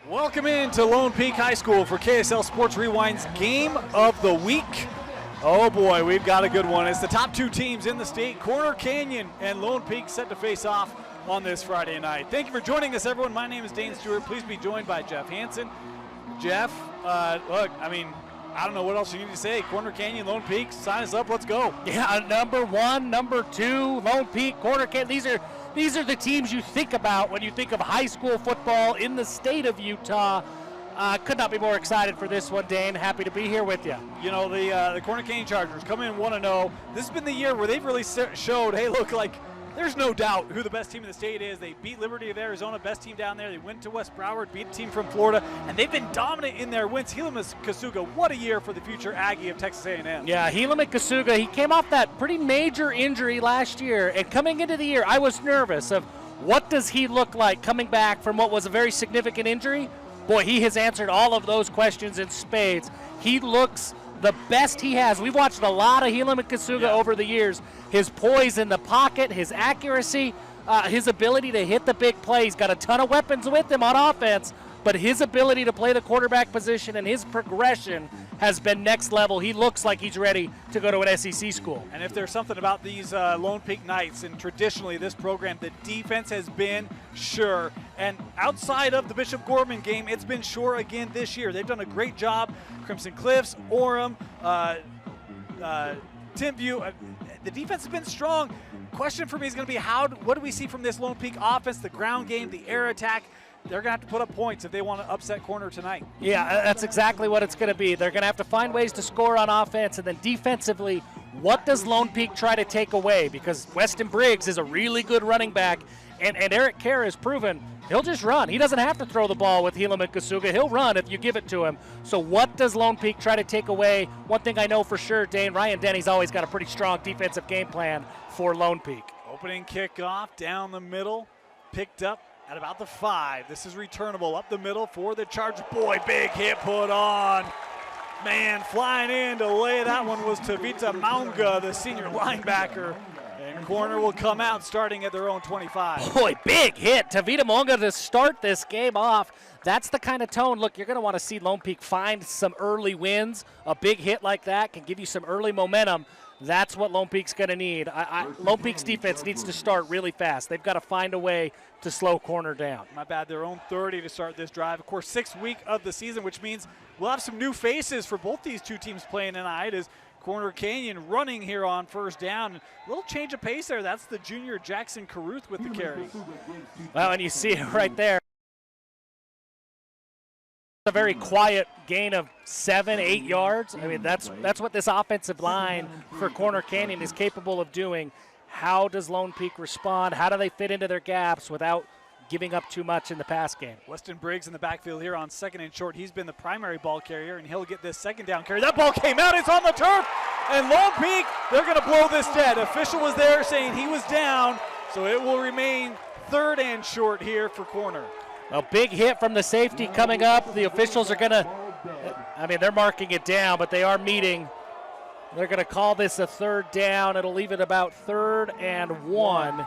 Welcome into Lone Peak High School for KSL Sports Rewind's Game of the Week. Oh boy, we've got a good one. It's the top two teams in the state, Corner Canyon and Lone Peak, set to face off on this Friday night. Thank you for joining us, everyone. My name is Dane Stewart. Please be joined by Jeff Hansen. Jeff, look, I don't know what else you need to say. Corner Canyon, Lone Peak, sign us up. Let's go. Yeah, number one, number two, Lone Peak, Corner Canyon. These are the teams you think about when you think of high school football in the state of Utah. Could not be more excited for this one, Dane. Happy to be here with you. You know, the Corner Canyon Chargers come in 1-0. This has been the year where they've really showed, hey, look, like, there's no doubt who the best team in the state is. They beat Liberty of Arizona, best team down there. They went to West Broward, beat a team from Florida, and they've been dominant in their wins. Helaman-Kasuga, what a year for the future Aggie of Texas A&M. Yeah, Helaman-Kasuga, he came off that pretty major injury last year, and coming into the year, I was nervous of what does he look like coming back from what was a very significant injury. Boy, he has answered all of those questions in spades. He looks the best he has. We've watched a lot of Helaman-Kasuga over the years. His poise in the pocket, his accuracy, his ability to hit the big play. He's got a ton of weapons with him on offense, but his ability to play the quarterback position and his progression has been next level. He looks like he's ready to go to an SEC school. And if there's something about these Lone Peak Knights, and traditionally this program, the defense has been sure. And outside of the Bishop Gorman game, it's been sure again this year. They've done a great job. Crimson Cliffs, Orem, Timpview. The defense has been strong. Question for me is going to be what do we see from this Lone Peak offense, the ground game, the air attack? They're going to have to put up points if they want to upset Corner tonight. Yeah, that's exactly what it's going to be. They're going to have to find ways to score on offense, and then defensively, what does Lone Peak try to take away? Because Weston Briggs is a really good running back, and Eric Kerr has proven he'll just run. He doesn't have to throw the ball with Helaman-Kasuga. He'll run if you give it to him. So what does Lone Peak try to take away? One thing I know for sure, Dane, Ryan Denny's always got a pretty strong defensive game plan for Lone Peak. Opening kickoff down the middle, picked up at about the 5. This is returnable up the middle for the Chargers. Boy, big hit put on. Man, flying in to lay that one was Tavita Maunga, the senior linebacker. And Corner will come out starting at their own 25. Boy, big hit. Tavita Maunga to start this game off. That's the kind of tone. Look, you're going to want to see Lone Peak find some early wins. A big hit like that can give you some early momentum. That's what Lone Peak's going to need. Lone Peak's defense needs to start really fast. They've got to find a way to slow Corner down. My bad, their own 30 to start this drive. Of course, 6th week of the season, which means we'll have some new faces for both these two teams playing tonight as Corner Canyon running here on first down. A little change of pace there. That's the junior Jackson Caruth with the carry. Well, and you see it right there. A very quiet gain of 7-8 yards. I mean, that's what this offensive line for Corner Canyon is capable of doing. How does Lone Peak respond? How do they fit into their gaps without giving up too much in the pass game? Weston Briggs in the backfield here on 2nd and short. He's been the primary ball carrier, and he'll get this 2nd down carry. That ball came out. It's on the turf, and Lone Peak, they're going to blow this dead. Official was there saying he was down, so it will remain 3rd and short here for Corner. A big hit from the safety coming up. The officials are going to, they're marking it down, but they are meeting. They're going to call this a 3rd down. It'll leave it about 3rd and 1.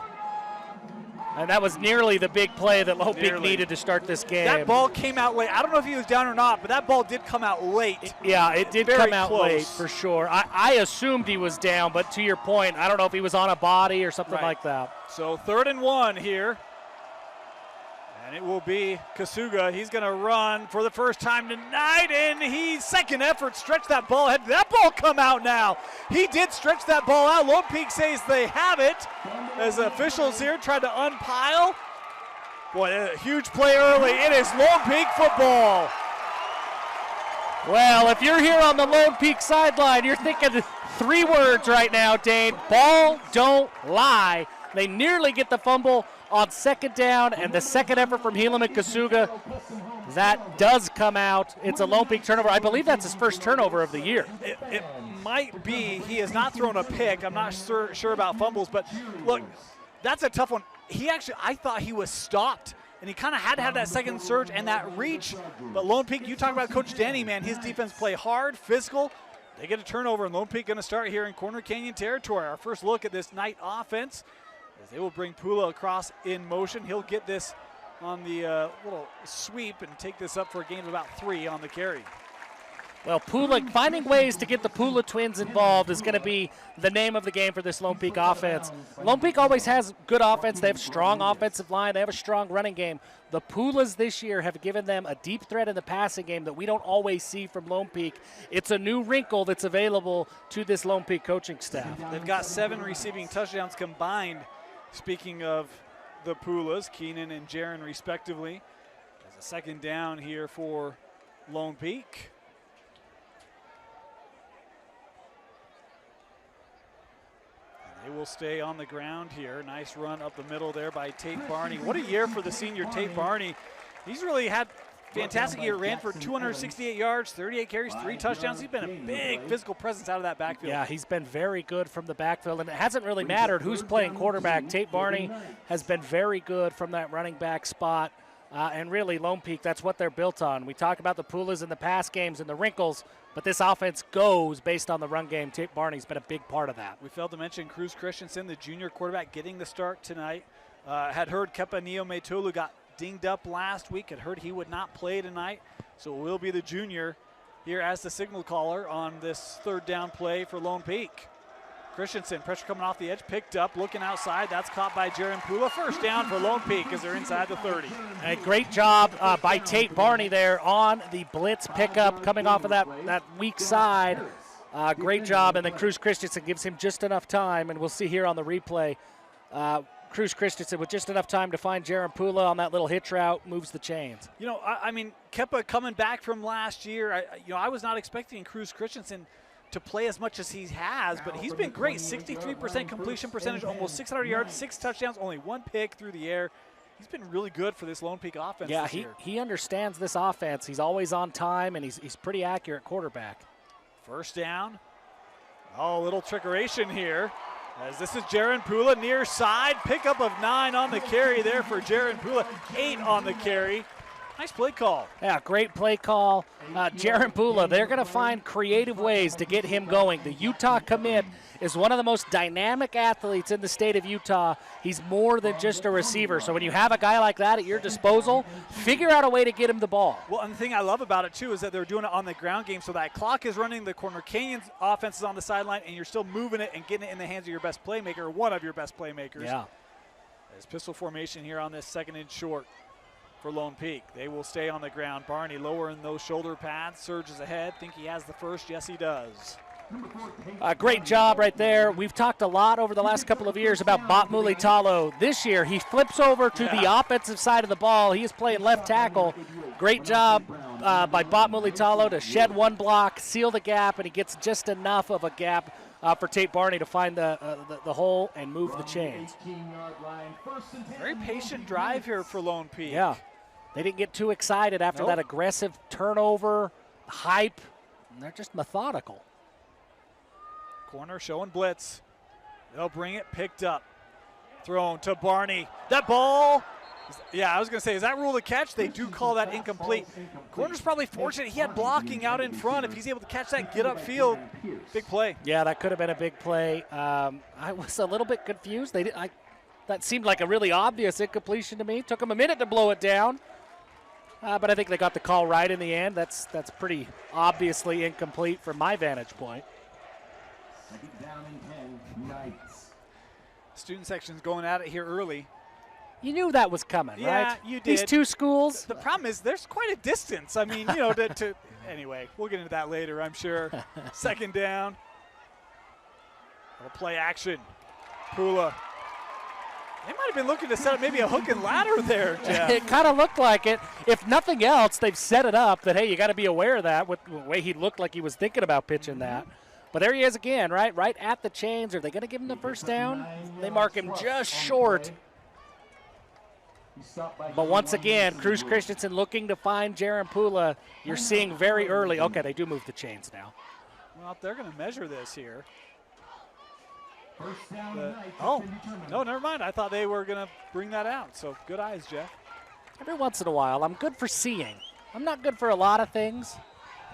And that was nearly the big play that Lone Peak needed to start this game. That ball came out late. I don't know if he was down or not, but that ball did come out late. Yeah, it did come out late for sure. I assumed he was down, but to your point, I don't know if he was on a body or something like that. So 3rd and 1 here. And it will be Kasuga. He's going to run for the first time tonight, and he's second effort, stretch that ball ahead. That ball come out now. He did stretch that ball out. Lone Peak says they have it as officials here tried to unpile. Boy, a huge play early. It is Lone Peak football. Well, if you're here on the Lone Peak sideline, you're thinking 3 words right now, Dane. Ball don't lie. They nearly get the fumble on 2nd down, and the 2nd effort from Helaman-Kasuga, that does come out. It's a Lone Peak turnover. I believe that's his first turnover of the year. It might be. He has not thrown a pick. I'm not sure about fumbles, but look, that's a tough one. I thought he was stopped, and he kind of had to have that second surge and that reach. But Lone Peak, you talk about Coach Denny, man, his defense play hard, physical. They get a turnover, and Lone Peak going to start here in Corner Canyon territory. Our first look at this night offense. As they will bring Pula across in motion. He'll get this on the little sweep and take this up for a gain of about 3 on the carry. Well, Pula, finding ways to get the Pula twins involved is going to be the name of the game for this Lone Peak offense. Lone Peak always has good offense. They have a strong offensive line. They have a strong running game. The Pulas this year have given them a deep threat in the passing game that we don't always see from Lone Peak. It's a new wrinkle that's available to this Lone Peak coaching staff. They've got 7 receiving touchdowns combined. Speaking of the Pulas, Keenan and Jaron respectively. There's a second down here for Lone Peak. They will stay on the ground here. Nice run up the middle there by Tate Barney. What a year for the senior Tate Barney. He's really had a fantastic year. Ran for 268 yards, 38 carries, 3 touchdowns. He's been a big physical presence out of that backfield. Yeah, he's been very good from the backfield, and it hasn't really mattered who's playing quarterback. Tate Barney has been very good from that running back spot. And really, Lone Peak, that's what they're built on. We talk about the Pulas in the pass games and the wrinkles, but this offense goes based on the run game. Tate Barney's been a big part of that. We failed to mention Cruz Christensen, the junior quarterback, getting the start tonight. Had heard Kepa Neometolu got dinged up last week. Had heard he would not play tonight, so it will be the junior here as the signal caller on this third down play for Lone Peak. Christensen, pressure coming off the edge, picked up, looking outside. That's caught by Jaron Pula. First down for Lone Peak as they're inside the 30. A great job by Tate Barney there on the blitz pickup, coming off of that weak side. Great job, and then Cruz Christensen gives him just enough time, and we'll see here on the replay. Cruz Christensen with just enough time to find Jaron Pula on that little hitch route, moves the chains. You know, I mean, Kepa coming back from last year, I was not expecting Cruz Christensen to play as much as he has, but he's been great. 63% completion percentage, almost 600 yards, 6 touchdowns, only 1 pick through the air. He's been really good for this Lone Peak offense this year. He understands this offense. He's always on time, and he's pretty accurate quarterback. First down. Oh, a little trickeration here, as this is Jaron Pula near side. Pickup of 9 on the carry there for Jaron Pula, 8 on the carry. Nice play call. Yeah, great play call. Jaron Pula, they're going to find creative ways to get him going. The Utah commit is one of the most dynamic athletes in the state of Utah. He's more than just a receiver. So when you have a guy like that at your disposal, figure out a way to get him the ball. Well, and the thing I love about it, too, is that they're doing it on the ground game. So that clock is running, the Corner Canyon's offense is on the sideline, and you're still moving it and getting it in the hands of your best playmaker, or one of your best playmakers. Yeah. There's pistol formation here on this second and short for Lone Peak. They will stay on the ground. Barney lowering those shoulder pads, surges ahead. Think he has the first? Yes, he does. Great job right there. We've talked a lot over the last couple of years about Batmuli Talo. This year, he flips over to the offensive side of the ball. He is playing left tackle. Great job by Batmuli Talo to shed one block, seal the gap, and he gets just enough of a gap for Tate Barney to find the hole and move the chains. Very patient drive here for Lone Peak. Yeah. They didn't get too excited after that aggressive turnover, hype, and they're just methodical. Corner showing blitz. They'll bring it, picked up. Thrown to Barney. That ball, I was going to say, is that rule to catch? They do call that incomplete. Corner's probably fortunate he had blocking out in front. If he's able to catch that, get upfield, big play. Yeah, that could have been a big play. I was a little bit confused. That seemed like a really obvious incompletion to me. Took them a minute to blow it down. But I think they got the call right in the end. That's pretty obviously incomplete from my vantage point. Student section's going at it here early. You knew that was coming, right? Yeah, you did. These two schools. The problem is there's quite a distance. I mean, anyway, we'll get into that later, I'm sure. Second down. Little play action. Pula. They might have been looking to set up maybe a hook and ladder there, Jeff. It kind of looked like it. If nothing else, they've set it up that, hey, you got to be aware of that with the way he looked like he was thinking about pitching that. But there he is again, right at the chains. Are they going to give him the first down? They mark him just short. But once again, Cruz Christensen looking to find Jaron Pula. You're seeing very early. Okay, they do move the chains now. Well, they're going to measure this here. No, never mind. I thought they were going to bring that out. So good eyes, Jeff. Every once in a while, I'm good for seeing. I'm not good for a lot of things,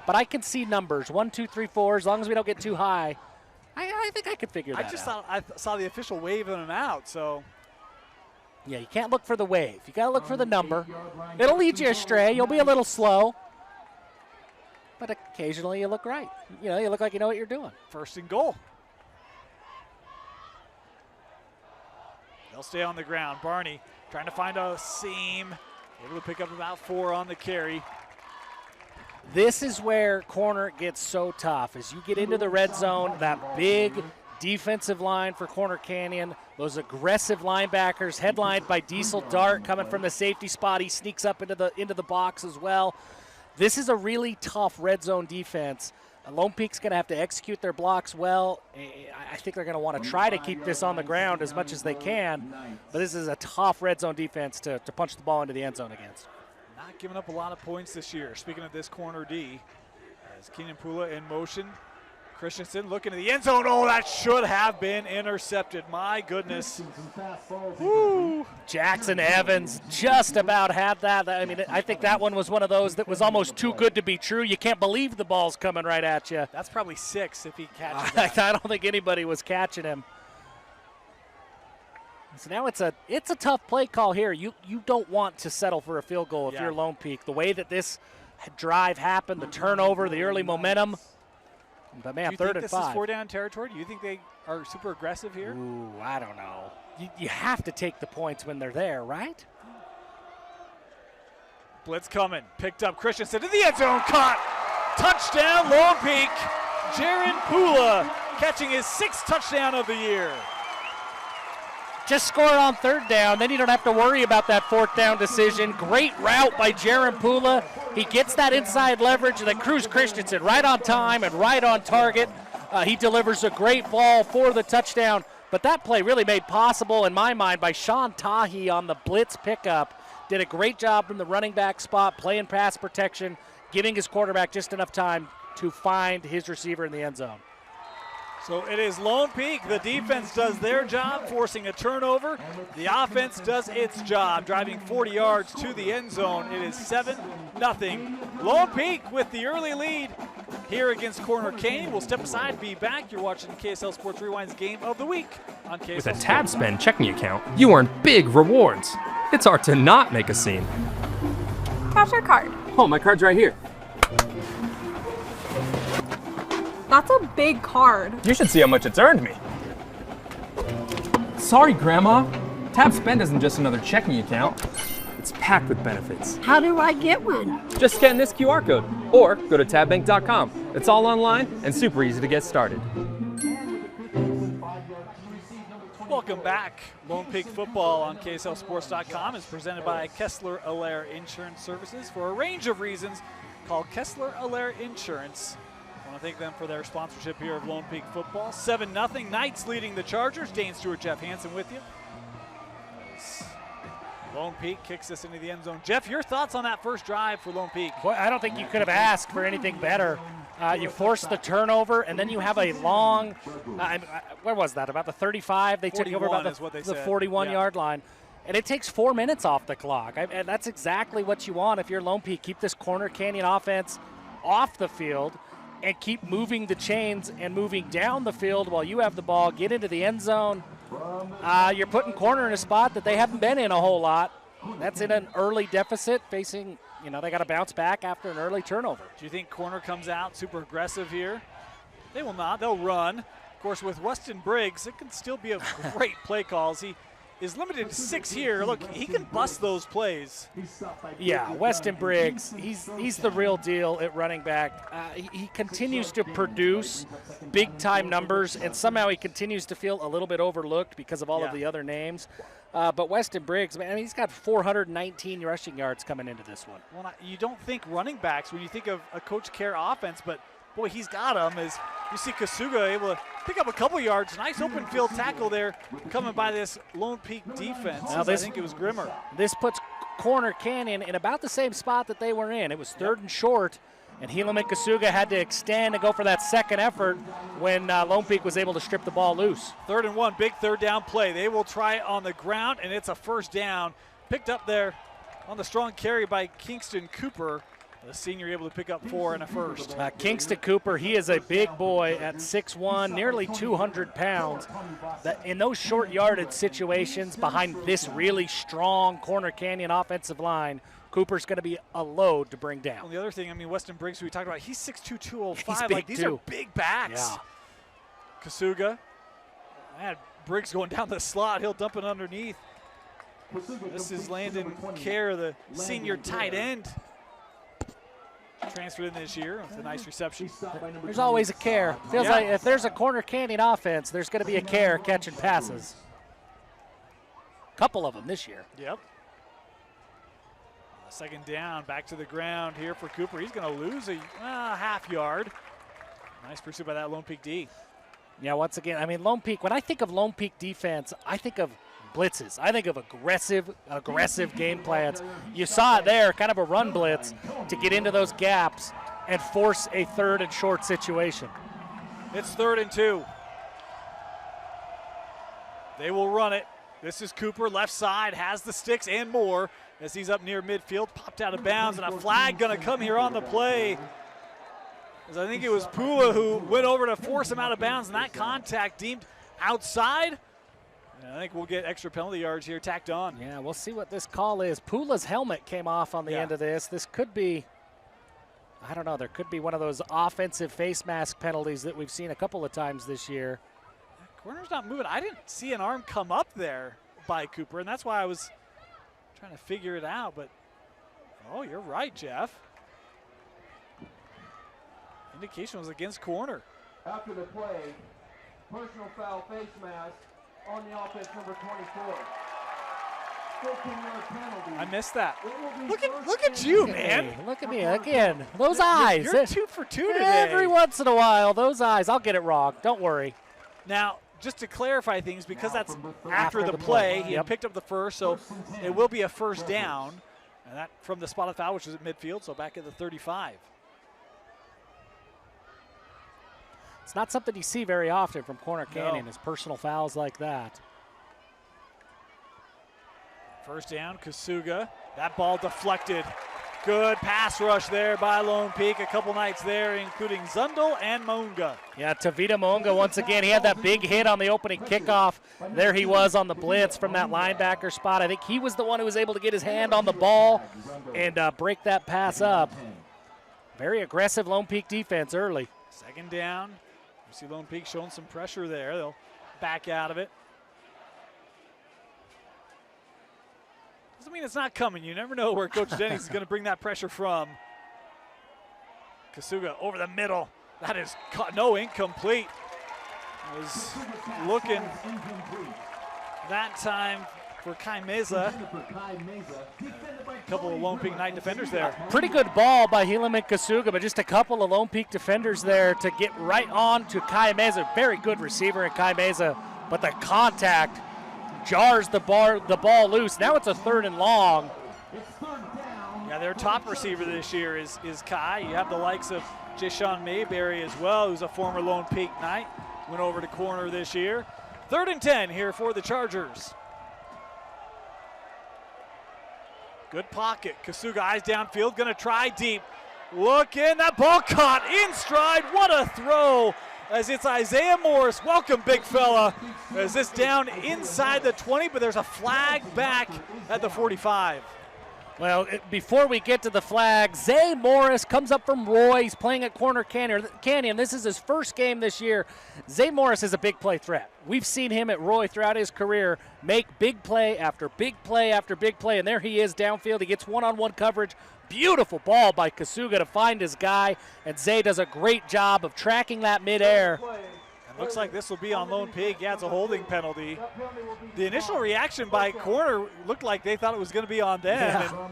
but I can see numbers. 1, 2, 3, 4. As long as we don't get too high, I think I could figure that out. I saw the official waving them out. So Yeah, you can't look for the wave. You got to look for the number. It'll lead you astray. You'll be a little slow. But occasionally you look right. You know, you look like you know what you're doing. First and goal. They'll stay on the ground. Barney trying to find a seam. Able to pick up about 4 on the carry. This is where corner gets so tough. As you get into the red zone, that big defensive line for Corner Canyon, those aggressive linebackers headlined by Diesel Dart coming from the safety spot. He sneaks up into the box as well. This is a really tough red zone defense. Lone Peak's going to have to execute their blocks well. I think they're going to want to try to keep this on the ground as much as they can, but this is a tough red zone defense to punch the ball into the end zone against. Not giving up a lot of points this year. Speaking of this corner D, as Keenan Pula in motion. Christensen looking at the end zone. Oh, that should have been intercepted. My goodness. Woo. Jackson Evans just about had that. I mean, I think that one was one of those that was almost too good to be true. You can't believe the ball's coming right at you. That's probably 6 if he catches that. I don't think anybody was catching him. So now it's a tough play call here. You don't want to settle for a field goal if you're Lone Peak. The way that this drive happened, the turnover, the early momentum. But man, 3rd and 5. Do you think this is 4-down territory? Do you think they are super aggressive here? Ooh, I don't know. You have to take the points when they're there, right? Blitz coming. Picked up Christensen in the end zone. Caught. Touchdown, Lone Peak. Jaron Pula catching his 6th touchdown of the year. Just score on 3rd down. Then you don't have to worry about that 4th down decision. Great route by Jaron Pula. He gets that inside leverage, and then Cruz Christensen right on time and right on target. He delivers a great ball for the touchdown. But that play really made possible, in my mind, by Sean Tahi on the blitz pickup. Did a great job from the running back spot, playing pass protection, giving his quarterback just enough time to find his receiver in the end zone. So it is Lone Peak. The defense does their job, forcing a turnover. The offense does its job, driving 40 yards to the end zone. It is 7-0. Lone Peak with the early lead here against Corner Canyon. We'll step aside, be back. You're watching KSL Sports Rewind's Game of the Week on KSL With a Sports. Tab Spend checking account, you earn big rewards. It's hard to not make a scene. Cash or card? Oh, my card's right here. That's a big card. You should see how much it's earned me. Sorry, Grandma. Tab Spend isn't just another checking account. It's packed with benefits. How do I get one? Just scan this QR code or go to tabbank.com. It's all online and super easy to get started. Welcome back. Lone Peak Football on KSLSports.com is presented by Kessler Allaire Insurance Services. For a range of reasons, call Kessler Allaire Insurance. I want to thank them for their sponsorship here of Lone Peak Football. 7-0. Knights leading the Chargers. Dane Stewart, Jeff Hansen with you. Lone Peak kicks this into the end zone. Jeff, your thoughts on that first drive for Lone Peak? Boy, I don't think you could have asked for anything better. You force the turnover, and then you have a long, where was that, about the 35? They took over about the 41-yard line. And it takes 4 minutes off the clock. And that's exactly what you want if you're Lone Peak. Keep this Corner Canyon offense off the field and keep moving the chains and moving down the field while you have the ball. Get into the end zone. You're putting Corner in a spot that they haven't been in a whole lot. That's in an early deficit facing, they got to bounce back after an early turnover. Do you think Corner comes out super aggressive here? They will not. They'll run. Of course, with Weston Briggs, it can still be a great play calls. He is limited to 6 here. Look, he can bust those plays. Yeah, Weston Briggs, he's the real deal at running back. He continues to produce big-time numbers, and somehow he continues to feel a little bit overlooked because of all of the other names. But Weston Briggs, man, he's got 419 rushing yards coming into this one. Well, you don't think running backs when you think of a Coach Care offense, but boy, he's got them. As you see Kasuga able to pick up a couple yards. Nice open field tackle there coming by this Lone Peak defense. Now I think it was Grimmer. This puts Corner Canyon in about the same spot that they were in. It was 3rd and short, and Helaman Kasuga had to extend and go for that second effort when Lone Peak was able to strip the ball loose. 3rd and 1, big 3rd down play. They will try it on the ground, and it's a first down. Picked up there on the strong carry by Kingston Cooper. The senior able to pick up 4 and a first. Kingston Cooper, he is a big boy at 6'1", nearly 200 pounds. In those short yardage situations behind this really strong Corner Canyon offensive line, Cooper's going to be a load to bring down. Well, the other thing, I mean, Weston Briggs, who we talked about, he's 6'2", 205. He's big like, these too. are big backs. Yeah. Kasuga. Man, Briggs going down the slot. He'll dump it underneath. This is Landon Kerr, the senior tight end. Transferred in this year with a nice reception. There's always a Kerr. Feels like if there's a Corner Canyon offense, there's going to be a Kerr catching passes. Couple of them this year. Yep. Second down, back to the ground here for Cooper. He's going to lose a half yard. Nice pursuit by that Lone Peak D. Yeah, once again, I mean, Lone Peak, when I think of Lone Peak defense, I think of blitzes. I think of aggressive game plans. You saw it there, kind of a run blitz to get into those gaps and force a 3rd and short situation. It's 3rd and 2. They will run it. This is Cooper, left side, has the sticks and more as he's up near midfield, popped out of bounds, and a flag going to come here on the play. As I think it was Pula who went over to force him out of bounds, and that contact deemed outside. And I think we'll get extra penalty yards here tacked on. Yeah, we'll see what this call is. Pula's helmet came off on the end of this. This could be, I don't know, there could be one of those offensive face mask penalties that we've seen a couple of times this year. Corner's not moving. I didn't see an arm come up there by Cooper, and that's why I was trying to figure it out. But, oh, you're right, Jeff. Indication was against Corner. After the play, personal foul face mask on the offense, number 24. 14-yard penalty. I missed that. Look at you, man. Hey, look at me again. Those eyes. You're 2 for 2 today. Every once in a while, those eyes. I'll get it wrong. Don't worry. Now, just to clarify things, because that's after the play, he picked up the first, so it will be a first down. And that from the spotted foul, which was at midfield, so back at the 35. It's not something you see very often from Corner Canyon, is personal fouls like that. First down, Kasuga. That ball deflected. Good pass rush there by Lone Peak. A couple nights there, including Zundel and Mounga. Yeah, Tavita Mounga, once again, he had that big hit on the opening kickoff. There he was on the blitz from that linebacker spot. I think he was the one who was able to get his hand on the ball and break that pass up. Very aggressive Lone Peak defense early. Second down. You see Lone Peak showing some pressure there. They'll back out of it. Doesn't mean it's not coming. You never know where Coach Jennings is going to bring that pressure from. Kasuga over the middle. That is incomplete. Was looking that time for Kai Meza. A couple of Lone Peak Knight defenders there. Pretty good ball by Helaman Kasuga, but just a couple of Lone Peak defenders there to get right on to Kai Meza. Very good receiver in Kai Meza, but the contact jars the ball loose. Now it's a 3rd and long. Yeah, their top receiver this year is Kai. You have the likes of Jashawn Mayberry as well, who's a former Lone Peak Knight. Went over to corner this year. 3rd and 10 here for the Chargers. Good pocket. Kasuga eyes downfield, gonna try deep. Look in, that ball caught in stride. What a throw as it's Isaiah Morris. Welcome, big fella. As this down inside the 20, but there's a flag back at the 45. Well, before we get to the flag, Zay Morris comes up from Roy. He's playing at Corner Canyon. This is his first game this year. Zay Morris is a big play threat. We've seen him at Roy throughout his career make big play after big play after big play, and there he is downfield. He gets one-on-one coverage. Beautiful ball by Kasuga to find his guy, and Zay does a great job of tracking that midair. Looks like this will be on Lone Peak. Yeah, it's a holding penalty. The initial reaction by Corner looked like they thought it was going to be on them. Yeah.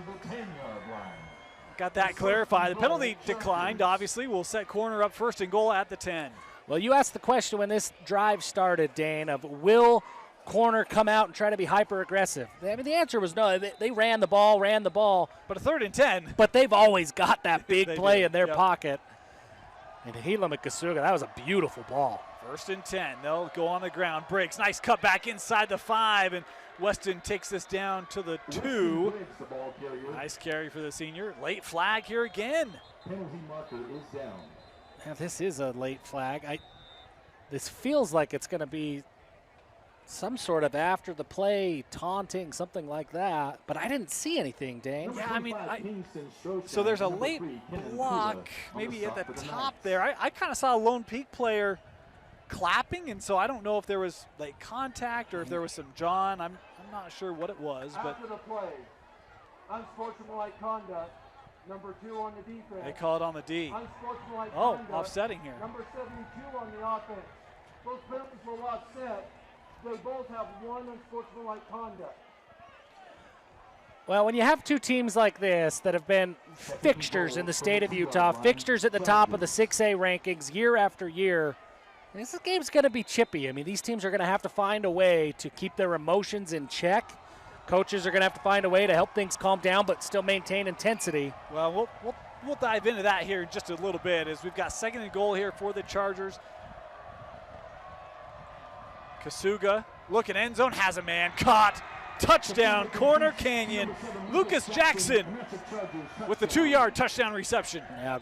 Got that clarified. The penalty declined, obviously. We'll set Corner up 1st and goal at the 10. Well, you asked the question when this drive started, Dane, of will Corner come out and try to be hyper-aggressive? I mean, the answer was no. They ran the ball. But a 3rd and 10. But they've always got that big They play do. in their pocket. And Helaman Kasuga, that was a beautiful ball. First and 10. They'll go on the ground. Breaks. Nice cut back inside the 5. And Weston takes this down to the 2. Nice carry for the senior. Late flag here again. Penalty marker is down. Yeah, this is a late flag. This feels like it's going to be some sort of after the play taunting, something like that. But I didn't see anything, Dane. Yeah, I mean, so there's a late block maybe at the top there. I kind of saw a Lone Peak player clapping, and so I don't know if there was like contact or if there was some John. I'm not sure what it was, but After the play, unsportsmanlike conduct, number 2 on the defense. they call it on the D. Unsportsmanlike Oh, conduct, offsetting here. number 72 on the offense. Both penalties were offset. They both have 1 unsportsmanlike conduct. Well, when you have 2 teams like this that have been fixtures in the state of Utah, fixtures at the top of the 6A rankings year after year, this game's going to be chippy. I mean, these teams are going to have to find a way to keep their emotions in check. Coaches are going to have to find a way to help things calm down but still maintain intensity. Well, we'll dive into that here in just a little bit as we've got 2nd and goal here for the Chargers. Kasuga looking end zone, has a man, caught, touchdown, Corner Canyon. Lucas Jackson with the 2-yard touchdown reception. Yeah.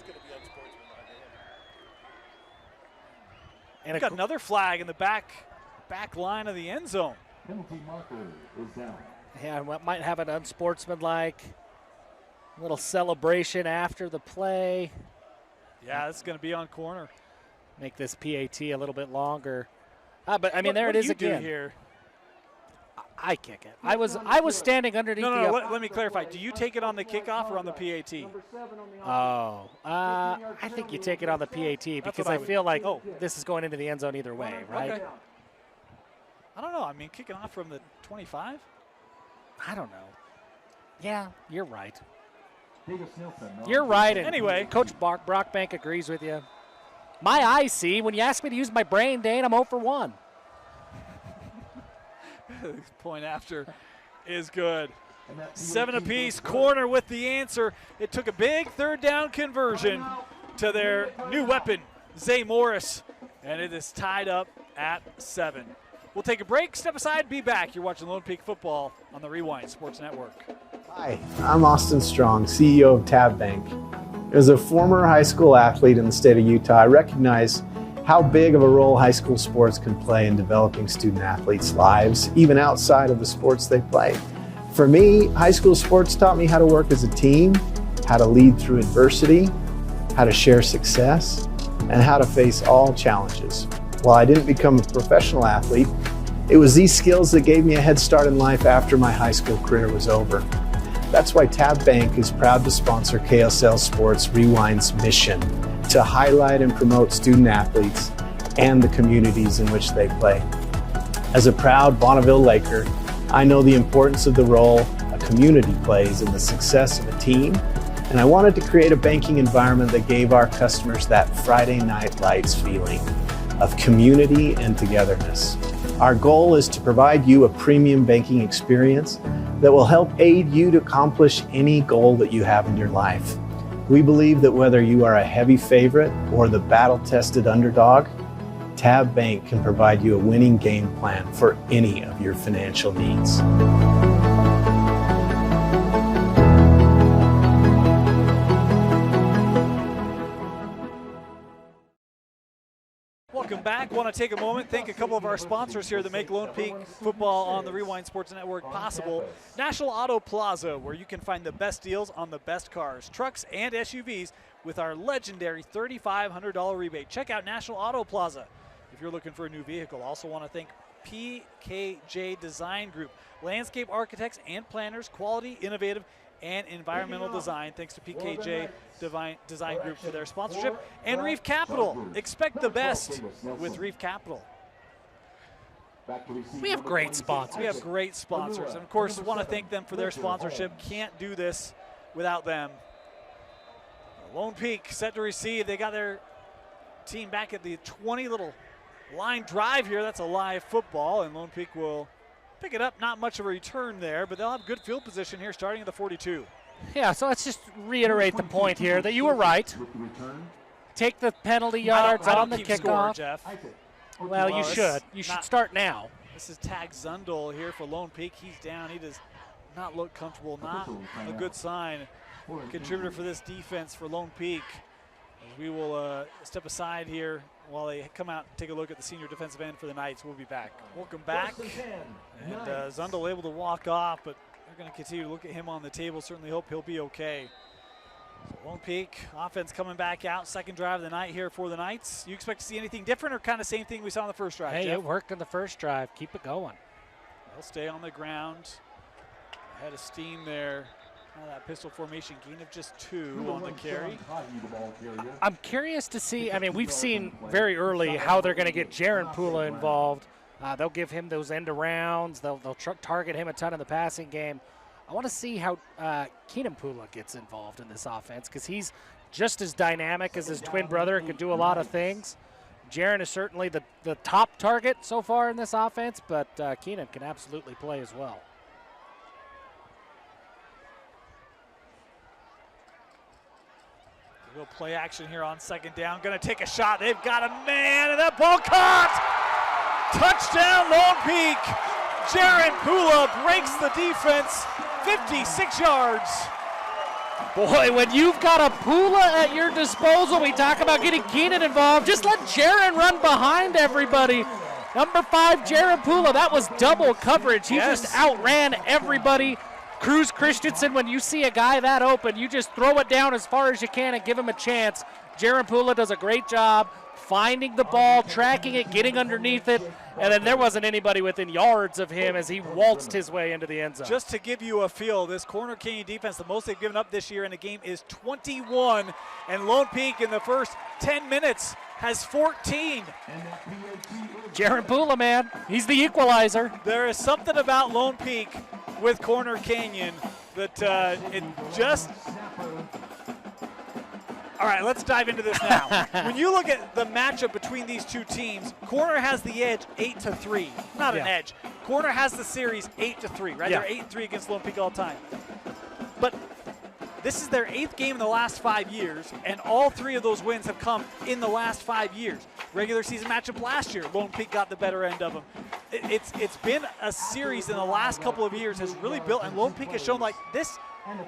And We've got another flag in the back line of the end zone. Penalty marker is down. Yeah, might have an unsportsmanlike little celebration after the play. Yeah, it's going to be on corner. Make this PAT a little bit longer. But I mean, there it is again. Here? I kick it. I was standing underneath No, the. let me clarify. Do you take it on the kickoff or on the PAT? Oh, I think you take it on the PAT because I feel like this is going into the end zone either way, right? Okay. I don't know. I mean, kicking off from the 25? I don't know. Yeah, you're right. Davis Nielsen, You're right. And Anyway. Coach Brockbank agrees with you. My eyes see. When you ask me to use my brain, Dane, I'm 0 for 1. Point after is good. 7 apiece. Corner with the answer. It took a big 3rd down conversion to their new weapon, Zay Morris, and it is tied up at 7. We'll take a break, step aside, be back. You're watching Lone Peak Football on the Rewind Sports Network. Hi, I'm Austin Strong, CEO of Tab Bank. As a former high school athlete in the state of Utah, I recognize how big of a role high school sports can play in developing student athletes' lives, even outside of the sports they play. For me, high school sports taught me how to work as a team, how to lead through adversity, how to share success, and how to face all challenges. While I didn't become a professional athlete, it was these skills that gave me a head start in life after my high school career was over. That's why Tab Bank is proud to sponsor KSL Sports Rewind's mission to highlight and promote student athletes and the communities in which they play. As a proud Bonneville Laker, I know the importance of the role a community plays in the success of a team, and I wanted to create a banking environment that gave our customers that Friday Night Lights feeling of community and togetherness. Our goal is to provide you a premium banking experience that will help aid you to accomplish any goal that you have in your life. We believe that whether you are a heavy favorite or the battle-tested underdog, Tab Bank can provide you a winning game plan for any of your financial needs. Welcome back. Want to take a moment, thank a couple of our sponsors here that make Lone Peak Football on the Rewind Sports Network possible. National Auto Plaza, where you can find the best deals on the best cars, trucks, and SUVs with our legendary $3,500 rebate. Check out National Auto Plaza if you're looking for a new vehicle. Also want to thank PKJ Design Group, landscape architects and planners, quality, innovative, and environmental design. Thanks to PKJ Design Group for their sponsorship. And Reef Capital. Expect the best with Reef Capital. We have great sponsors. We have great sponsors. And, of course, want to thank them for their sponsorship. Can't do this without them. Lone Peak set to receive. They got their team back at the 20 little line drive here. That's a live football, and Lone Peak will pick it up. Not much of a return there, but they'll have good field position here starting at the 42. Yeah, so let's just reiterate the point here that you were right. Take the penalty yards on the keep score, kickoff. Jeff. Well, you should. You should start now. This is Tag Zundel here for Lone Peak. He's down. He does not look comfortable. Not a good sign. Contributor for this defense for Lone Peak. We will step aside here while they come out and take a look at the senior defensive end for the Knights. We'll be back. Welcome back. And Zundel able to walk off, but they're going to continue to look at him on the table. Certainly hope he'll be okay. So Lone Peak offense coming back out. Second drive of the night here for the Knights. You expect to see anything different or kind of same thing we saw in the first drive? Hey, Jeff? it worked in the first drive. Keep it going. They'll stay on the ground. Head of steam there. That pistol formation, gain of just 2 on the carry. I'm curious to see, I mean, we've seen very early how they're going to get Jaron Pula involved. They'll give him those end arounds. They'll target him a ton in the passing game. I want to see how Keenan Pula gets involved in this offense because he's just as dynamic as his twin brother and can do a lot of things. Jaron is certainly the top target so far in this offense, but Keenan can absolutely play as well. A little play action here on second down. Going to take a shot. They've got a man, and that ball caught. Touchdown, Lone Peak. Jaron Pula breaks the defense. 56 yards. Boy, when you've got a Pula at your disposal, we talk about getting Keenan involved. Just let Jaron run behind everybody. Number 5, Jaron Pula. That was double coverage. He just outran everybody. Cruz Christensen, when you see a guy that open, you just throw it down as far as you can and give him a chance. Jaron Pula does a great job finding the ball, tracking it, getting underneath it, and then there wasn't anybody within yards of him as he waltzed his way into the end zone. Just to give you a feel, this Corner Canyon defense, the most they've given up this year in the game is 21, and Lone Peak in the first 10 minutes has 14. Jaron Pula, man, he's the equalizer. There is something about Lone Peak with Corner Canyon that it just... All right, let's dive into this now. When you look at the matchup between these two teams, Corner has the edge 8-3. Not an edge. Corner has the series 8-3, right? They're 8-3 against Lone Peak all time. But this is their 8th game in the last 5 years, and all 3 of those wins have come in the last 5 years. Regular season matchup last year, Lone Peak got the better end of them. It's been a series in the last couple of years has really built, and Lone Peak has shown like this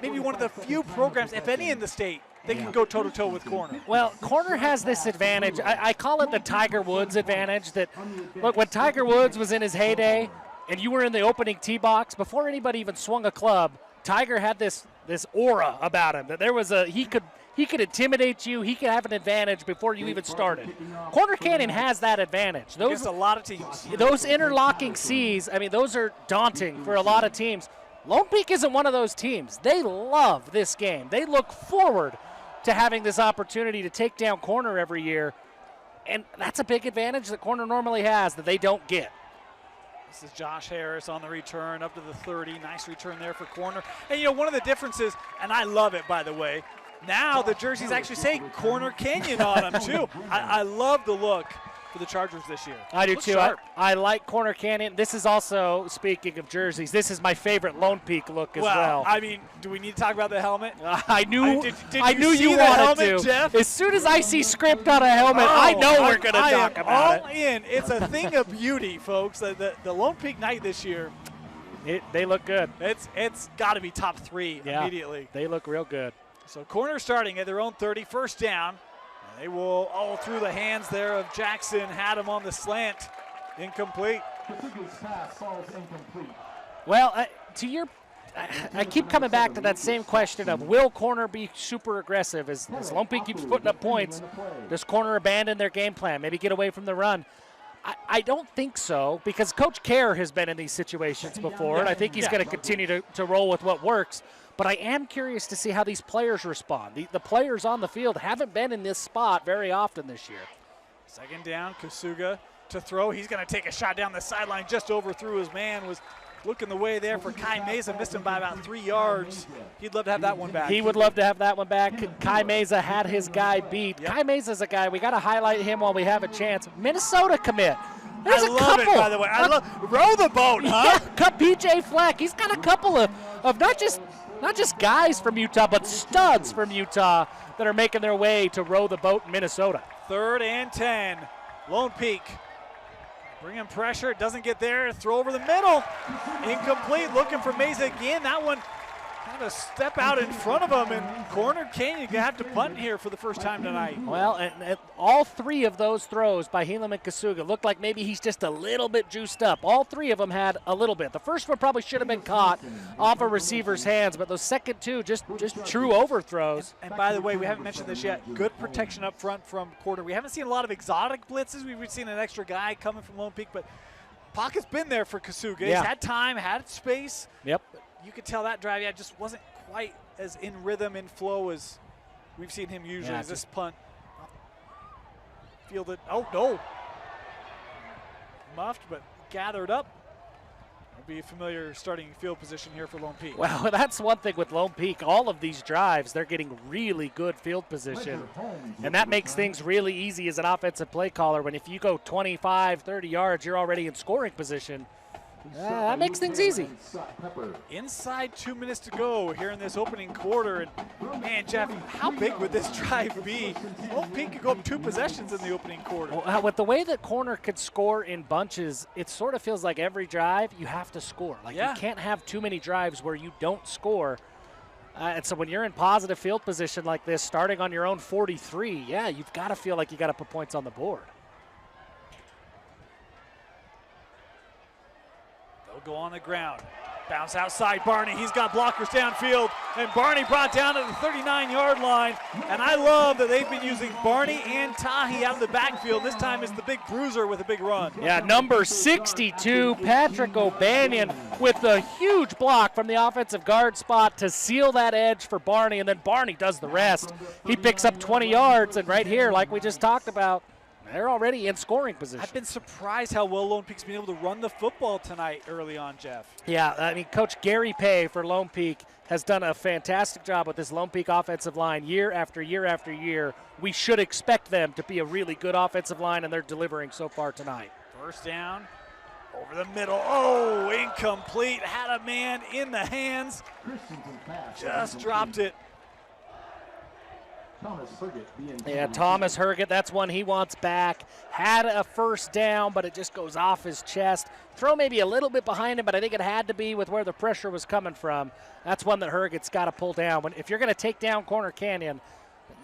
maybe one of the few programs, if any in the state, they can go toe-to-toe with Corner. Well, Corner has this advantage. I call it the Tiger Woods advantage that, look, when Tiger Woods was in his heyday and you were in the opening tee box, before anybody even swung a club, Tiger had this aura about him, that there was he could intimidate you, he could have an advantage before you even started. Corner Canyon has that advantage. Against a lot of teams. Those interlocking C's, I mean, those are daunting for a lot of teams. Lone Peak isn't one of those teams. They love this game. They look forward to having this opportunity to take down Corner every year, and that's a big advantage that Corner normally has that they don't get. This is Josh Harris on the return up to the 30. Nice return there for Corner. And, you know, one of the differences, and I love it, by the way, now the jerseys actually say Corner Canyon on them, too. I love the look for the Chargers this year. I do, too. I like Corner Canyon. This is also, speaking of jerseys, this is my favorite Lone Peak look as well. I mean, do we need to talk about the helmet? I knew you the wanted helmet, to. Jeff? As soon as I see script on a helmet, I know we're going to talk about all in. It's a thing of beauty, folks. The Lone Peak Knight this year. They look good. It's got to be top 3 immediately. They look real good. So Corner starting at their own 30, first down. They will all through the hands there of Jackson, had him on the slant, incomplete. Well, I keep coming back to that same question of will Corner be super aggressive? As Lone Peak keeps putting up points, does Corner abandon their game plan, maybe get away from the run? I don't think so, because Coach Kerr has been in these situations before, and I think he's going to continue to roll with what works. But I am curious to see how these players respond. The players on the field haven't been in this spot very often this year. Second down, Kasuga to throw. He's going to take a shot down the sideline, just overthrew his man, was looking the way there for Kai Mesa, missed him by about 3 yards. He'd love to have that one back. He would love to have that one back. Kai Mesa had his guy beat. Yep. Kai Mesa's a guy, we got to highlight him while we have a chance. Minnesota commit. There's I a love couple. it, by the way. I love row the boat, huh? Yeah, PJ Fleck. He's got a couple of not just guys from Utah, but studs from Utah that are making their way to row the boat in Minnesota. 3rd and 10. Lone Peak Bringing pressure, it doesn't get there. Throw over the middle. Incomplete, looking for Mesa again. That one kind of step out in front of him, and Corner Canyon gonna have to punt here for the first time tonight. Well, and all three of those throws by Helam and Kasuga looked like maybe he's just a little bit juiced up. All three of them had a little bit. The first one probably should have been caught off a receiver's hands, but those second two just true overthrows. And by the way, we haven't mentioned this yet. Good protection up front from Corner. We haven't seen a lot of exotic blitzes. We've seen an extra guy coming from Lone Peak, but pocket's been there for Kasuga. Yeah. He's had time, had space. Yep. You could tell that drive, just wasn't quite as in rhythm and flow as we've seen him usually. Yeah, As this punt fielded. Oh no! Muffed, but gathered up. It'll be a familiar starting field position here for Lone Peak. Well, that's one thing with Lone Peak. All of these drives, they're getting really good field position, and that makes things really easy as an offensive play caller. When if you go 25, 30 yards, you're already in scoring position. That makes things easy. Inside 2 minutes to go here in this opening quarter. And man, Jeff, how big would this drive be? Lone Peak could go up 2 possessions in the opening quarter. Well, with the way that Corner could score in bunches, it sort of feels like every drive you have to score. Like you can't have too many drives where you don't score. And so when you're in positive field position like this, starting on your own 43, you've got to feel like you got to put points on the board. Go on the ground. Bounce outside Barney. He's got blockers downfield. And Barney brought down at the 39-yard line. And I love that they've been using Barney and Tahi out of the backfield. This time it's the big bruiser with a big run. Yeah, number 62, Patrick O'Banion, with a huge block from the offensive guard spot to seal that edge for Barney. And then Barney does the rest. He picks up 20 yards. And right here, like we just talked about, they're already in scoring position. I've been surprised how well Lone Peak's been able to run the football tonight early on, Jeff. Yeah, I mean, Coach Gary Pay for Lone Peak has done a fantastic job with this Lone Peak offensive line year after year after year. We should expect them to be a really good offensive line, and they're delivering so far tonight. First down, over the middle. Oh, incomplete. Had a man in the hands. Just dropped it. Thomas Herget, that's one he wants back. Had a first down, but it just goes off his chest. Throw maybe a little bit behind him, but I think it had to be with where the pressure was coming from. That's one that Herget's got to pull down. If you're going to take down Corner Canyon,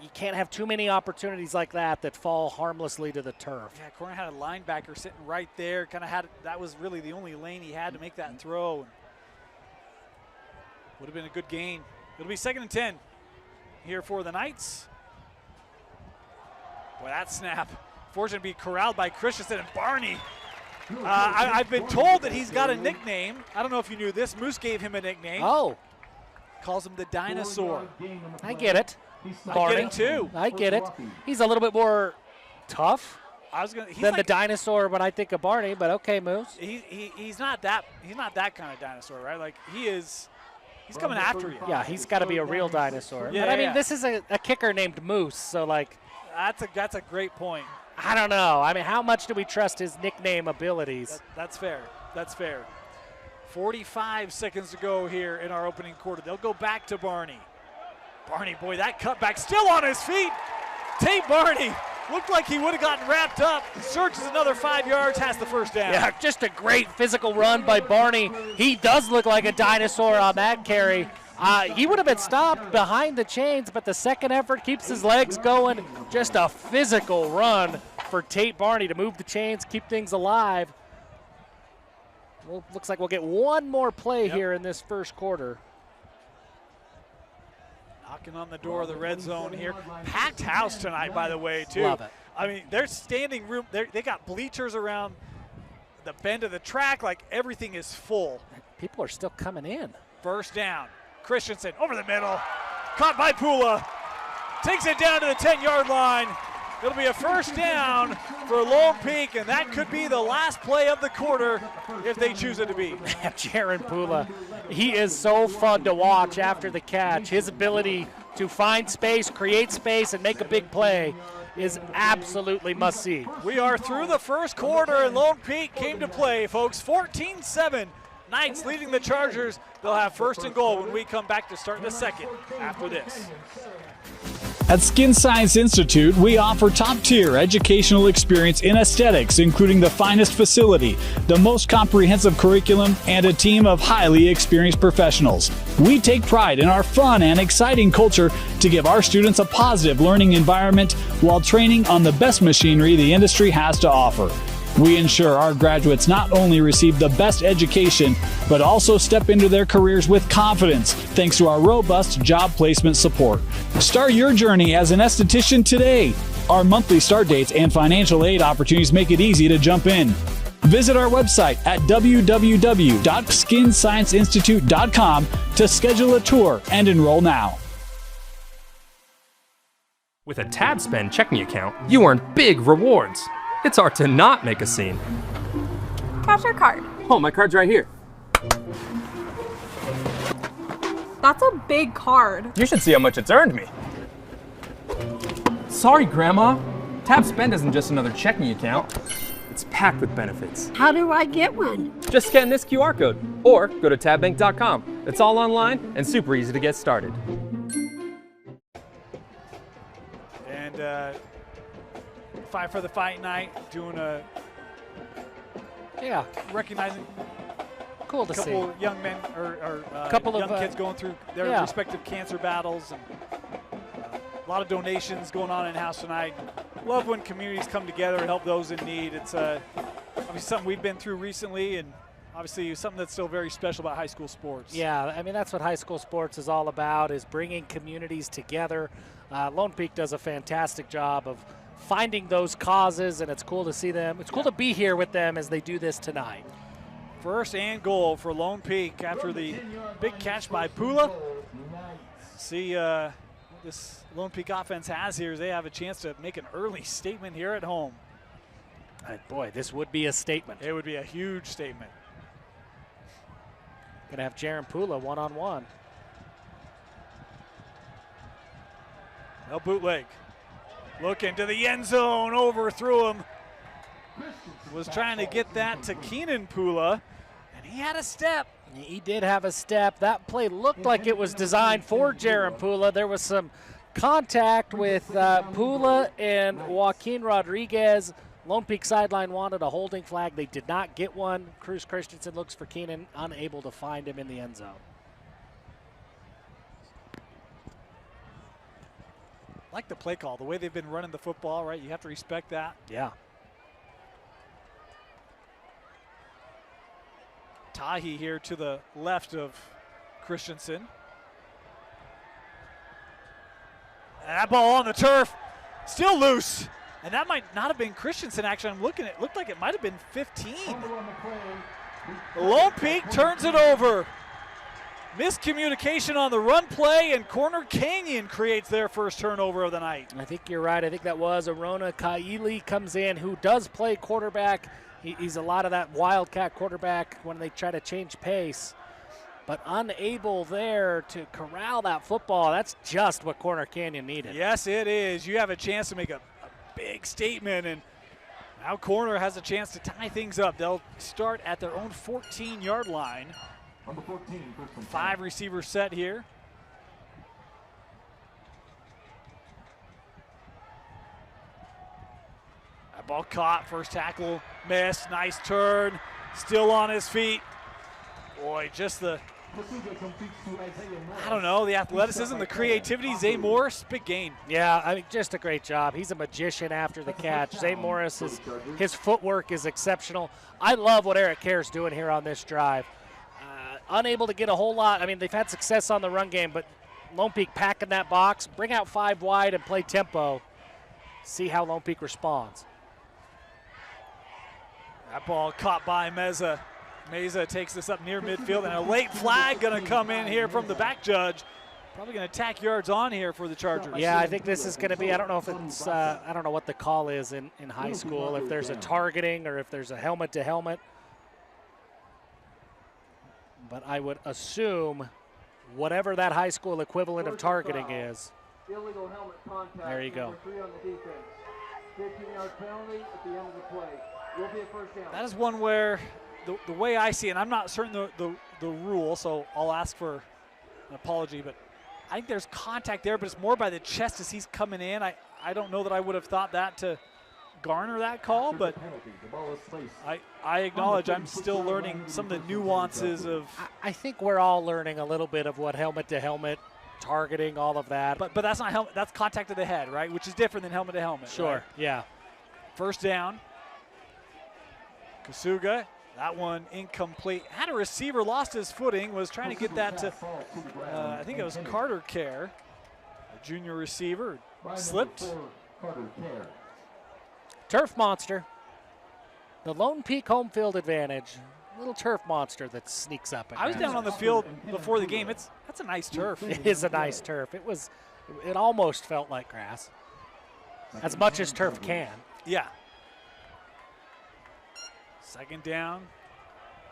you can't have too many opportunities like that fall harmlessly to the turf. Yeah, Corner had a linebacker sitting right there. That was really the only lane he had to make that throw. Would have been a good gain. It'll be 2nd and 10 here for the Knights. Boy, that snap. Fortunate to be corralled by Christensen and Barney. I've been told that he's got a nickname. I don't know if you knew this. Moose gave him a nickname. Oh. Calls him the Dinosaur. I get it. I get it too. I get it. He's a little bit more tough than the dinosaur when I think of Barney, but okay, Moose. He's not that kind of dinosaur, right? Like he's coming after you. Yeah, he's got to be a real dinosaur. Yeah, but I mean, this is a kicker named Moose, so like. That's a great point. I don't know. I mean, how much do we trust his nickname abilities? That's fair. That's fair. 45 seconds to go here in our opening quarter. They'll go back to Barney. Barney, boy, that cutback still on his feet. Tate Barney looked like he would have gotten wrapped up. Searches another 5 yards, has the first down. Yeah, just a great physical run by Barney. He does look like a dinosaur on that carry. He would have been stopped behind the chains, but the second effort keeps his legs going. Just a physical run for Tate Barney to move the chains, keep things alive. Well, looks like we'll get one more play here in this first quarter. Knocking on the door of the red zone here. Packed house tonight, by the way, too. Love it. I mean, their standing room, they got bleachers around the bend of the track, like everything is full. People are still coming in. First down. Christensen over the middle. Caught by Pula. Takes it down to the 10-yard line. It'll be a first down for Lone Peak, and that could be the last play of the quarter if they choose it to be. Jaron Pula, he is so fun to watch after the catch. His ability to find space, create space, and make a big play is absolutely must-see. We are through the first quarter, and Lone Peak came to play, folks. 14-7. Knights leading the Chargers. They'll have first and goal when we come back to start the second after this. At Skin Science Institute, we offer top-tier educational experience in aesthetics, including the finest facility, the most comprehensive curriculum, and a team of highly experienced professionals. We take pride in our fun and exciting culture to give our students a positive learning environment while training on the best machinery the industry has to offer. We ensure our graduates not only receive the best education, but also step into their careers with confidence thanks to our robust job placement support. Start your journey as an esthetician today. Our monthly start dates and financial aid opportunities make it easy to jump in. Visit our website at www.skinscienceinstitute.com to schedule a tour and enroll now. With a Tab Spend checking account, you earn big rewards. It's hard to not make a scene. Cash or card? Oh, my card's right here. That's a big card. You should see how much it's earned me. Sorry, Grandma. Tab Spend isn't just another checking account. It's packed with benefits. How do I get one? Just scan this QR code or go to tabbank.com. It's all online and super easy to get started. And Fight for the Fight night, doing a recognizing Cool to a see. couple young men or Couple young of, kids going through their respective cancer battles, and a lot of donations going on in-house tonight. Love when communities come together and help those in need. It's obviously something we've been through recently, and obviously something that's still very special about high school sports. Yeah, I mean, that's what high school sports is all about, is bringing communities together. Lone Peak does a fantastic job of finding those causes, and it's cool to see them. It's cool to be here with them as they do this tonight. First and goal for Lone Peak after the big catch by Pula. See what this Lone Peak offense has here is they have a chance to make an early statement here at home. And boy, this would be a statement. It would be a huge statement. Gonna have Jaron Pula one-on-one. No bootleg. Looking to the end zone, overthrew him. Was trying to get that to Keenan Pula, and he had a step. He did have a step. That play looked like it was designed for Jaron Pula. There was some contact with Pula and Joaquin Rodriguez. Lone Peak sideline wanted a holding flag. They did not get one. Cruz Christensen looks for Keenan, unable to find him in the end zone. Like the play call, the way they've been running the football, right? You have to respect that. Yeah. Tahi here to the left of Christensen. And that ball on the turf, still loose. And that might not have been Christensen, actually. I'm looking, it looked like it might have been 15. Lone Peak turns it over. Miscommunication on the run play, and Corner Canyon creates their first turnover of the night. I think you're right. I think that was Arona Kaili comes in, who does play quarterback. He's a lot of that wildcat quarterback when they try to change pace, but unable there to corral that football. That's just what Corner Canyon needed. Yes, it is. You have a chance to make a big statement, and now Corner has a chance to tie things up. They'll start at their own 14-yard line. Number 14, 5 receivers set here. That ball caught, first tackle missed, nice turn, still on his feet. Boy, just the, I don't know, the athleticism, the creativity. Zay Morris, big gain. Yeah, I mean, just a great job. He's a magician after the catch. Zay Morris, his footwork is exceptional. I love what Eric Kerr's doing here on this drive. Unable to get a whole lot. I mean, they've had success on the run game, but Lone Peak packing that box, bring out 5 wide and play tempo. See how Lone Peak responds. That ball caught by Meza. Meza takes this up near midfield, and a late flag going to come in here from the back judge. Probably going to tack yards on here for the Chargers. Yeah, I think this is going to be, I don't know if it's, I don't know what the call is in high school, if there's a targeting or if there's a helmet-to-helmet. But I would assume whatever that high school equivalent of targeting is. Illegal helmet contact. There you go. Number 3 on the defense. 15-yard penalty at the end of the play. Will be a first down. That is one where the way I see it, and I'm not certain the rule, so I'll ask for an apology, but I think there's contact there, but it's more by the chest as he's coming in. I don't know that I would have thought that to garner that call, but I acknowledge I'm still learning some of the nuances of. I think we're all learning a little bit of what helmet to helmet, targeting, all of that. But that's not helmet. That's contact to the head, right? Which is different than helmet to helmet. Sure. Right? Yeah. First down. Kasuga. That one incomplete. Had a receiver, lost his footing, was trying to get that to, I think it was Carter Care, a junior receiver, slipped. Turf monster. The Lone Peak home field advantage. Little turf monster that sneaks up. I was down on the field before the game. That's a nice turf. It is a nice turf. It almost felt like grass. As much as turf can. Yeah. Second down,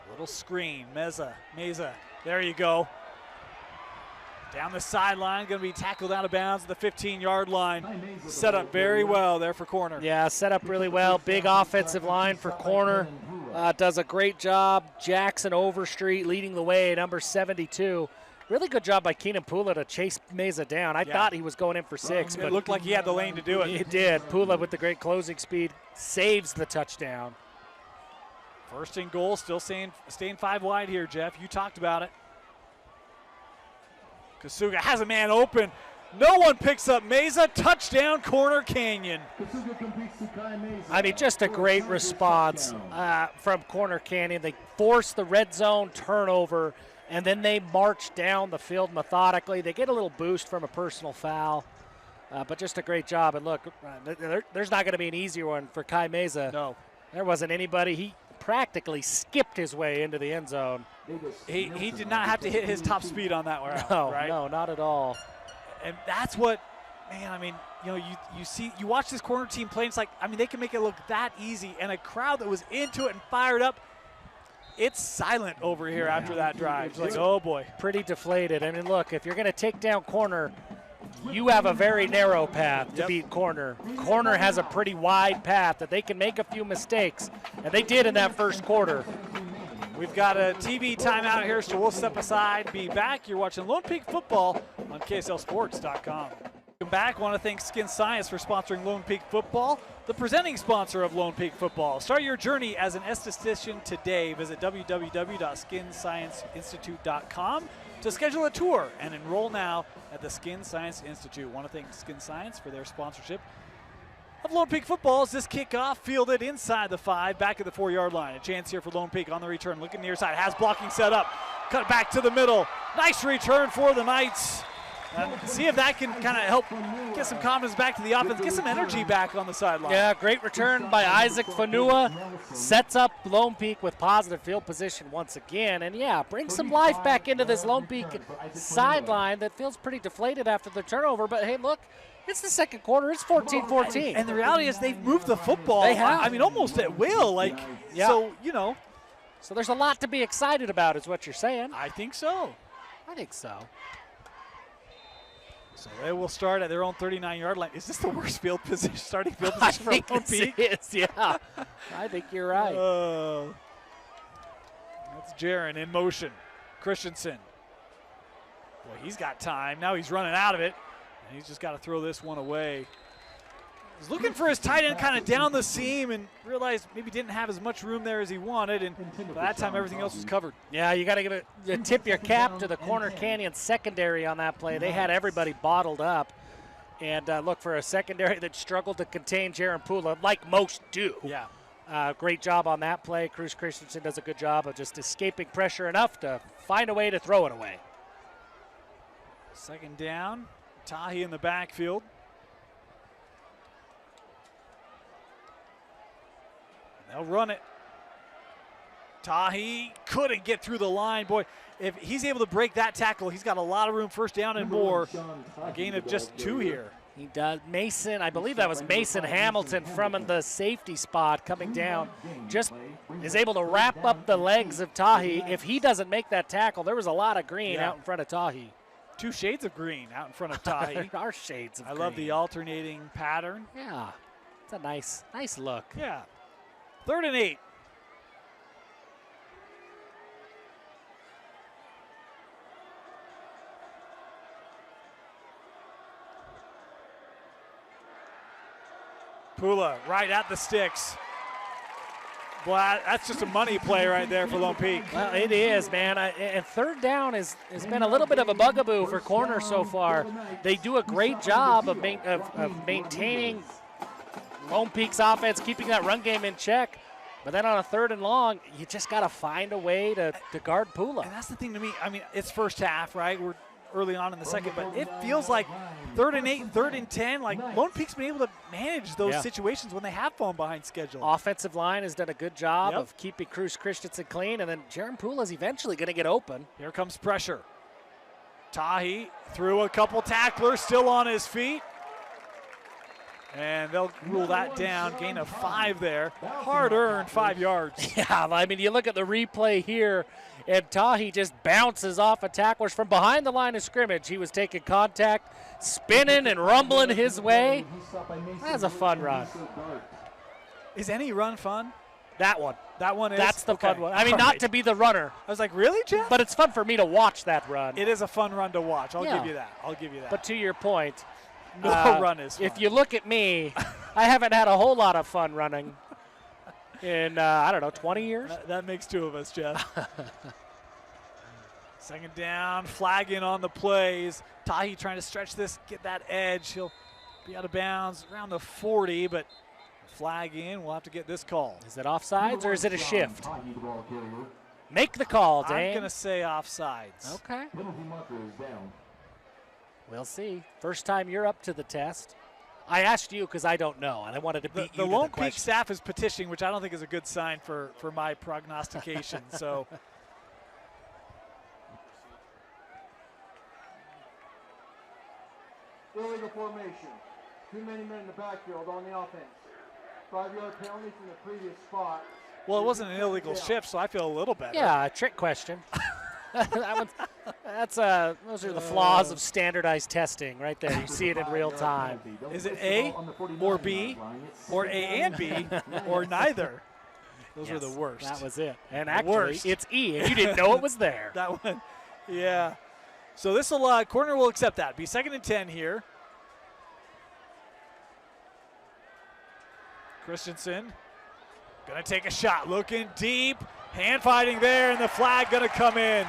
little screen, Meza, there you go. Down the sideline, going to be tackled out of bounds at the 15-yard line. Set up very well there for corner. Yeah, set up really well. Big offensive line for corner. Does a great job. Jackson Overstreet leading the way, number 72. Really good job by Keenan Pula to chase Meza down. I thought he was going in for 6. But it looked like he had the lane to do it. It did. Pula with the great closing speed saves the touchdown. First and goal, still staying 5 wide here, Jeff. You talked about it. Kasuga has a man open. No one picks up Meza. Touchdown, Corner Canyon. I mean, just a great response from Corner Canyon. They force the red zone turnover, and then they march down the field methodically. They get a little boost from a personal foul, but just a great job. And look, there's not going to be an easier one for Kai Meza. No. There wasn't anybody. He practically skipped his way into the end zone. He did not have to hit his top speed on that route, No, right? no, not at all. And that's what, man, I mean, you watch this corner team play, and it's like, I mean, they can make it look that easy. And a crowd that was into it and fired up, it's silent over here after that drive. It's like, oh, boy. Pretty deflated. I mean, look, if you're going to take down corner, you have a very narrow path to beat corner. Corner has a pretty wide path that they can make a few mistakes, and they did in that first quarter. We've got a TV timeout here, so we'll step aside, be back. You're watching Lone Peak Football on KSLSports.com. Welcome back. Want to thank Skin Science for sponsoring Lone Peak Football, the presenting sponsor of Lone Peak Football. Start your journey as an esthetician today. Visit www.skinscienceinstitute.com to schedule a tour and enroll now at the Skin Science Institute. Want to thank Skin Science for their sponsorship of Lone Peak Football as this kickoff fielded inside the 5, back at the 4-yard line. A chance here for Lone Peak on the return. Looking near side, has blocking set up. Cut back to the middle. Nice return for the Knights. See if that can kind of help get some confidence back to the offense, get some energy back on the sideline. Yeah, great return by Isaac Fanua. Sets up Lone Peak with positive field position once again. And yeah, brings some life back into this Lone Peak sideline that feels pretty deflated after the turnover. But hey, look, it's the second quarter. It's 14-14. And the reality is they've moved the football. They have. I mean, almost at will. So, So there's a lot to be excited about is what you're saying. I think so. I think so. So they will start at their own 39-yard line. Is this the worst starting field position for Lone Peak? It is, yeah. I think you're right. That's Jaron in motion. Christensen. Boy, he's got time. Now he's running out of it. And he's just got to throw this one away. He's looking for his tight end kind of down the seam and realized maybe didn't have as much room there as he wanted. And by that time, everything else was covered. Yeah, you got to tip your cap to the Corner Canyon secondary on that play. They had everybody bottled up. And look, for a secondary that struggled to contain Jaron Pula, like most do. Yeah. Great job on that play. Cruz Christensen does a good job of just escaping pressure enough to find a way to throw it away. Second down. Tahi in the backfield. They'll run it. Tahi couldn't get through the line. Boy, if he's able to break that tackle, he's got a lot of room, first down and more. A gain of just 2 here. He does. Mason, I believe that was Mason Hamilton from the safety spot coming down. Just is able to wrap up the legs of Tahi. If he doesn't make that tackle, there was a lot of green out in front of Tahi. 2 shades of green out in front of Tahi. There are shades of green. I love the alternating pattern. Yeah, it's a nice look. Yeah. 3rd and 8. Pula right at the sticks. Boy, that's just a money play right there for Lone Peak. Well, it is, man. And third down has been a little bit of a bugaboo for corner so far. They do a great job of maintaining Lone Peak's offense, keeping that run game in check. But then on a 3rd and long, you just got to find a way to guard Pula. And that's the thing to me. I mean, it's first half, right? We're early on in the second, but it feels like 3rd and 8, 3rd and 10. Like Lone Peak's been able to manage those situations when they have fallen behind schedule. Offensive line has done a good job of keeping Cruz Christensen clean, and then Jaron Pula's eventually going to get open. Here comes pressure. Tahi threw a couple tacklers, still on his feet. And they'll rule that down. Gain of 5 there. Hard-earned 5 yards. Yeah, I mean, you look at the replay here, and Tahi just bounces off of tacklers from behind the line of scrimmage. He was taking contact, spinning and rumbling his way. That's a fun run. Is any run fun? That one. That one is? That's the fun one. I mean, not to be the runner. I was like, really, Jeff? But it's fun for me to watch that run. It is a fun run to watch. I'll give you that. I'll give you that. But to your point, no run is fun. If you look at me, I haven't had a whole lot of fun running in, I don't know, 20 years? That makes 2 of us, Jeff. Second down, flagging on the plays. Tahi trying to stretch this, get that edge. He'll be out of bounds around the 40, but flag in. We'll have to get this call. Is it offsides or is it a shift? Make the call, Dane. I'm going to say offsides. Okay. Penalty marker is down. We'll see. First time you're up to the test. I asked you because I don't know, and I wanted to beat you the to Lone the question. Peak staff is petitioning, which I don't think is a good sign for my prognostication. So Illegal formation. Too many men in the backfield on the offense. 5-yard penalty from the previous spot. well, it wasn't an illegal shift, so I feel a little better. Yeah, a trick question. Those are the flaws of standardized testing right there. You see it in real time. Is it A or B or A and B or neither? Those Yes, are the worst. That was it. And The actually, worst. it's E, and you didn't know it was there. That one, yeah. So this will corner will accept that. Be 2nd and 10 here. Christensen gonna take a shot, looking deep, hand fighting there, and the flag gonna come in.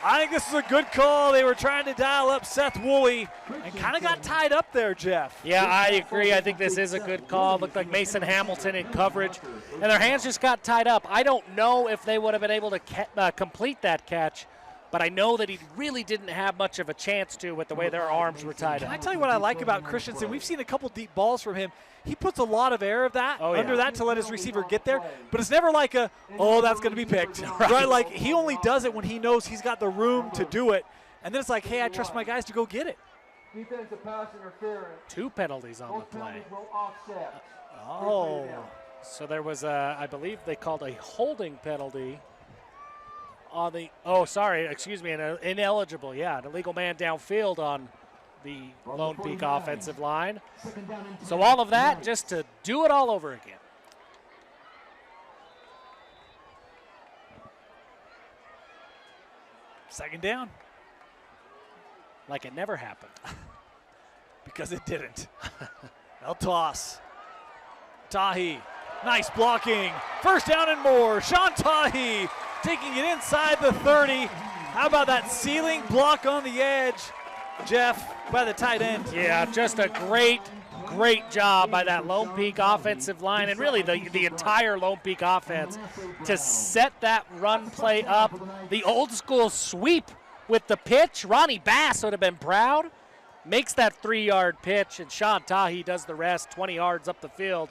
I think this is a good call. They were trying to dial up Seth Woolley and kind of got tied up there, Jeff. Yeah, I agree. I think this is a good call. Looked like Mason Hamilton in coverage, and their hands just got tied up. I don't know if they would have been able to complete that catch, but I know that he really didn't have much of a chance to with the way their arms were tied Can I up. tell you what I like about Christensen? We've seen a couple deep balls from him. He puts a lot of air of that under that to let his receiver get there, but it's never like that's going to be picked. Right? Like he only does it when he knows he's got the room to do it, and then it's like, hey, I trust my guys to go get it. Defensive pass interference. 2 penalties on the Both play. penalties will offset. Oh. So there was I believe they called a holding penalty on the, an ineligible, an illegal man downfield on the Lone Peak offensive line. So all of that just to do it all over again. Second down. Like it never happened. Because it didn't. They'll toss. Tahi, nice blocking. First down and more. Sean Tahi taking it inside the 30. How about that ceiling block on the edge, Jeff, by the tight end? Yeah, just a great job by that Lone Peak offensive line and really the entire Lone Peak offense to set that run play up. The old school sweep with the pitch. Ronnie Bass would have been proud. Makes that 3-yard pitch, and Sean Tahi does the rest, 20 yards up the field.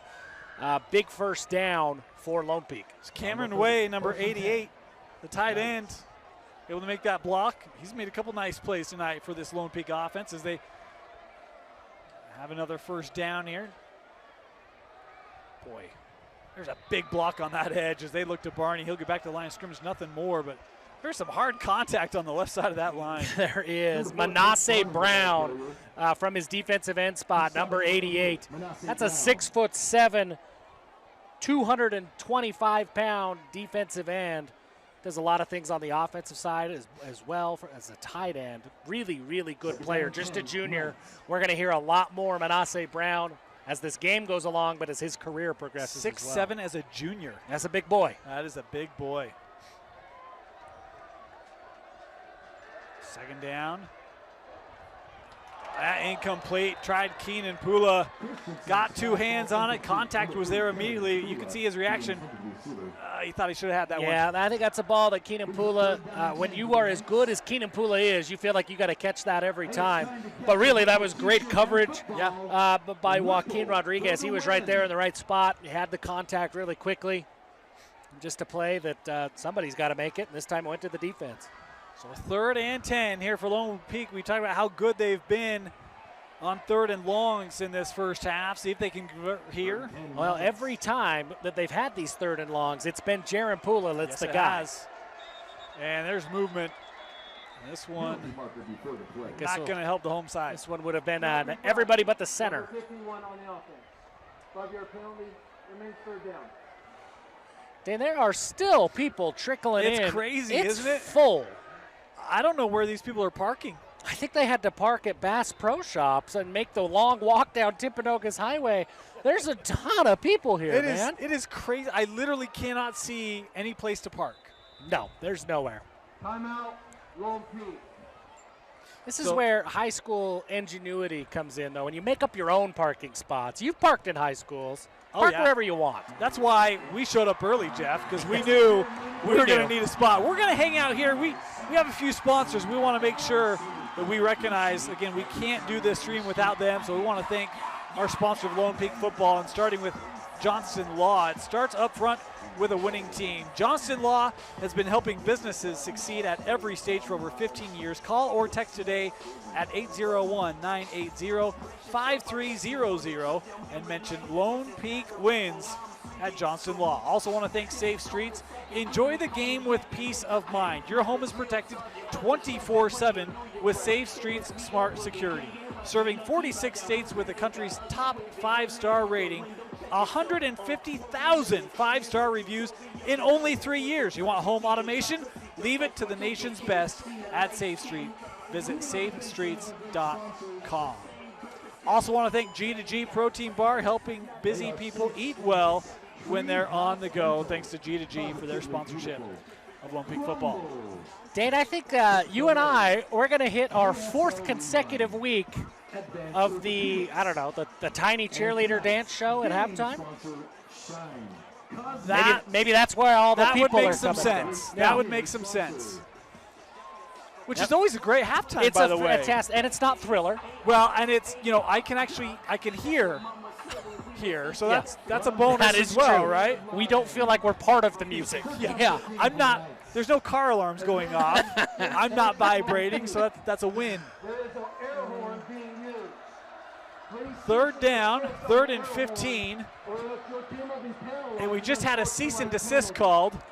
Big first down for Lone Peak. It's Cameron Way, number 88, the tight end, able to make that block. He's made a couple nice plays tonight for this Lone Peak offense as they have another first down here. Boy, there's a big block on that edge as they look to Barney. He'll get back to the line of scrimmage, nothing more, but there's some hard contact on the left side of that line. There is. Manasseh Brown from his defensive end spot, number 88. That's a 6'7", 225-pound defensive end. Does a lot of things on the offensive side as well as a tight end. Really, really good player. Just a junior. We're going to hear a lot more Manasseh Brown as this game goes along, but as his career progresses. 6'7" as a junior. That's a big boy. That is a big boy. Second down. Incomplete. Tried Keenan Pula. Got 2 hands on it. Contact was there immediately. You can see his reaction. He thought he should have had that one. Yeah, I think that's a ball that Keenan Pula, when you are as good as Keenan Pula is, you feel like you got to catch that every time. But really, that was great coverage by Joaquin Rodriguez. He was right there in the right spot. He had the contact really quickly. Just a play that somebody's got to make it, and this time it went to the defense. So 3rd and 10 here for Lone Peak. We talked about how good they've been on 3rd and longs in this first half. See if they can convert here. Well, every time that they've had these 3rd and longs, it's been Jaron Pula that's the guy. And there's movement. This one not going to help the home side. This one would have been everybody but the center. 51 on the offense. 5-yard penalty, remains 3rd down. Dan, there are still people trickling in. It's crazy, isn't it? It's full. I don't know where these people are parking. I think they had to park at Bass Pro Shops and make the long walk down Timpanogos Highway. There's a ton of people here, man. It is crazy. I literally cannot see any place to park. No, there's nowhere. Timeout, Lone Peak. This is where high school ingenuity comes in, though. When you make up your own parking spots. You've parked in high schools. Park wherever you want. That's why we showed up early, Jeff, because we knew we were going to need a spot. We're going to hang out here. We have a few sponsors. We want to make sure that we recognize, again, we can't do this stream without them, so we want to thank our sponsor of Lone Peak Football, and starting with Johnston Law. It starts up front with a winning team. Johnston Law has been helping businesses succeed at every stage for over 15 years. Call or text today at 801-980-5300 and mention Lone Peak Wins at Johnston Law. Also want to thank Safe Streets. Enjoy the game with peace of mind. Your home is protected 24/7 with Safe Streets Smart Security. Serving 46 states with the country's top 5-star rating, 150,000 5-star reviews in only 3 years. You want home automation? Leave it to the nation's best at Safe Street. Visit safestreets.com. Also want to thank G2G Protein Bar, helping busy people eat well when they're on the go. Thanks to G2G for their sponsorship of Lone Peak football. Dane, I think you and we're going to hit our 4th consecutive week of the tiny cheerleader dance show at halftime. Maybe that's where all the people are coming from. That would make some sense. Which is always a great halftime, by the way. It's fantastic, and it's not Thriller. Well, and it's, I can hear here, so that's a bonus that is as well, true. right? We don't feel like we're part of the music. Yeah. I'm not. There's no car alarms going off. I'm not vibrating, so that's a win. There is an air horn being used. 3rd down, 3rd and 15. Or else your team will be penalized. And we just had a cease and desist called Get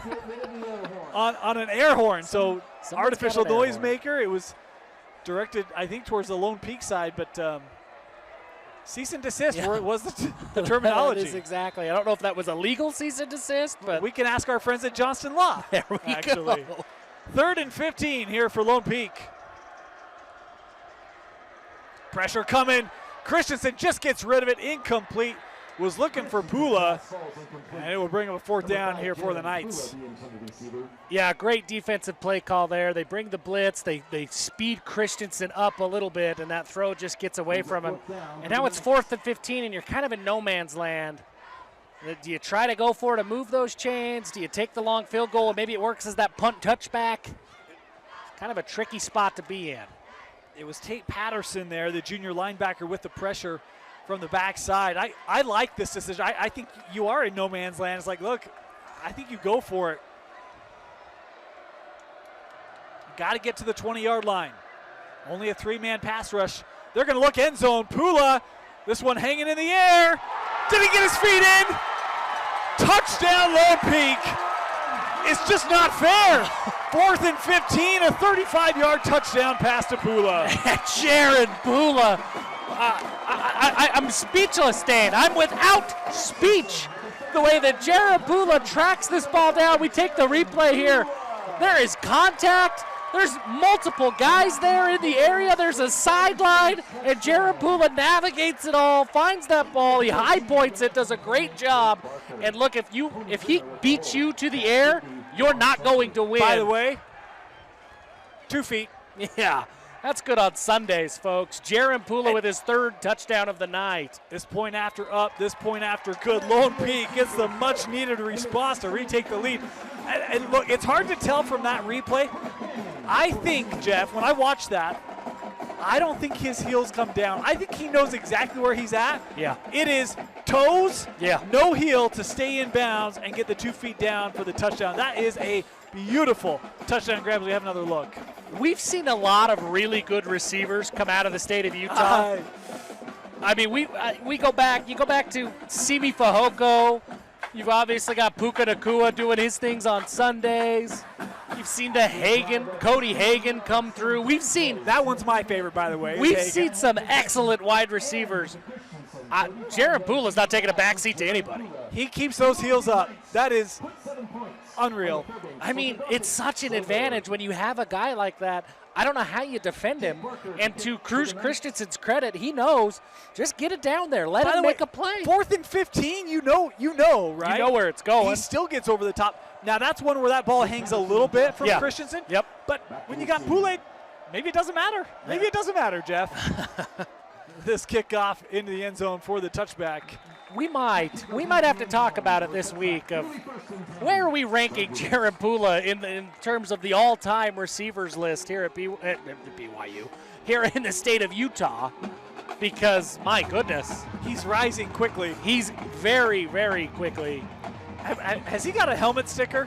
rid of the air horn. on an air horn. So Someone's artificial got an air noise horn. maker. It was directed, I think, towards the Lone Peak side, but cease and desist was the terminology. That is exactly. I don't know if that was a legal cease and desist, but We can ask our friends at Johnston Law. there we actually. go. 3rd and 15 here for Lone Peak. Pressure coming. Christensen just gets rid of it. Incomplete. Was looking for Pula, and it will bring up a 4th down here for the Knights. Yeah, great defensive play call there. They bring the blitz. They speed Christensen up a little bit, and that throw just gets away from him. And now it's 4th and 15, and you're kind of in no man's land. Do you try to go for it to move those chains? Do you take the long field goal, and maybe it works as that punt touchback? Kind of a tricky spot to be in. It was Tate Patterson there, the junior linebacker, with the pressure from the backside. I like this decision. I think you are in no man's land. It's like, look, I think you go for it. Got to get to the 20-yard line. Only a 3-man pass rush. They're going to look end zone. Pula, this one hanging in the air. Did he get his feet in? Touchdown, Lone Peak. It's just not fair. 4th and 15, a 35-yard touchdown pass to Pula. Jaron Pula. I'm speechless, Dan. I'm without speech. The way that Jaron Pula tracks this ball down. We take the replay here. There is contact. There's multiple guys there in the area. There's a sideline, and Jaron Pula navigates it all, finds that ball. He high points it, does a great job. And look, if he beats you to the air, you're not going to win. By the way, 2 feet. Yeah, that's good on Sundays, folks. Jaron Pula with his 3rd touchdown of the night. This point after up, this point after good. Lone Peak gets the much-needed response to retake the lead. And look, it's hard to tell from that replay. I think, Jeff, when I watch that, I don't think his heels come down. I think he knows exactly where he's at. Yeah. It is toes, Yeah. no heel to stay in bounds and get the 2 feet down for the touchdown. That is a beautiful touchdown grab. We have another look. We've seen a lot of really good receivers come out of the state of Utah. I mean, we go back. You go back to Simi Fehoko. You've obviously got Puka Nakua doing his things on Sundays. You've seen Cody Hagan come through. We've seen That one's my favorite, by the way. We've seen some excellent wide receivers. Jaron Pula's not taking a backseat to anybody. He keeps those heels up. That is unreal. I mean, it's such an advantage when you have a guy like that. I don't know how you defend him. And to Cruz Christensen's credit, he knows, just get it down there. Let him make a play. 4th and 15, you know, right? You know where it's going. He still gets over the top. Now, that's one where that ball hangs a little bit from Christensen. Yep. But when you got Poulet, maybe it doesn't matter. Maybe it doesn't matter, Jeff. This kickoff into the end zone for the touchback. We might have to talk about it this week of where are we ranking Jaron Pula in terms of the all-time receivers list here at BYU, here in the state of Utah, because my goodness, He's rising quickly. he's very, very quickly. Has he got a helmet sticker?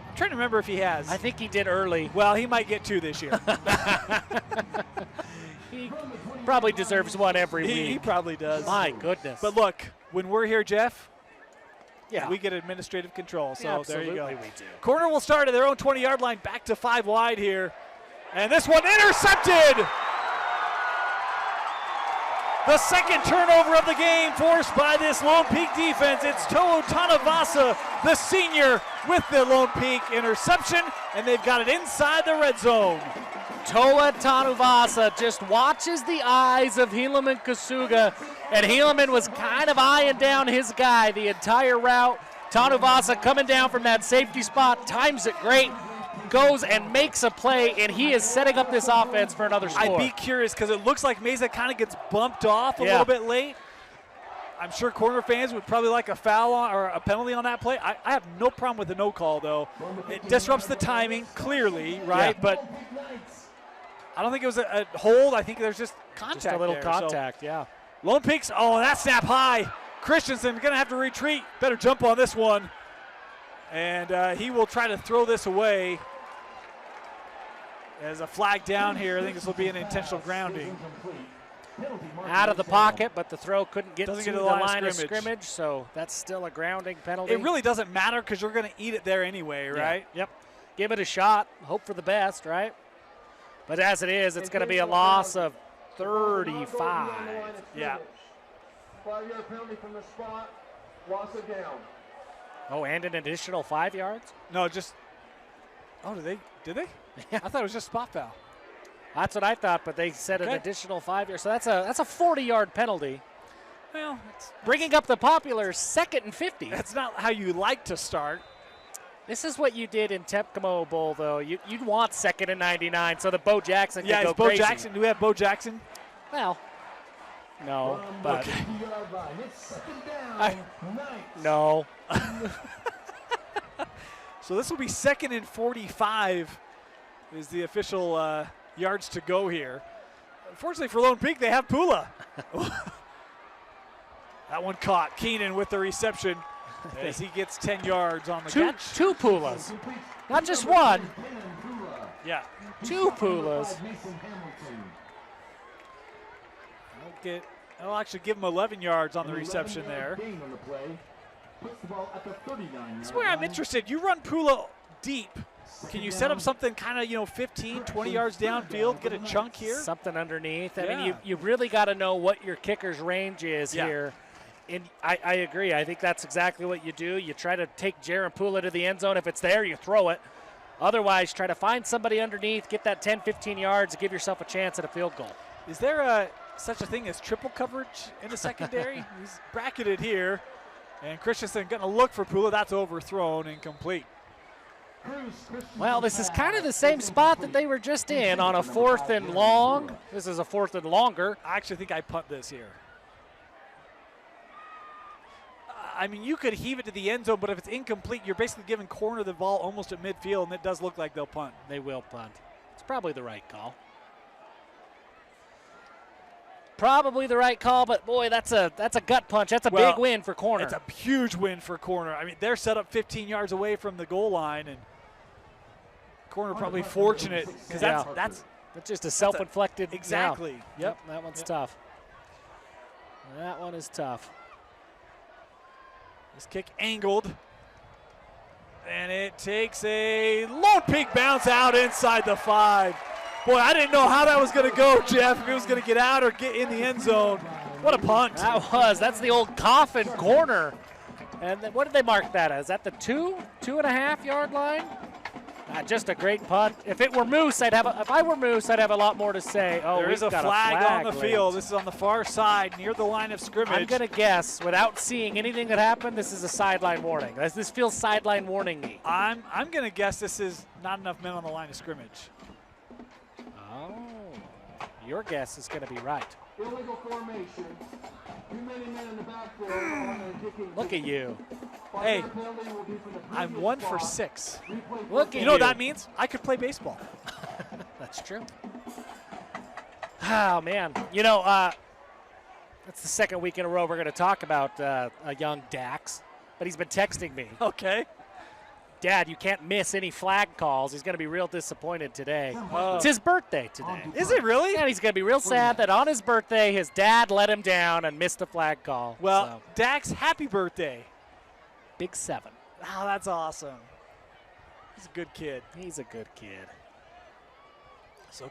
I'm trying to remember if he has. I think he did early. Well, he might get 2 this year. He probably deserves one every week. He probably does. My goodness. But look, when we're here, Jeff, yeah, we get administrative control. So there you go. Absolutely we do. Corner will start at their own 20-yard line, back to 5 wide here. And this one intercepted. The second turnover of the game forced by this Lone Peak defense. It's Toa Tanavasa, the senior, with the Lone Peak interception, and they've got it inside the red zone. Toa Tanuvasa just watches the eyes of Helaman Kasuga, and Helaman was kind of eyeing down his guy the entire route. Tanuvasa coming down from that safety spot, times it great, goes and makes a play, and he is setting up this offense for another score. I'd be curious because it looks like Mesa kind of gets bumped off a little bit late. I'm sure corner fans would probably like a foul or a penalty on that play. I have no problem with the no call, though. It disrupts the timing, clearly, right? Yeah. But I don't think it was a hold. I think there's just contact. Just a little there. contact, yeah. Lone Peaks, that snap high. Christensen going to have to retreat. Better jump on this one. And he will try to throw this away. As a flag down here, I think this will be an intentional grounding. Out of the pocket, but the throw couldn't get to Doesn't the line of scrimmage, so that's still a grounding penalty. It really doesn't matter because you're going to eat it there anyway, right? Yeah. Yep. Give it a shot. Hope for the best, right? But as it is, it's going to be a loss of 35. Yeah. 5-yard penalty from the spot, loss of down. Oh, and an additional 5 yards? No, just. Oh, did they? Yeah. I thought it was just spot foul. That's what I thought, but they said an Okay. additional 5 yards. So that's a 40-yard penalty. Well, Bringing up the popular 2nd and 50. that's not how you like to start. This is what you did in Tepcomo Bowl, though. You'd want 2nd and 99 so that Bo Jackson Yeah, could is go Bo crazy. Jackson? Do we have Bo Jackson? Well, no, but 50-yard line. It's second down. Nice. no. So this will be 2nd and 45 is the official yards to go here. Unfortunately for Lone Peak, they have Pula. That one caught. Keenan with the reception as he gets 10 yards on the catch. Two Pulas. Not just one, Yeah. 2 Pulas. I'll actually give him 11 yards on the reception there. Gain on the play. Puts the ball at the 39-yard That's where I'm interested. You run Pula deep. Can you set up something kind of, 15, 20 yards downfield, get a chunk here? Something underneath. I mean, Yeah. you really got to know what your kicker's range is Yeah. here. And I agree. I think that's exactly what you do. You try to take Jaron Pula to the end zone. If it's there, you throw it. Otherwise, try to find somebody underneath, get that 10, 15 yards, and give yourself a chance at a field goal. Is there such a thing as triple coverage in the secondary? He's bracketed here, and Christensen going to look for Pula. That's overthrown, incomplete. Well, this is kind of the same spot that they were just in on a 4th and long. This is a 4th and longer. I actually think I punt this here. I mean, you could heave it to the end zone, but if it's incomplete, you're basically giving corner the ball almost at midfield, and it does look like they'll punt. They will punt. It's probably the right call. Probably the right call, but boy, that's a gut punch. That's a big win for corner. It's a huge win for corner. I mean, they're set up 15 yards away from the goal line, and corner probably fortunate because that's just a self-inflicted. Exactly. Yeah. Yep, that one's tough. That one is tough. This kick angled, and it takes a Lone Peak bounce out inside the 5. Boy, I didn't know how that was going to go, Jeff, if it was going to get out or get in the end zone. What a punt. That's the old coffin corner. And then what did they mark that as? Is that the 2.5 yard line? Just a great punt. If it were Moose, if I were Moose, I'd have a lot more to say. Oh, there is a flag on the field. This is on the far side near the line of scrimmage. I'm going to guess, without seeing anything that happened, this is a sideline warning. This feels sideline warning-y. I'm going to guess this is not enough men on the line of scrimmage. Oh, your guess is going to be right. Illegal formation. Too many men in the backfield on a kicking. Look at you. Hey, I'm 1 for 6. Look at you. You know what that means? I could play baseball. That's true. Oh, man. You know, that's the second week in a row we're going to talk about a young Dax, but he's been texting me. Okay. Dad, you can't miss any flag calls. He's going to be real disappointed today. It's his birthday today. Is it really? Yeah, he's going to be real sad that on his birthday his dad let him down and missed a flag call. Well, Dax, happy birthday. Big 7. Oh, that's awesome. He's a good kid. He's a good kid. So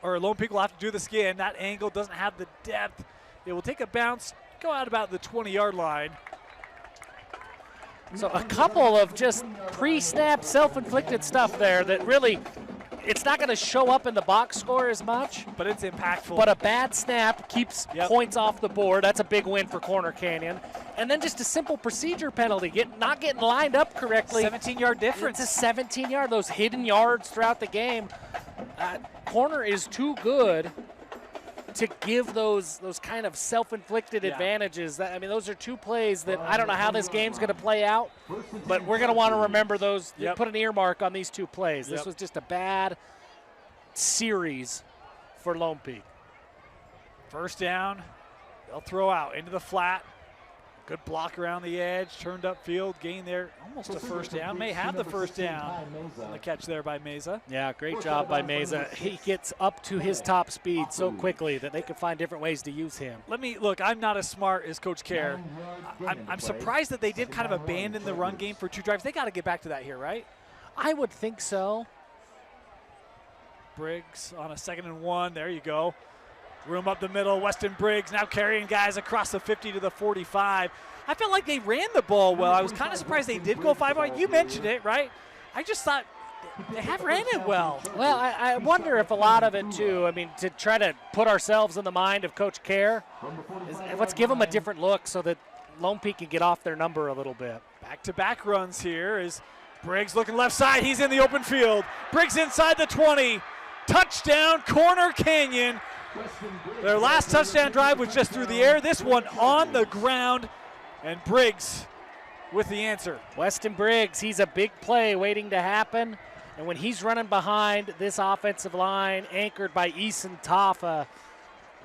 Lone Peak will have to do this again. That angle doesn't have the depth. It will take a bounce, go out about the 20-yard line. So a couple of just pre-snap, self-inflicted stuff there that really, it's not going to show up in the box score as much. But it's impactful. But a bad snap keeps points off the board. That's a big win for Corner Canyon. And then just a simple procedure penalty, not getting lined up correctly. 17-yard difference. It's a 17-yard, those hidden yards throughout the game. Corner is too good to give those kind of self-inflicted advantages. I mean, those are 2 plays that I don't know how this game's going to play out, but we're going to want to remember those, put an earmark on these 2 plays. This was just a bad series for Lone Peak. First down, they'll throw out into the flat. Good block around the edge, turned up field, gain there, almost a first down. May have the first down on the catch there by Meza. Yeah, great job by Meza. He gets up to his top speed so quickly that they can find different ways to use him. Look, I'm not as smart as Coach Kerr. I'm surprised that they did kind of abandon the run game for 2 drives. They got to get back to that here, right? I would think so. Briggs on a 2nd and 1. There you go. Room up the middle. Weston Briggs now carrying guys across the 50 to the 45. I felt like they ran the ball well. I was kind of surprised they did go 5 wide. You mentioned it, right? I just thought they have ran it well. Well, I wonder if a lot of it, too, I mean, to try to put ourselves in the mind of Coach Kerr, let's give them a different look so that Lone Peak can get off their number a little bit. Back-to-back runs here is Briggs looking left side. He's in the open field. Briggs inside the 20. Touchdown, Corner Canyon. Their last touchdown drive was just through the air. This one on the ground, and Briggs with the answer. Weston Briggs, he's a big play waiting to happen. And when he's running behind this offensive line, anchored by Eason Taffa,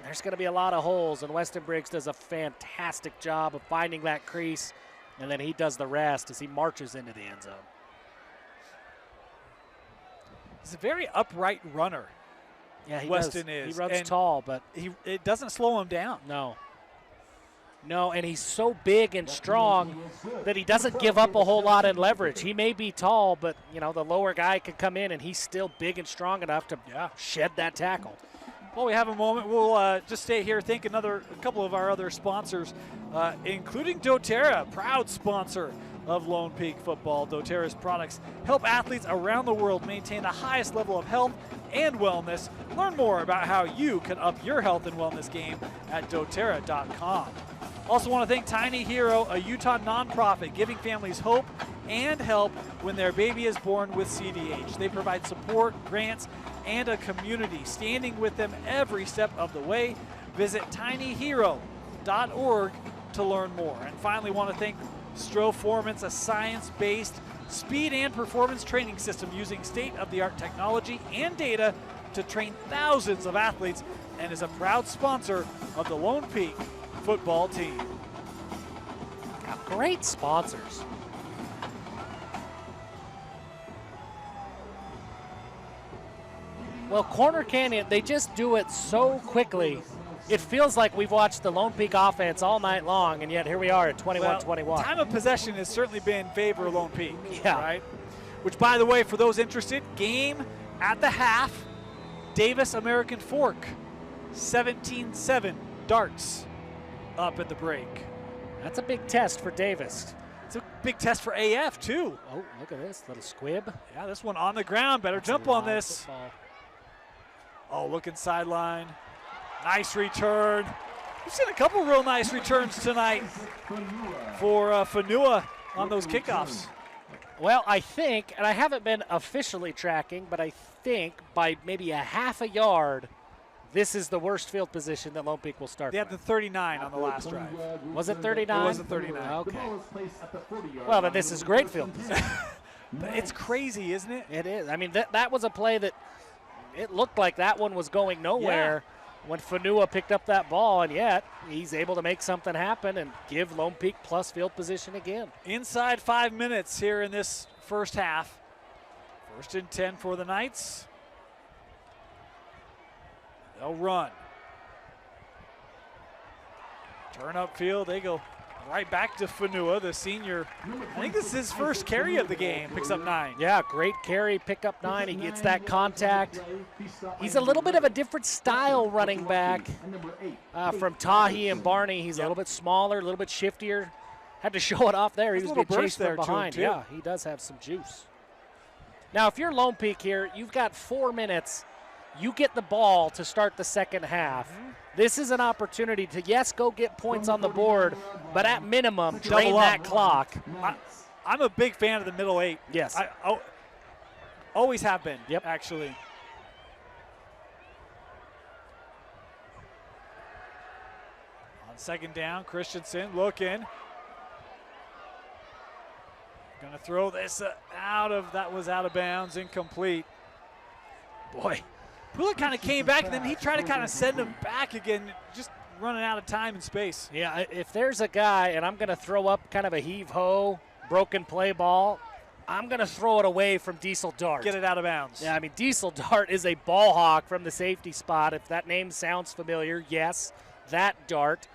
there's going to be a lot of holes, and Weston Briggs does a fantastic job of finding that crease, and then he does the rest as he marches into the end zone. He's a very upright runner. Yeah, Weston is. He runs tall, but it doesn't slow him down. No, and he's so big and strong that he doesn't give up a whole lot in leverage. He may be tall, but the lower guy can come in, and he's still big and strong enough to shed that tackle. Well, we have a moment. We'll just stay here. Thank a couple of our other sponsors, including doTERRA, proud sponsor of Lone Peak football. doTERRA's products help athletes around the world maintain the highest level of health and wellness. Learn more about how you can up your health and wellness game at doTERRA.com. Also want to thank Tiny Hero, a Utah nonprofit giving families hope and help when their baby is born with CDH. They provide support, grants, and a community standing with them every step of the way. Visit tinyhero.org to learn more. And finally, want to thank Stroformance, a science-based speed and performance training system using state-of-the-art technology and data to train thousands of athletes, and is a proud sponsor of the Lone Peak football team. Got great sponsors. Well, Corner Canyon, they just do it so quickly. It feels like we've watched the Lone Peak offense all night long, and yet here we are at 21-21. Time of possession has certainly been in favor of Lone Peak. Yeah. Right? Which, by the way, for those interested, game at the half, Davis American Fork, 17-7 Darts up at the break. That's a big test for Davis. It's a big test for AF, too. Oh, look at this little squib. Yeah, this one on the ground. Better That's jump a on live this. football. Oh, looking sideline. Nice return. We've seen a couple real nice returns tonight for Fanua on those kickoffs. Well, I think, and I haven't been officially tracking, but I think by maybe a half a yard, this is the worst field position that Lone Peak will start. They had the 39 on the last drive. Was it 39? It was a 39. Okay. Well, then this is great field position. But it's crazy, isn't it? It is. I mean, that was a play that it looked like that one was going nowhere when Fanua picked up that ball, and yet he's able to make something happen and give Lone Peak plus field position again. Inside 5 minutes here in this first half. 1st and 10 for the Knights. They'll run. Turn upfield, they go right back to Fanua, the senior. I think this is his first carry of the game, picks up 9. Yeah, great carry, pick up 9. He gets that contact. He's a little bit of a different style running back from Tahi and Barney. He's a little bit smaller, a little bit shiftier. Had to show it off there. He was being chased from behind. Yeah, he does have some juice. Now, if you're Lone Peak here, you've got 4 minutes. You get the ball to start the second half. This is an opportunity to, yes, go get points on the board, but at minimum, drain that clock. I'm a big fan of the middle 8. Yes. I always have been, actually. On second down, Christensen looking. Gonna throw this that was out of bounds, incomplete. Boy, Pula kind of came back, and then he tried to kind of send him back again, just running out of time and space. Yeah, if there's a guy, and I'm going to throw up kind of a heave-ho, broken play ball, I'm going to throw it away from Diesel Dart. Get it out of bounds. Yeah, I mean, Diesel Dart is a ball hawk from the safety spot. If that name sounds familiar, yes, that Dart.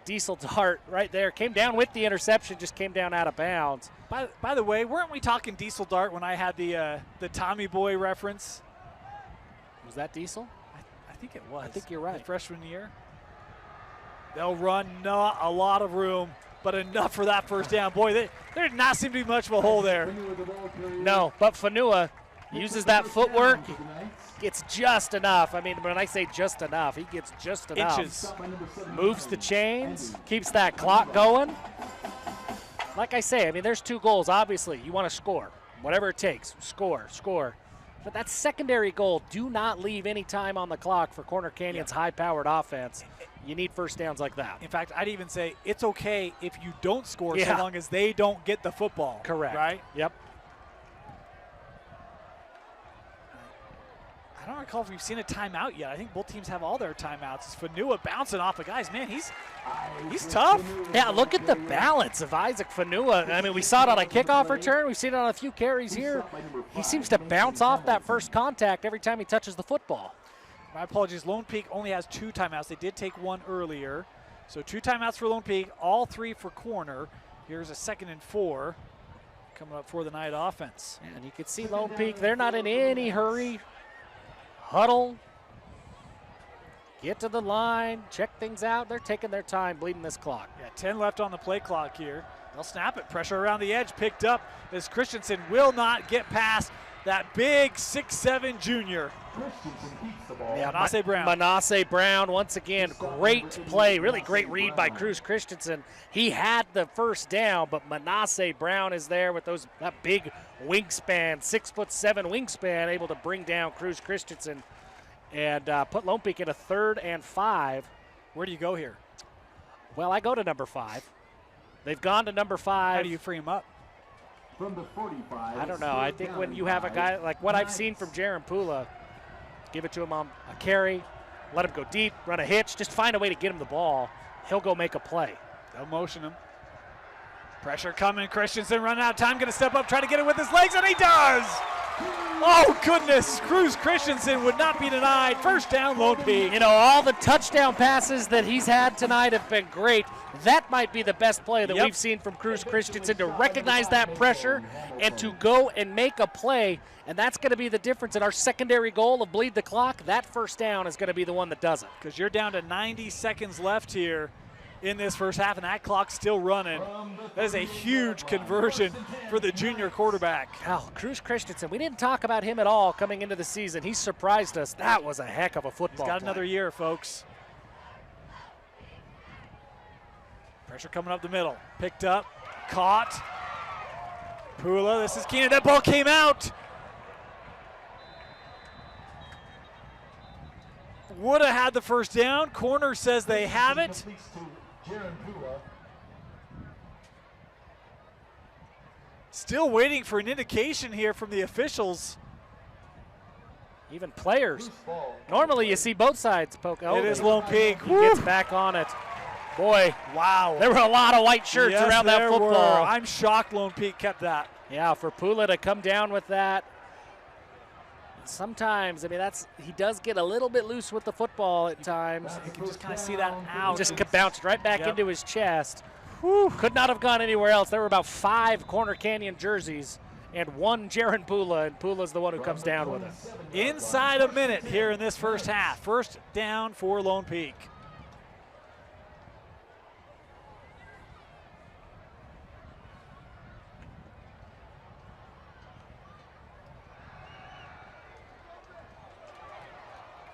Diesel Dart right there came down with the interception, just came down out of bounds. By the way, weren't we talking Diesel Dart when I had the Tommy Boy reference? Was that Diesel? I think it was. I think you're right. The freshman year. They'll run, not a lot of room, but enough for that first down. Boy, there did not seem to be much of a hole there. No, but Fanua uses that footwork, gets just enough. I mean, when I say just enough, he gets just enough. Inches. Moves the chains, keeps that clock going. Like I say, I mean, there's 2 goals. Obviously, you want to score. Whatever it takes, score. But that secondary goal, do not leave any time on the clock for Corner Canyon's high-powered offense. You need first downs like that. In fact, I'd even say it's okay if you don't score so long as they don't get the football. Correct. Right? Yep. I don't recall if we've seen a timeout yet. I think both teams have all their timeouts. It's Fanua bouncing off of guys. Man, he's tough. Yeah, look at the balance of Isaac Fanua. I mean, we saw it on a kickoff return. We've seen it on a few carries here. He seems to bounce off that first contact every time he touches the football. My apologies. Lone Peak only has 2 timeouts. They did take 1 earlier. So 2 timeouts for Lone Peak, all 3 for Corner. Here's a 2nd and 4 coming up for the Knight offense. And you can see Lone Peak, they're not in any hurry. Huddle. get to the line, check things out. They're taking their time, bleeding this clock. Yeah, 10 left on the play clock here. They'll snap it. Pressure around the edge, picked up as Christensen will not get past that big 6'7" junior. Yeah, Manasseh Brown. Manasseh Brown, once again, great play, really great read by Cruz Christensen. He had the first down, but Manasseh Brown is there with that big wingspan, 6'7" wingspan, able to bring down Cruz Christensen and put Lone Peak in a 3rd and 5. Where do you go here? Well, I go to number 5. They've gone to number 5. How do you free him up? From the 45. I don't know. I think when you have a guy like what I've seen from Jaron Pula, give it to him on a carry, let him go deep, run a hitch, just find a way to get him the ball. He'll go make a play. They'll motion him. Pressure coming. Christensen running out of time, going to step up, try to get it with his legs, and he does! Oh, goodness. Cruz Christensen would not be denied. First down, Lone Peak. You know, all the touchdown passes that he's had tonight have been great. That might be the best play that we've seen from Cruz Christensen, to recognize that pressure and to go and make a play. And that's going to be the difference in our secondary goal of bleed the clock. That first down is going to be the one that does it. Because you're down to 90 seconds left here in this first half, and that clock's still running. That is a huge conversion for the junior quarterback. Oh, Cruz Christensen, we didn't talk about him at all coming into the season. He surprised us. That was a heck of a football He's got play. another year, folks. Pressure coming up the middle. Picked up, caught. Pula, this is Keenan. That ball came out. Would have had the first down. Corner says they have it. Still waiting for an indication here from the officials. Even players. Normally you see both sides poke. Oh, It is Lone Peak. He gets back on it. Boy, Wow. there were a lot of white shirts Yes, around that there football. were. I'm shocked Lone Peak kept that. Yeah, for Pula to come down with that. Sometimes, I mean, he does get a little bit loose with the football at times. You can just kind of see that out. Just bounced right back Yep. into his chest. Whew, could not have gone anywhere else. There were about 5 Corner Canyon jerseys and 1 Jaron Pula, and Pula's the one who comes down with it. Inside a minute here in this first half. First down for Lone Peak.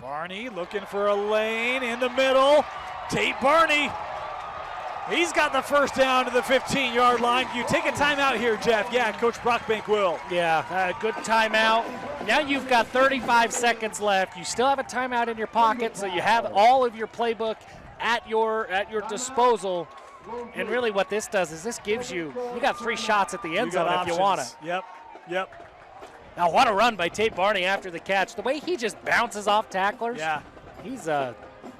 Barney looking for a lane in the middle. Tate Barney. He's got the first down to the 15-yard line. You take a timeout here, Jeff. Yeah, Coach Brockbank will. Yeah, good timeout. Now you've got 35 seconds left. You still have a timeout in your pocket, so you have all of your playbook at your disposal. And really what this does is this gives you got 3 shots at the end zone if you want it. Yep. Now what a run by Tate Barney after the catch. The way he just bounces off tacklers. Yeah.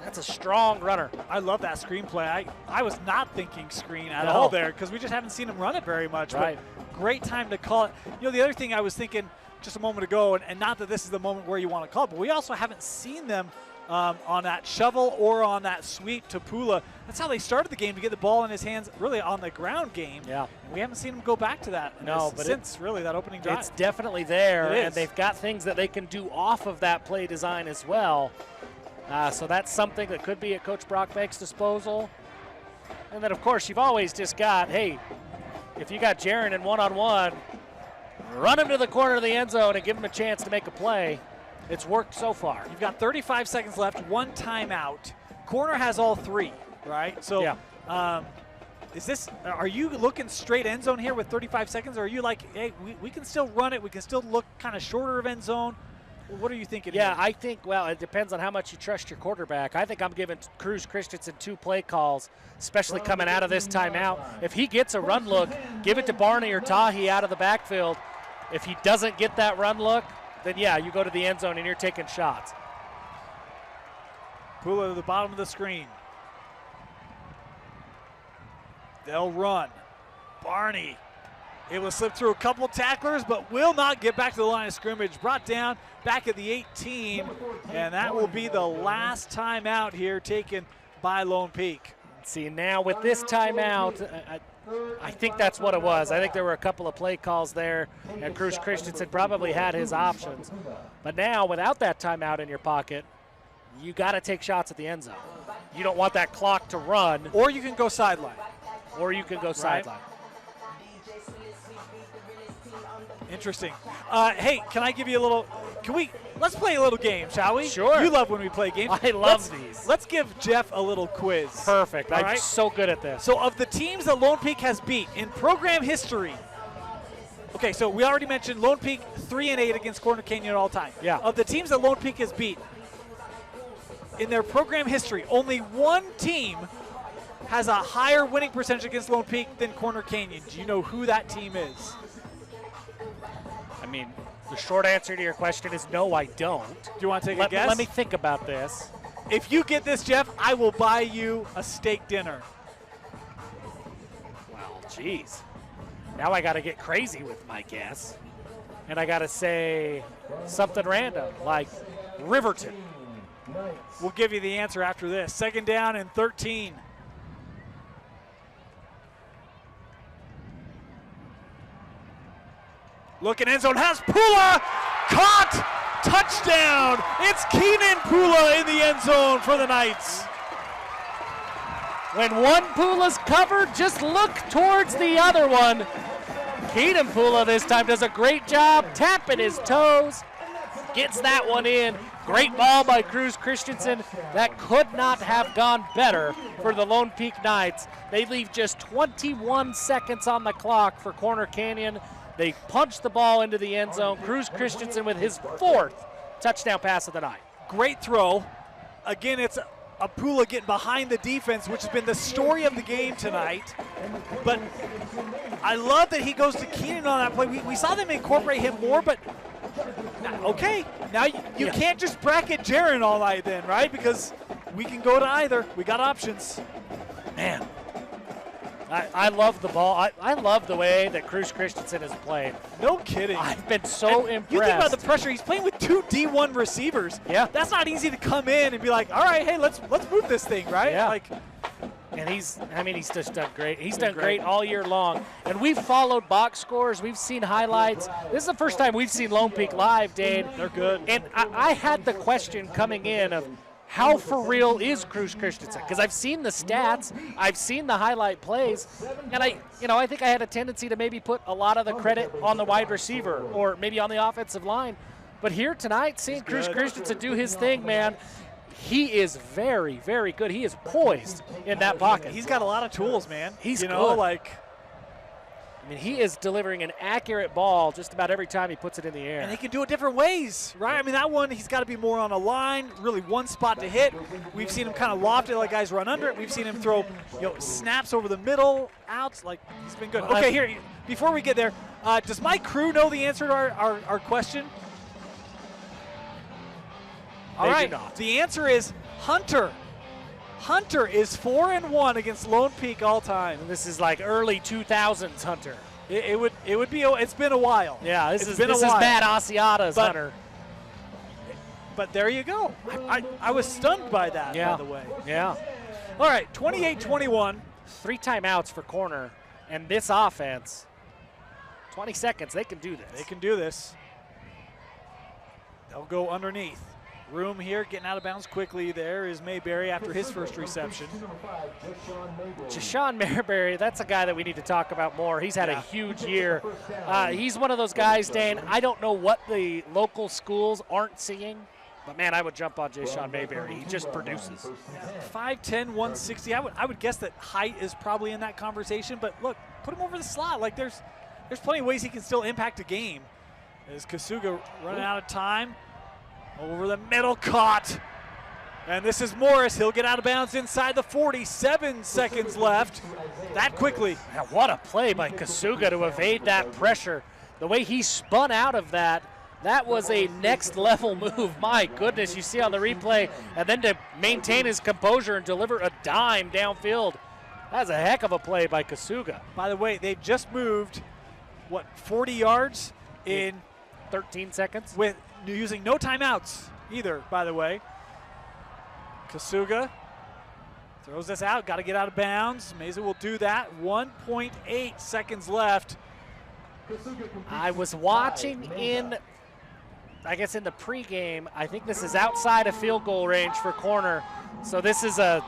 That's a strong runner. I love that screenplay. I was not thinking screen at No. all there because we just haven't seen him run it very much. Right. But great time to call it. You know, the other thing I was thinking just a moment ago, and not that this is the moment where you want to call it, but we also haven't seen them on that shovel or on that sweep to Pula. That's how they started the game, to get the ball in his hands really on the ground game. Yeah. And we haven't seen him go back to that since really that opening drive. It's definitely there, It is. and they've got things that they can do off of that play design as well. So that's something that could be at Coach Brockbank's disposal. And then, of course, you've always just got, hey, if you got Jaron in one-on-one, run him to the corner of the end zone and give him a chance to make a play. It's worked so far. You've got 35 seconds left, 1 timeout. Corner has all 3, right? So Yeah. Are you looking straight end zone here with 35 seconds, or are you like, hey, we can still run it, we can still look kind of shorter of end zone? What are you thinking Yeah, here? I think, well, it depends on how much you trust your quarterback. I think I'm giving Cruz Christensen 2 play calls, especially coming out of this timeout. If he gets a run look, give it to Barney or Tahi out of the backfield. If he doesn't get that run look, then yeah, you go to the end zone and you're taking shots. Pula to the bottom of the screen. They'll run. Barney able to slip through a couple tacklers, but will not get back to the line of scrimmage. Brought down back at the 18, and that will be the last timeout here taken by Lone Peak. See, now with this timeout, I think that's what it was. I think there were a couple of play calls there, and Cruz Christensen probably had his options. But now, without that timeout in your pocket, you got to take shots at the end zone. You don't want that clock to run. Or you can go sideline. Or you can go sideline. Interesting. Hey, can I give you a little? Let's play a little game, shall we? Sure. You love when we play games. I love these. Let's give Jeff a little quiz. Perfect. All I'm right? so good at this. So of the teams that Lone Peak has beat in program history, okay, so we already mentioned Lone Peak 3-8 against Corner Canyon all time. Yeah. Of the teams that Lone Peak has beat in their program history, only one team has a higher winning percentage against Lone Peak than Corner Canyon. Do you know who that team is? I mean, the short answer to your question is no, I don't. Do you want to take a guess? Let me think about this. If you get this, Jeff, I will buy you a steak dinner. Well, geez. Now I got to get crazy with my guess. And I got to say something random, like Riverton. We'll give you the answer after this. 2nd down and 13. Looking end zone, has Pula caught, touchdown. It's Keenan Pula in the end zone for the Knights. When one Pula's covered, just look towards the other one. Keenan Pula this time does a great job tapping his toes, gets that one in. Great ball by Cruz Christensen. That could not have gone better for the Lone Peak Knights. They leave just 21 seconds on the clock for Corner Canyon. They punch the ball into the end zone. Cruz Christensen with his 4th touchdown pass of the night. Great throw. Again, it's a Pula getting behind the defense, which has been the story of the game tonight. But I love that he goes to Keenan on that play. We saw them incorporate him more, but okay. Now you can't just bracket Jaron all night then, right? Because we can go to either. We got options. Man, I love the ball. I love the way that Cruz Christensen has played. No kidding. I've been so impressed. You think about the pressure. He's playing with 2 D1 receivers. Yeah. That's not easy to come in and be like, all right, hey, let's move this thing, right? Yeah. Like, and he's just done great. He's done great all year long. And we've followed box scores. We've seen highlights. This is the first time we've seen Lone Peak live, Dane. They're good. And I had the question coming in of how for real is Cruz Christensen? Because I've seen the stats, I've seen the highlight plays, and I think I had a tendency to maybe put a lot of the credit on the wide receiver or maybe on the offensive line. But here tonight, seeing Cruz Christensen do his thing, man, he is very, very good. He is poised in that pocket. He's got a lot of tools, man. He's good. I mean, he is delivering an accurate ball just about every time he puts it in the air. And he can do it different ways, right? I mean, that one, he's got to be more on a line, really one spot to hit. We've seen him kind of loft it, like guys run under it. We've seen him throw, snaps over the middle, outs. Like, he's been good. Okay, here, before we get there, does my crew know the answer to our question? All right, the answer is Hunter. Hunter is 4-1 against Lone Peak all time. And this is like early 2000s Hunter. It would be. It's been a while. Yeah, this is Matt Asiata's Hunter. But there you go. I was stunned by that. Yeah. By the way. Yeah. All right, 28-21. 3 timeouts for corner, and this offense. 20 seconds. They can do this. They can do this. They'll go underneath. Room here, getting out of bounds quickly. There is Mayberry after his first reception. Jashawn Mayberry, that's a guy that we need to talk about more. He's had a huge year. He's one of those guys, Dane, I don't know what the local schools aren't seeing, but, man, I would jump on Jashawn Mayberry. He just produces. 5'10", 160. I would guess that height is probably in that conversation, but, look, put him over the slot. Like, there's plenty of ways he can still impact a game. As Kasuga running out of time. Over the middle, caught. And this is Morris. He'll get out of bounds inside the 40. 7 seconds left. That quickly. Man, what a play by Kasuga to evade that pressure. The way he spun out of that was a next level move. My goodness, you see on the replay. And then to maintain his composure and deliver a dime downfield. That's a heck of a play by Kasuga. By the way, they've just moved, 40 yards in 13 seconds? With using no timeouts either, by the way. Kasuga throws this out, got to get out of bounds. Mesa will do that. 1.8 seconds left. I was watching in I guess in the pregame, I think this is outside of field goal range for corner. So this is a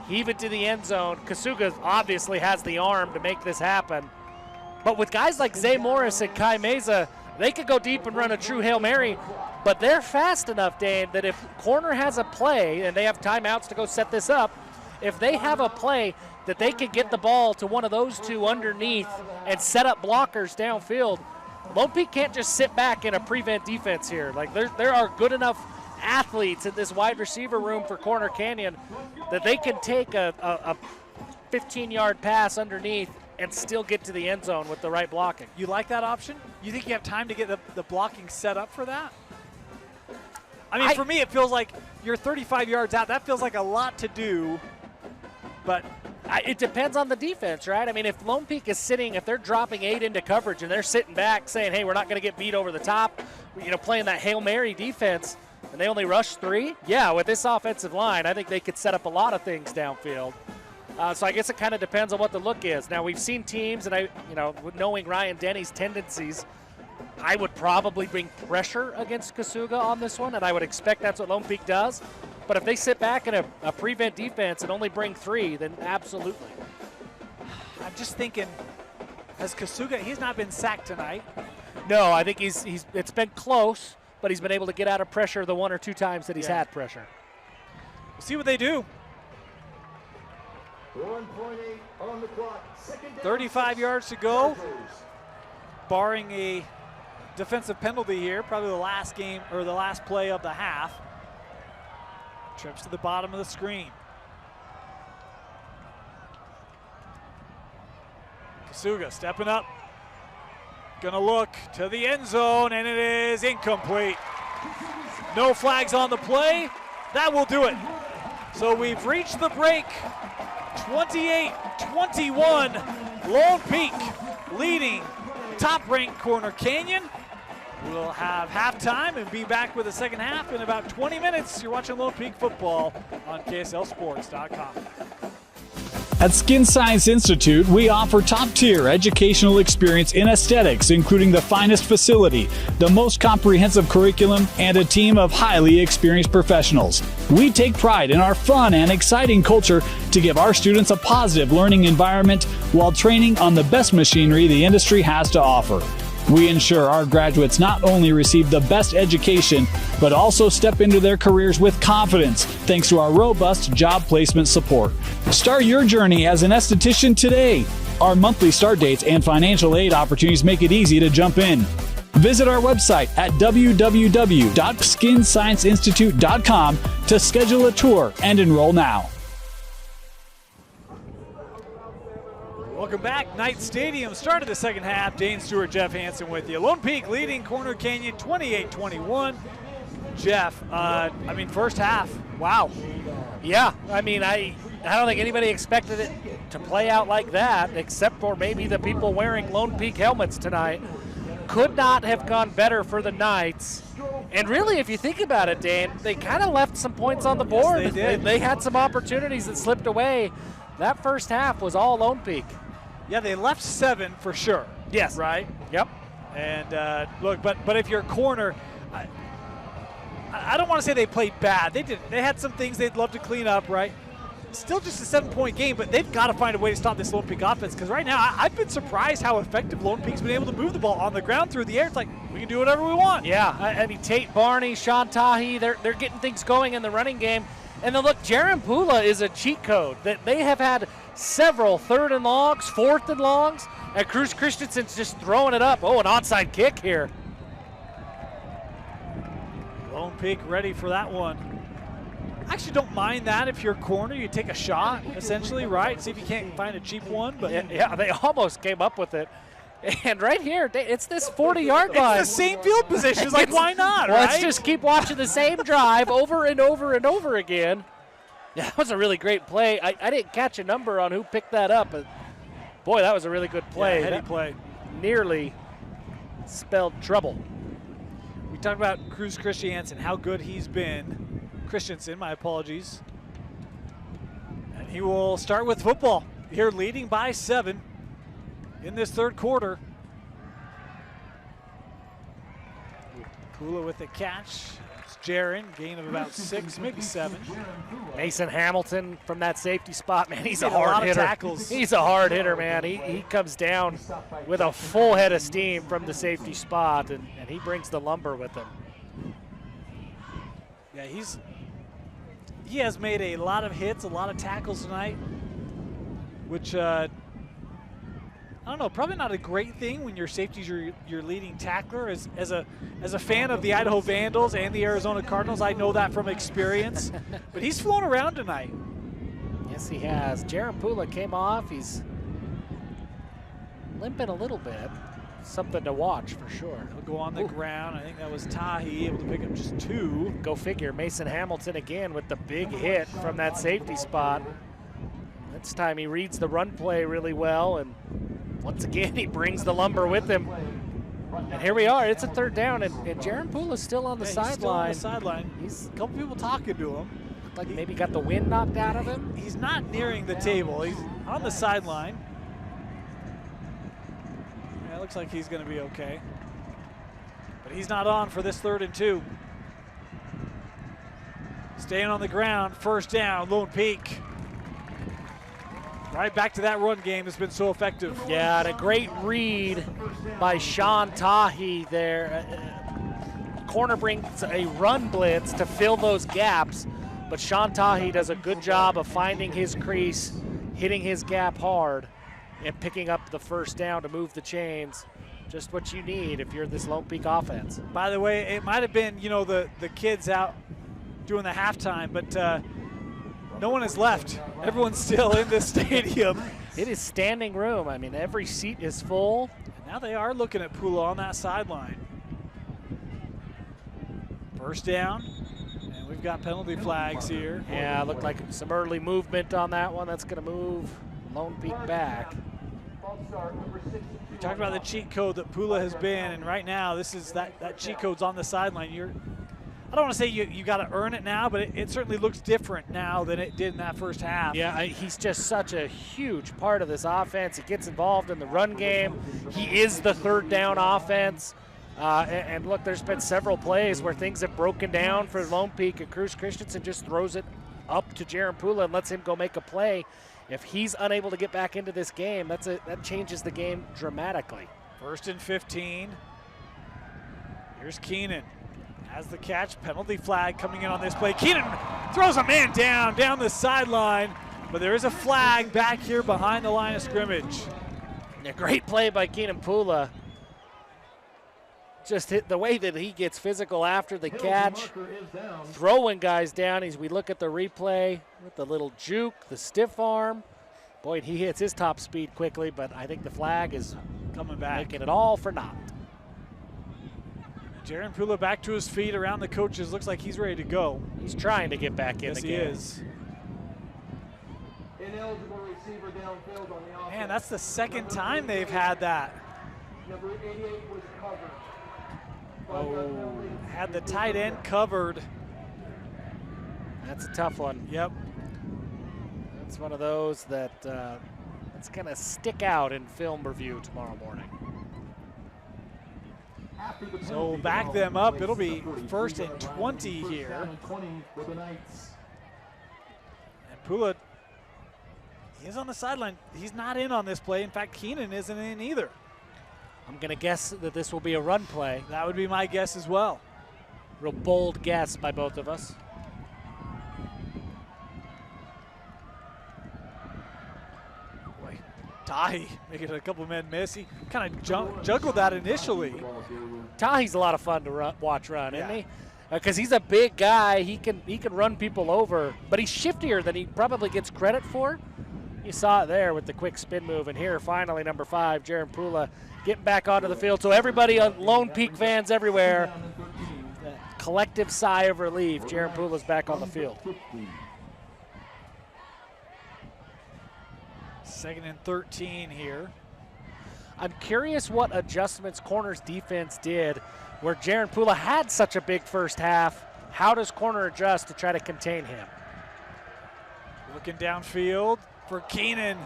heave it to the end zone. Kasuga obviously has the arm to make this happen. But with guys like Zay Morris and Kai Meza, they could go deep and run a true Hail Mary. But they're fast enough, Dane, that if corner has a play and they have timeouts to go set this up, if they have a play that they could get the ball to one of those two underneath and set up blockers downfield, Lone Peak can't just sit back in a prevent defense here. Like there are good enough athletes in this wide receiver room for Corner Canyon that they can take a 15-yard pass underneath and still get to the end zone with the right blocking. You like that option? You think you have time to get the blocking set up for that? I mean, for me, it feels like you're 35 yards out. That feels like a lot to do, but it depends on the defense, right? I mean, if Lone Peak is sitting, if they're dropping 8 into coverage and they're sitting back saying, hey, we're not going to get beat over the top, playing that Hail Mary defense, and they only rush 3, yeah, with this offensive line, I think they could set up a lot of things downfield. So I guess it kind of depends on what the look is. Now, we've seen teams, and knowing Ryan Denny's tendencies, I would probably bring pressure against Kasuga on this one, and I would expect that's what Lone Peak does. But if they sit back in a prevent defense and only bring 3, then absolutely. I'm just thinking, has Kasuga, he's not been sacked tonight. No, I think it's been close, but he's been able to get out of pressure the 1 or 2 times that he's had pressure. We'll see what they do. 1.8 on the clock. 35 yards to go, barring a defensive penalty here, probably the last game or the last play of the half. Trips to the bottom of the screen. Kasuga stepping up. Gonna look to the end zone, and it is incomplete. No flags on the play. That will do it. So we've reached the break. 28-21. Lone Peak leading top-ranked Corner Canyon. We'll have halftime and be back with the second half in about 20 minutes. You're watching Lone Peak football on KSLSports.com. At Skin Science Institute, we offer top-tier educational experience in aesthetics, including the finest facility, the most comprehensive curriculum, and a team of highly experienced professionals. We take pride in our fun and exciting culture to give our students a positive learning environment while training on the best machinery the industry has to offer. We ensure our graduates not only receive the best education, but also step into their careers with confidence thanks to our robust job placement support. Start your journey as an esthetician today. Our monthly start dates and financial aid opportunities make it easy to jump in. Visit our website at www.skinscienceinstitute.com to schedule a tour and enroll now. Welcome back. Knight Stadium started the second half. Dane Stewart, Jeff Hansen with you. Lone Peak leading Corner Canyon 28-21. Jeff, first half, wow. Yeah, I don't think anybody expected it to play out like that, except for maybe the people wearing Lone Peak helmets tonight. Could not have gone better for the Knights. And really, if you think about it, Dan, they kind of left some points on the board. Yes, they did. They had some opportunities that slipped away. That first half was all Lone Peak. Yeah, they left 7 for sure. Yes. Right? Yep. And look, but if you're corner, I don't want to say they played bad. They did. They had some things they'd love to clean up, right? Still just a 7-point game, but they've got to find a way to stop this Lone Peak offense, because right now I've been surprised how effective Lone Peak's been able to move the ball on the ground, through the air. It's like, we can do whatever we want. Yeah, Tate Barney, Sean Tahi, they're getting things going in the running game. And then look, Jaron Pula is a cheat code. That they have had several 3rd and longs, 4th and longs, and Cruz Christensen's just throwing it up. Oh, an onside kick here. Lone Peak ready for that one. I actually don't mind that. If you're a corner, you take a shot, essentially, right? See if you can't find a cheap one. But yeah, they almost came up with it. And right here, it's this 40-yard line. It's the same field position. It's like, why not, right? Let's just keep watching the same drive over and over and over again. Yeah, that was a really great play. I didn't catch a number on who picked that up, but boy, that was a really good play. Yeah, heady play. Nearly spelled trouble. We talked about Cruz Christensen, how good he's been. Christensen, my apologies. And he will start with football. Here leading by 7 in this third quarter. Pula with the catch. It's Jaron, gain of about 6, maybe 7. Mason Hamilton from that safety spot, man, he's a Made a lot hard of hitter. tackles. He's a hard hitter, man. He comes down with a full head of steam from the safety spot, and he brings the lumber with him. Yeah, he has made a lot of hits, a lot of tackles tonight, which I don't know, probably not a great thing when your safety's your leading tackler. As a fan of the Idaho Vandals and the Arizona Cardinals, I know that from experience. But he's flown around tonight. Yes, he has. Jaron Pula came off. He's limping a little bit. Something to watch for sure. He'll go on the ground. I think that was Tahi, able to pick up just 2. Go figure. Mason Hamilton again with the big hit from that safety spot. This time he reads the run play really well, and once again he brings the lumber with him. And here we are. It's a 3rd down, and Jaron Pula's still on the sideline. He's still on the sideline. He's a couple people talking to him. Like maybe got the wind knocked out of him. He's not nearing the table. He's on the sideline. Yeah, it looks like he's going to be okay. But he's not on for this 3rd and 2. Staying on the ground, 1st down, Lone Peak. Right back to that run game has been so effective. Yeah, and a great read by Sean Tahi there. Corner brings a run blitz to fill those gaps, but Sean Tahi does a good job of finding his crease, hitting his gap hard, and picking up the 1st down to move the chains. Just what you need if you're this Lone Peak offense. By the way, it might have been, the kids out doing the halftime, but no one has left. Everyone's still in the stadium. It is standing room. I mean, every seat is full. And now they are looking at Pula on that sideline. 1st down, and we've got penalty flags here. Yeah, looked like some early movement on that one. That's going to move Lone Peak back. We talked about the cheat code that Pula has been, and right now this is that cheat code's on the sideline. I don't want to say you got to earn it now, but it certainly looks different now than it did in that 1st half. Yeah, he's just such a huge part of this offense. He gets involved in the run game. He is the 3rd down offense. And look, there's been several plays where things have broken down for Lone Peak, and Cruz Christensen just throws it up to Jaron Pula and lets him go make a play. If he's unable to get back into this game, that changes the game dramatically. 1st and 15. Here's Keenan. Has the catch, penalty flag coming in on this play. Keenan throws a man down the sideline, but there is a flag back here behind the line of scrimmage. A great play by Keenan Pula. Just hit the way that he gets physical after the catch, throwing guys down. As we look at the replay with the little juke, the stiff arm. Boy, he hits his top speed quickly, but I think the flag is coming back, making it all for naught. Jaron Pula back to his feet around the coaches. Looks like he's ready to go. He's trying to get back in the game. Yes, he is. Ineligible receiver downfield on the offense. Man, that's the 2nd time they've had that. Number 88 was covered. Oh, had the tight end covered. That's a tough one. Yep. That's one of those that it's going to stick out in film review tomorrow morning. So back them up. It'll be 1st and 20 here. And Pula, he's on the sideline. He's not in on this play. In fact, Keenan isn't in either. I'm going to guess that this will be a run play. That would be my guess as well. Real bold guess by both of us. Boy, Tahi making a couple men miss. He kind of juggled that initially. Tahi's a lot of fun to watch run, Yeah. isn't he? Because he's a big guy. He can run people over, but he's shiftier than he probably gets credit for. You saw it there with the quick spin move, and here finally number 5, Jaron Pula, getting back onto the field. So everybody, Lone Peak fans everywhere, collective sigh of relief. Jaron Pula's back on the field. 2nd and 13 here. I'm curious what adjustments Corner's defense did where Jaron Pula had such a big 1st half. How does Corner adjust to try to contain him? Looking downfield for Keenan.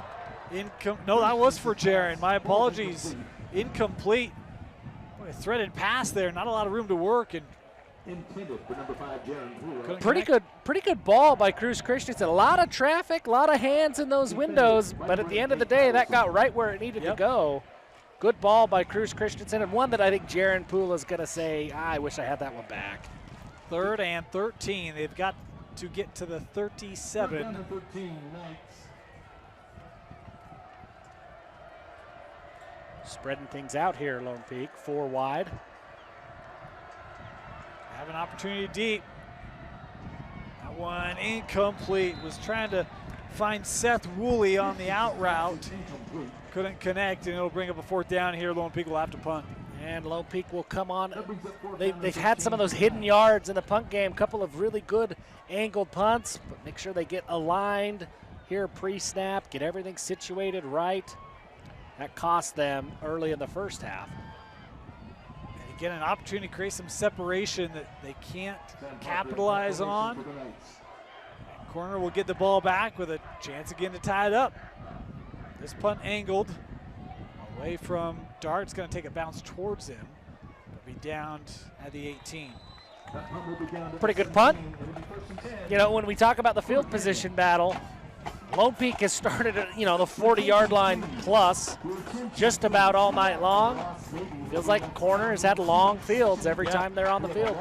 No, that was for Jaron. My apologies. Incomplete. Boy, threaded pass there, not a lot of room to work, and Intended for number 5, Jaron Brewer. Pretty good ball by Cruz Christensen. A lot of traffic, a lot of hands in those windows, but at the end of the day, that got right where it needed to go. Good ball by Cruz Christensen, and one that I think Jaron Poole is going to say, I wish I had that one back. 3rd and 13. They've got to get to the 37. 13, Knights. Spreading things out here, Lone Peak, 4 wide. Have an opportunity deep. That one incomplete. Was trying to find Seth Woolley on the out route. Couldn't connect, and it'll bring up a 4th down here. Lone Peak will have to punt. And Lone Peak will come on. They've had some of those hidden yards in the punt game. A couple of really good angled punts, but make sure they get aligned here pre-snap, get everything situated right. That cost them early in the first half. And again, an opportunity to create some separation that they can't capitalize on. Corner will get the ball back with a chance again to tie it up. This punt angled away from Dart. It's going to take a bounce towards him. It'll be down at the 18. Pretty good punt. You know, when we talk about the field position battle, Lone Peak has started at, the 40-yard line plus just about all night long. Feels like Corner has had long fields every time they're on the field.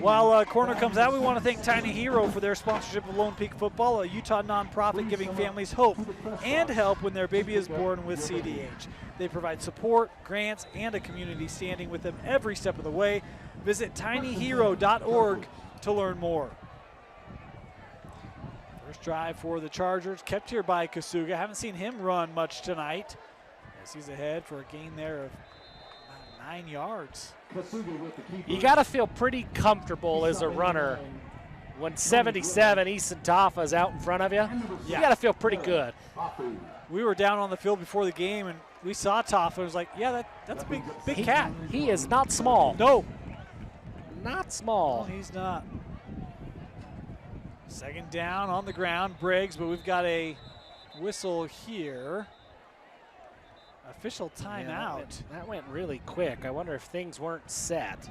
While Corner comes out, we want to thank Tiny Hero for their sponsorship of Lone Peak Football, a Utah nonprofit giving families hope and help when their baby is born with CDH. They provide support, grants, and a community standing with them every step of the way. Visit tinyhero.org to learn more. First drive for the Chargers, kept here by Kasuga. Haven't seen him run much tonight, as he's ahead for a gain there of about 9 yards. You got to feel pretty comfortable as a runner when 77 Easton Taffa is out in front of you. You got to feel pretty good. We were down on the field before the game, and we saw Taffa. It was like, yeah, that's a big cat. He is not small. No. Not small. No, he's not. 2nd down on the ground, Briggs, but we've got a whistle here. Official timeout. Yeah, that went really quick. I wonder if things weren't set.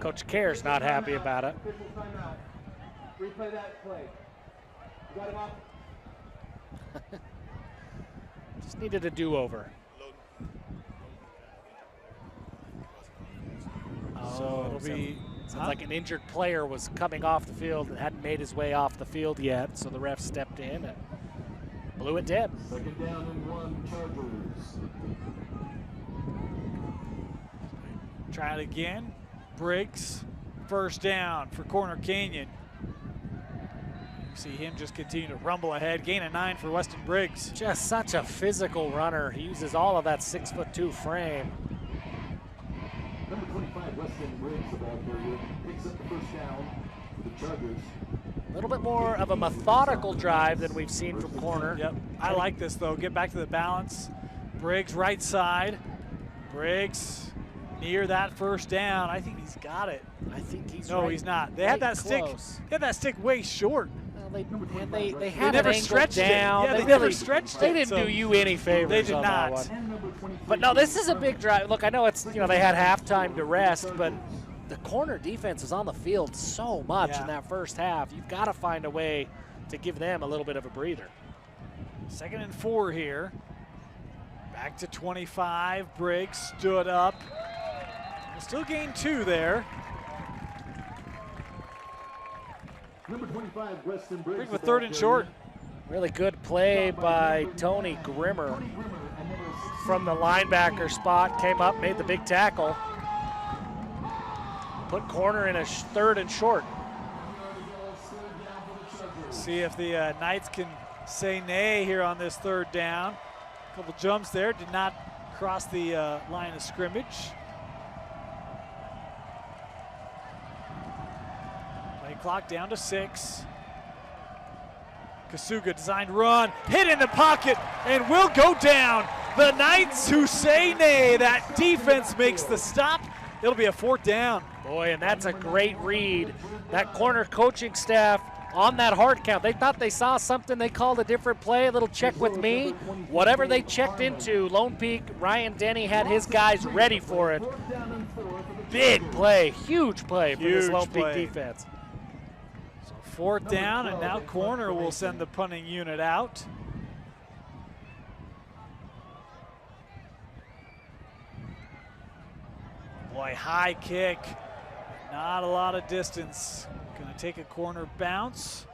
Coach Kerr's not happy about it. Official timeout. Replay that play. You got him off? Just needed a do-over. So it'll be... Sounds like an injured player was coming off the field and hadn't made his way off the field yet, so the ref stepped in and blew it dead. 2nd down and 1, Chargers. Try it again. Briggs, 1st down for Corner Canyon. You see him just continue to rumble ahead. Gain of 9 for Weston Briggs. Just such a physical runner. He uses all of that 6'2" frame. Number 25, Weston Briggs, the ball carrier, picks up the 1st down for the Chargers. A little bit more of a methodical drive than we've seen from Corner. Yep. I like this, though. Get back to the balance. Briggs, right side. Briggs near that 1st down. I think he's got it. I think he's No, right, he's not. They had that close. stick. They had that stick way short. Well, they had never it angled stretched it. down. Yeah, they really, never stretched They it, didn't so do you any favors. they did on that not. one. But no, this is a big drive. Look, I know it's they had halftime to rest, but the Corner defense is on the field so much in that first half. You've got to find a way to give them a little bit of a breather. 2nd and 4 here. Back to 25. Briggs stood up. Still gain 2 there. Number 25, Weston Briggs. Briggs with 3rd and short. Really good play by Tony Grimmer from the linebacker spot. Came up, made the big tackle. Put Corner in a 3rd and short. See if the Knights can say nay here on this 3rd down. A couple jumps there. Did not cross the line of scrimmage. Play clock down to 6. Kasuga designed run, hit in the pocket, and will go down. The Knights who say nay. That defense makes the stop. It'll be a 4th down. Boy, and that's a great read. That Corner coaching staff on that hard count. They thought they saw something. They called a different play, a little check with me. Whatever they checked into, Lone Peak, Ryan Denny had his guys ready for it. Big play, huge play for this Lone Peak defense. So 4th down, and now corner will send the punting unit out. Boy, high kick. Not a lot of distance. Going to take a corner bounce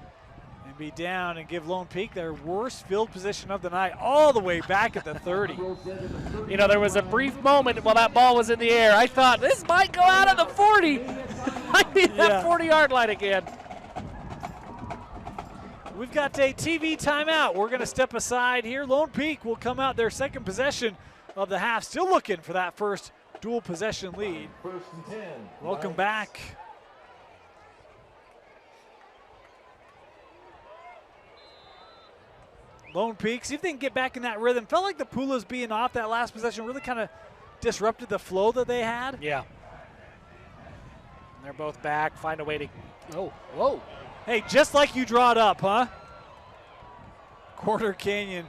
and be down and give Lone Peak their worst field position of the night all the way back at the 30. You know, there was a brief moment while that ball was in the air. I thought this might go out of the 40. I mean, that 40-yard line again. We've got a TV timeout. We're going to step aside here. Lone Peak will come out their second possession of the half, still looking for that first dual possession lead. 1st and 10. Welcome back. Lone Peak, see if they can get back in that rhythm. Felt like the Pulas being off that last possession really kind of disrupted the flow that they had. Yeah. And they're both back, find a way to, oh, whoa. Hey, just like you draw it up, huh? Corner Canyon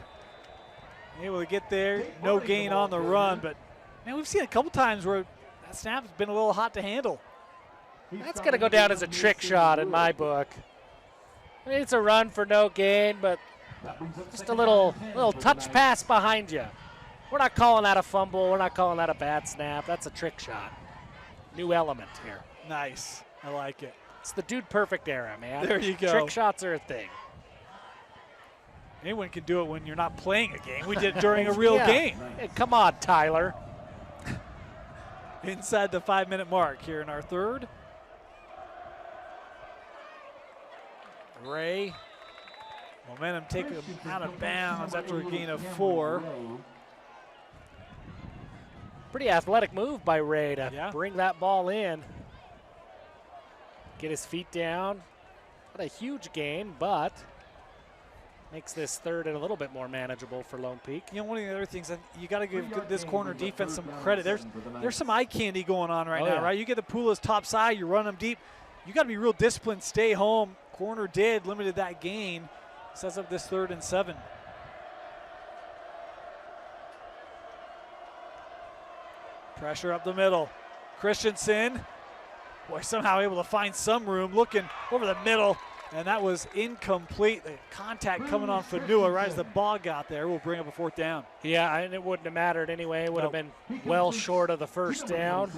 able to get there, no gain on the run, but man, we've seen a couple times where that snap's been a little hot to handle. That's going to go down as a trick shot in my book. I mean, it's a run for no gain, but just a little touch pass behind you. We're not calling that a fumble. We're not calling that a bad snap. That's a trick shot. New element here. Nice. I like it. It's the Dude Perfect era, man. There you go. Trick shots are a thing. Anyone can do it when you're not playing a game. We did it during a real game. Hey, come on, Tyler. Inside the 5-minute mark here in our third. Ray. Momentum taken out of bounds after a gain of 4. Pretty athletic move by Ray to bring that ball in. Get his feet down. Not a huge gain, but makes this third and a little bit more manageable for Lone Peak. You know, one of the other things that you got to give this corner defense some credit. There's some eye candy going on right now, right? You get the Pulas top side, you run them deep. You got to be real disciplined, stay home. Corner limited that gain. Sets up this 3rd and 7. Pressure up the middle. Christensen, boy, somehow able to find some room, looking over the middle, and that was incomplete. The contact coming on Fanua right as the ball got there. We'll bring up a 4th down. Yeah, and it wouldn't have mattered anyway. It would have been well short of the first down.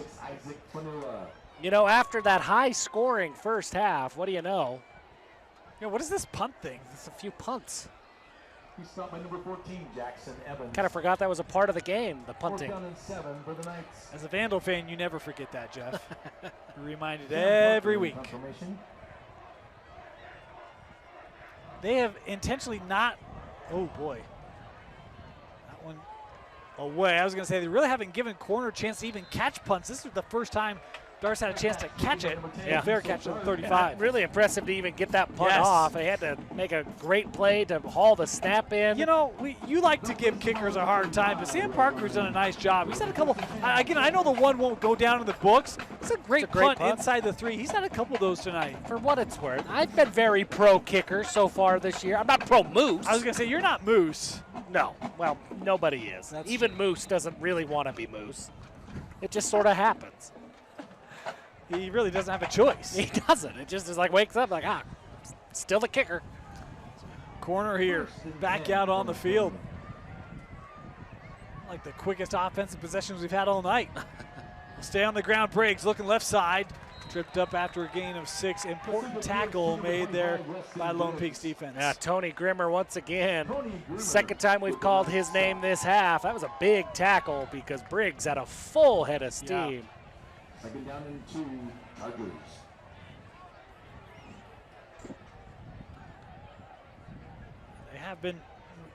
You know, after that high-scoring first half, what do you know? Yeah, what is this punt thing? It's a few punts. He's stopped by number 14, Jackson Evans. Kind of forgot that was a part of the game, the punting. 4th down and 7 for the Knights. As a Vandal fan, you never forget that, Jeff. You're reminded every week. They have intentionally not, oh boy. That one away. I was going to say they really haven't given corner a chance to even catch punts. This is the first time Darce had a chance to catch it. Yeah. Fair catch at 35. Really impressive to even get that punt off. They had to make a great play to haul the snap in. You know, you like to give kickers a hard time, but Sam Parker's done a nice job. He's had a couple, again, I know the one won't go down in the books. It's a great punt inside the 3. He's had a couple of those tonight. For what it's worth, I've been very pro kicker so far this year. I'm not pro Moose. I was going to say, you're not Moose. No, well, nobody is. Even Moose doesn't really want to be Moose. It just sort of happens. He really doesn't have a choice. He doesn't. It just is like wakes up like, still the kicker. Corner here, back out on the field. Like the quickest offensive possessions we've had all night. Stay on the ground, Briggs looking left side. Tripped up after a gain of 6. Important tackle made there by Lone Peak's defense. Yeah, Tony Grimmer once again. Second time we've called his name this half. That was a big tackle because Briggs had a full head of steam. Yeah. Second down and 2, Tigers. They have been,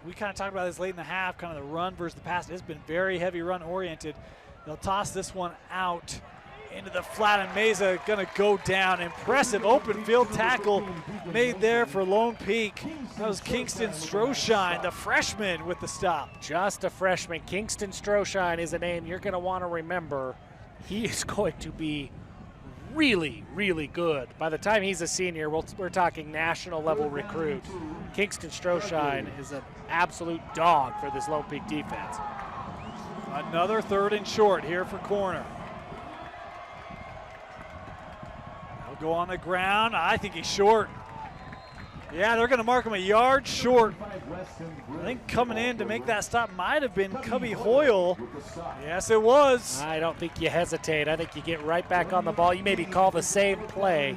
we kind of talked about this late in the half, kind of the run versus the pass. It's been very heavy run oriented. They'll toss this one out into the flat, and Meza gonna go down. Impressive open field tackle made there for Lone Peak. That was Kingston Stroshine, the freshman, with the stop. Just a freshman. Kingston Stroshine is a name you're gonna want to remember. He is going to be really, really good. By the time he's a senior, we're talking national level recruit. Kingston Stroshine is an absolute dog for this Lone Peak defense. Another 3rd and short here for corner. He'll go on the ground. I think he's short. Yeah, they're going to mark him a yard short. I think coming in to make that stop might have been Cubby Hoyle. Yes, it was. I don't think you hesitate. I think you get right back on the ball. You maybe call the same play.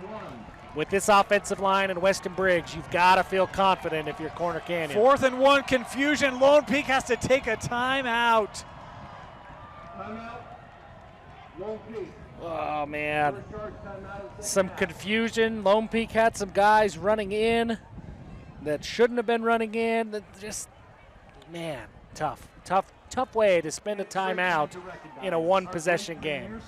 With this offensive line and Weston Briggs, you've got to feel confident if you're Corner Canyon. 4th and 1, confusion. Lone Peak has to take a timeout. Oh, man. Some confusion. Lone Peak had some guys running in that shouldn't have been running in. That just, man, tough way to spend a timeout in a one-possession game.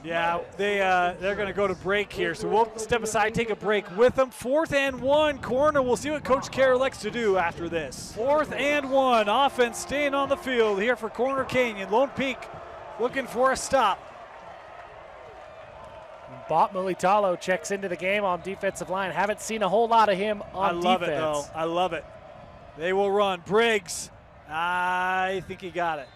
Yeah, they're going to go to break here, so we'll step aside, take a break with them. 4th and 1, corner. We'll see what Coach Kerr likes to do after this. 4th and 1, offense staying on the field here for Corner Canyon. Lone Peak looking for a stop. Bot Mulitalo checks into the game on defensive line. Haven't seen a whole lot of him on defense. I love it, though. I love it. They will run. Briggs, I think he got it.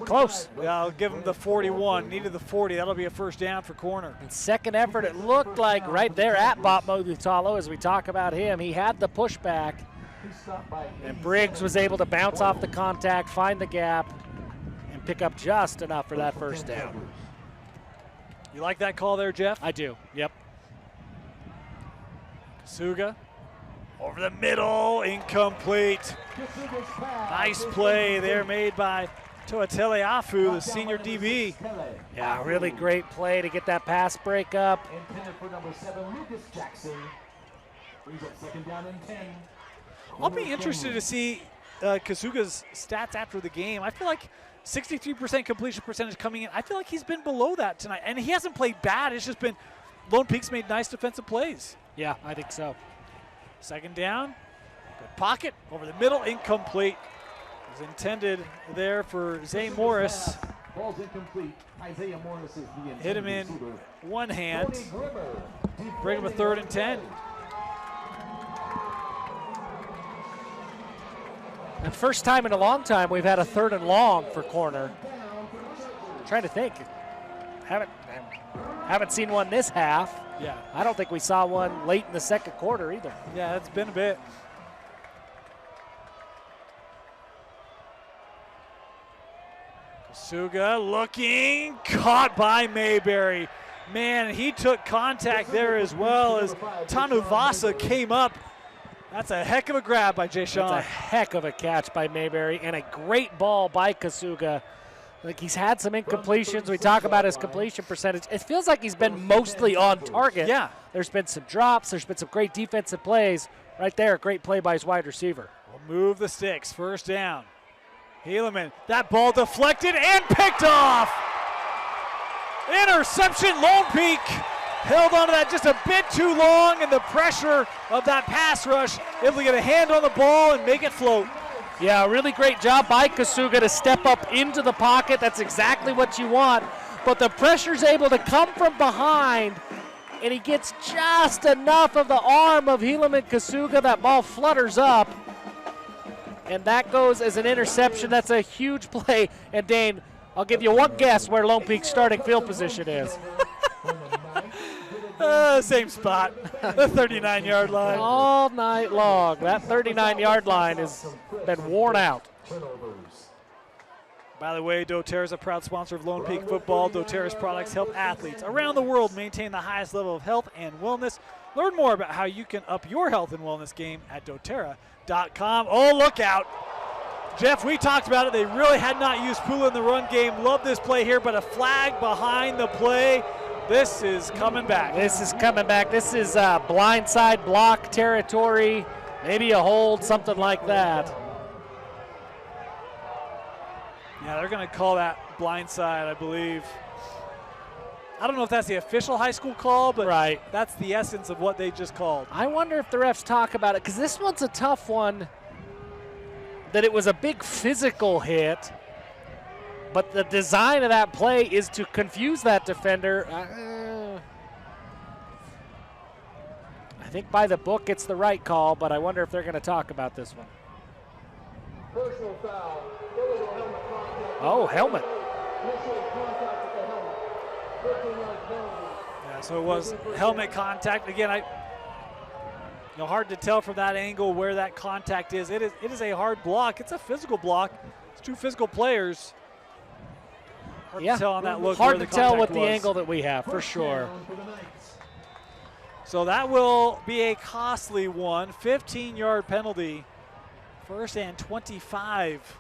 Close. Yeah, I'll give him the 41. Needed the 40. That'll be a first down for corner. And second effort, it looked like right there at Bot Mulitalo as we talk about him. He had the pushback, and Briggs was able to bounce off the contact, find the gap, and pick up just enough for that first down. You like that call there, Jeff? I do, yep. Kasuga over the middle, incomplete. Nice play there made by Toatele Afu, the senior DB. Yeah, really great play to get that pass break up. Intended for number 7, Lucas Jackson. Brings up 2nd down and 10. I'll be interested to see Kasuga's stats after the game. I feel like 63% completion percentage coming in. I feel like he's been below that tonight. And he hasn't played bad. It's just been Lone Peak's made nice defensive plays. Yeah, I think so. 2nd down. Good pocket. Over the middle. Incomplete. It was intended there for Zay Morris. Ball's incomplete. Isaiah Morris is the hit him in receiver. one hand. Bring him a 3rd and 10. And first time in a long time we've had a 3rd and long for corner. I'm trying to think. Haven't seen one this half. Yeah. I don't think we saw one late in the second quarter either. Yeah, it's been a bit. Kasuga looking, caught by Mayberry. Man, he took contact there as well as Tanuvasa came up. That's a heck of a grab by Jay Sean. That's a heck of a catch by Mayberry and a great ball by Kasuga. Like, he's had some incompletions. We talk about his completion percentage. It feels like he's been mostly on target. Yeah. There's been some drops. There's been some great defensive plays. Right there, a great play by his wide receiver. We'll move the sticks. First down. Helaman, that ball deflected and picked off. Interception, Lone Peak. Held on to that just a bit too long, and the pressure of that pass rush, able to get a hand on the ball and make it float. Yeah, really great job by Kasuga to step up into the pocket. That's exactly what you want. But the pressure's able to come from behind, and he gets just enough of the arm of Helaman Kasuga. That ball flutters up, and that goes as an interception. That's a huge play. And Dane, I'll give you one guess where Lone Peak's starting field position is. Same spot, the 39-yard line. All night long. That 39-yard line has been worn out. By the way, doTERRA is a proud sponsor of Lone Peak football. doTERRA's products help athletes around the world maintain the highest level of health and wellness. Learn more about how you can up your health and wellness game at doTERRA.com. Oh, look out. Jeff, we talked about it. They really had not used Pula in the run game. Love this play here, but a flag behind the play. This is coming back. This is coming back. This is blindside block territory, maybe a hold, something like that. Yeah, they're going to call that blindside, I believe. I don't know if that's the official high school call, but right. That's the essence of what they just called. I wonder if the refs talk about it, because this one's a tough one, that it was a big physical hit. But the design of that play is to confuse that defender. think by the book it's the right call, but I wonder if they're going to talk about this one. Personal foul. Illegal helmet contact. Oh, helmet. Initial contact with the helmet. 13-yard penalty. Yeah, so it was helmet contact. Again, hard to tell from that angle where that contact is. It is a hard block. It's a physical block. It's two physical players. Hard to tell on that look. Hard where to the tell with contact the was. angle that we have, for sure. So that will be a costly one. 15-yard penalty. First and 25.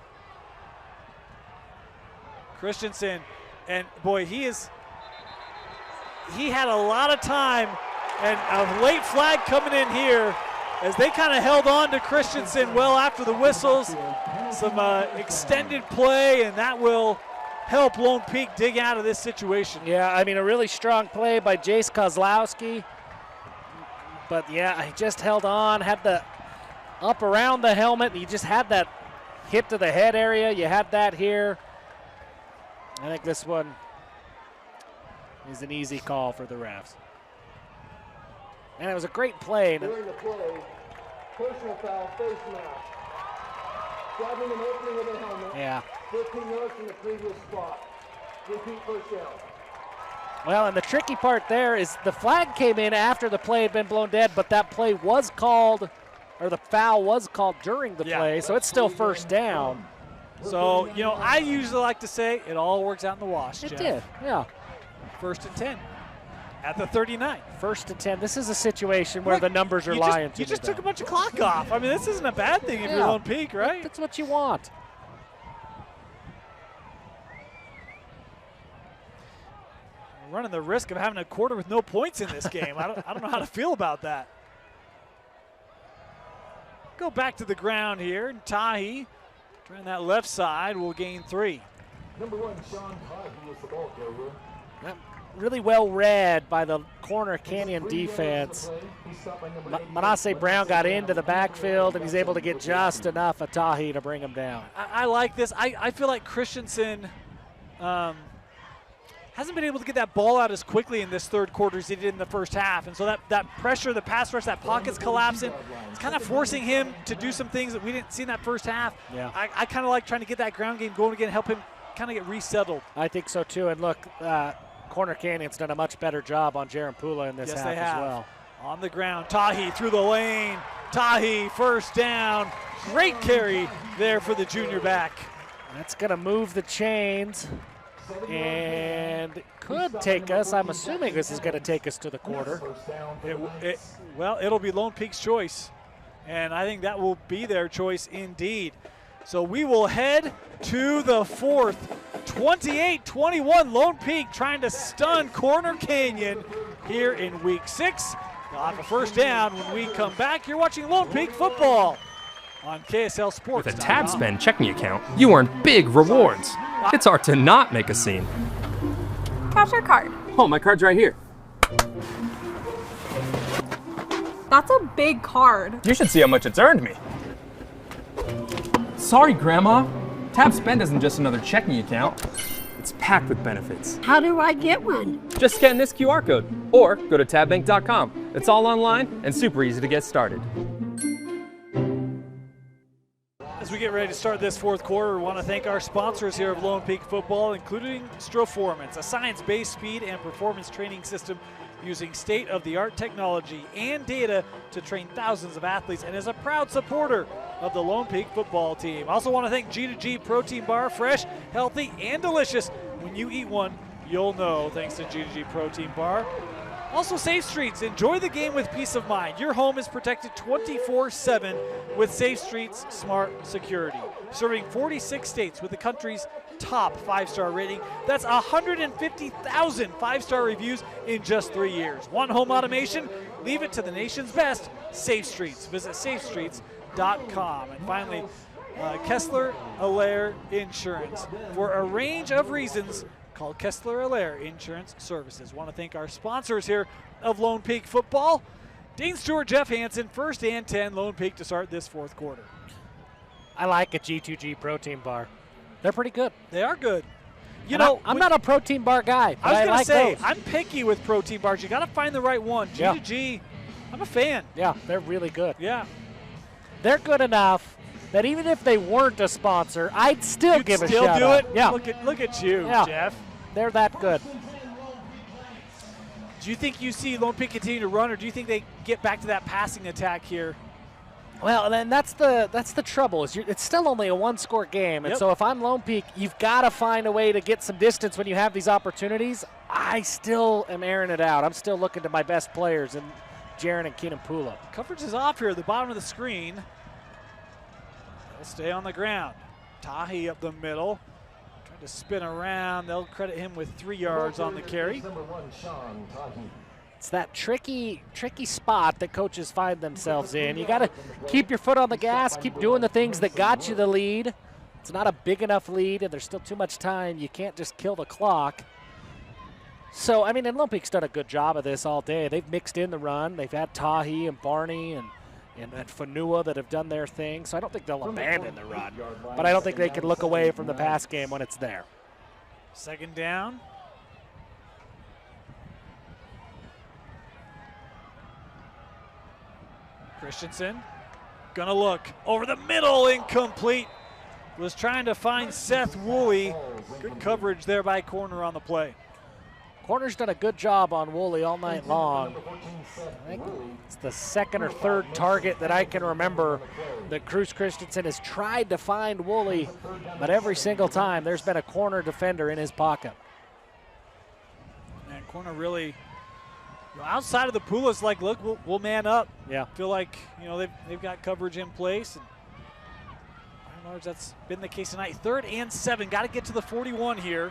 Christensen, and boy, he had a lot of time, and a late flag coming in here as they kind of held on to Christensen well after the whistles. Some extended play, and that will help Lone Peak dig out of this situation. Yeah, I mean, a really strong play by Jace Kozlowski. But yeah, he just held on, had the up around the helmet. He just had that hit to the head area. You had that here. I think this one is an easy call for the refs. And it was a great play. During the play, personal foul, face mask. Grabbing an opening of the helmet. Yeah. 15 yards from the previous spot. Repeat first down. Well, and the tricky part there is the flag came in after the play had been blown dead, but that play was called, or the foul was called during the play, so it's still first down. So, I usually like to say it all works out in the wash, It Jeff. did, yeah. First and 10 at the 39. First and 10. This is a situation where the numbers are lying to You just me, took a though. bunch of clock off. I mean, this isn't a bad thing if you're Lone Peak, right? That's what you want. We're running the risk of having a quarter with no points in this game. I don't know how to feel about that. Go back to the ground here. Tahi, trying that left side, will gain 3. Number 1, Sean Tahi is the ball carrier. Yep. Really well read by the Corner Canyon defense. Manasseh Brown got into the backfield, and he's able to get just enough of Tahi to bring him down. I like this. I feel like Christensen hasn't been able to get that ball out as quickly in this third quarter as he did in the first half. And so that pressure, the pass rush, that pocket's collapsing, it's kind of forcing him to do some things that we didn't see in that first half. Yeah. I kind of like trying to get that ground game going again, help him kind of get resettled. I think so, too. And look, Corner Canyon's done a much better job on Jaron Pula in this Yes, half they have. as well. On the ground, Tahi through the lane. Tahi, first down. Great carry there for the junior back. That's going to move the chains and could take us. I'm assuming this is going to take us to the quarter. Well, it'll be Lone Peak's choice, and I think that will be their choice indeed. So we will head to the fourth. 28-21, Lone Peak trying to stun Corner Canyon here in week 6. They'll have a first down when we come back. You're watching Lone Peak football on KSL Sports. With a Tab Spend checking account, you earn big rewards. It's hard to not make a scene. Cash your card. Oh, my card's right here. That's a big card. You should see how much it's earned me. Sorry, Grandma. Tab Spend isn't just another checking account. It's packed with benefits. How do I get one? Just scan this QR code or go to tabbank.com. It's all online and super easy to get started. As we get ready to start this fourth quarter, we want to thank our sponsors here of Lone Peak Football, including Stroformance, a science-based speed and performance training system using state-of-the-art technology and data to train thousands of athletes, and is a proud supporter of the Lone Peak football team. Also want to thank G2G Protein Bar, fresh, healthy, and delicious. When you eat one, you'll know, thanks to G2G Protein Bar. Also, Safe Streets. Enjoy the game with peace of mind. Your home is protected 24/7 with Safe Streets Smart Security. Serving 46 states with the country's top 5-star rating. That's 150,000 5-star reviews in just 3 years. Want home automation? Leave it to the nation's best, Safe Streets. Visit safestreets.com. And finally, Kessler Allaire Insurance. For a range of reasons, call Kessler Allaire Insurance Services. Want to thank our sponsors here of Lone Peak Football. Dane Stewart, Jeff Hansen, first and 10, Lone Peak to start this fourth quarter. I like a G2G protein bar. They're pretty good. They are good. You And know, I'm not a protein bar guy, but I was I going like to say, those. I'm picky with protein bars. You got to find the right one. Yeah. G2G, I'm a fan. Yeah, they're really good. Yeah. They're good enough that even if they weren't a sponsor, I'd still You'd give a still shout do out. it? Yeah, Look at you, Yeah. Jeff. they're that good. Do you think you see Lone Peak continue to run, or do you think they get back to that passing attack here? Well, and then that's the trouble. It's still only a one-score game, and Yep. so if I'm Lone Peak, you've got to find a way to get some distance when you have these opportunities. I still am airing it out. I'm still looking to my best players, and Jaron and Keenan Pula. Coverage is off here at the bottom of the screen. They'll stay on the ground. Tahi up the middle. Trying to spin around. They'll credit him with 3 yards on the carry. Number 1, Sean Tahi. It's that tricky spot that coaches find themselves in. You got to keep your foot on the gas, keep doing the things that got you the lead. It's not a big enough lead, and there's still too much time. You can't just kill the clock. So, I mean, and Lone Peak's done a good job of this all day. They've mixed in the run. They've had Tahi and Barney and Fanua that have done their thing. So I don't think they'll abandon the run. But I don't think they can look away from the pass game when it's there. Second down. Christensen gonna look over the middle, incomplete. Was trying to find Seth Woolley. Good coverage there by corner on the play. Corner's done a good job on Woolley all night long. I think it's the second or third target that I can remember that Cruz Christensen has tried to find Woolley, but every single time there's been a corner defender in his pocket. And corner really, outside of the Pulas, like, look, we'll man up. Yeah. Feel like, they've got coverage in place. And by and large, that's been the case tonight. 3rd and 7. Got to get to the 41 here.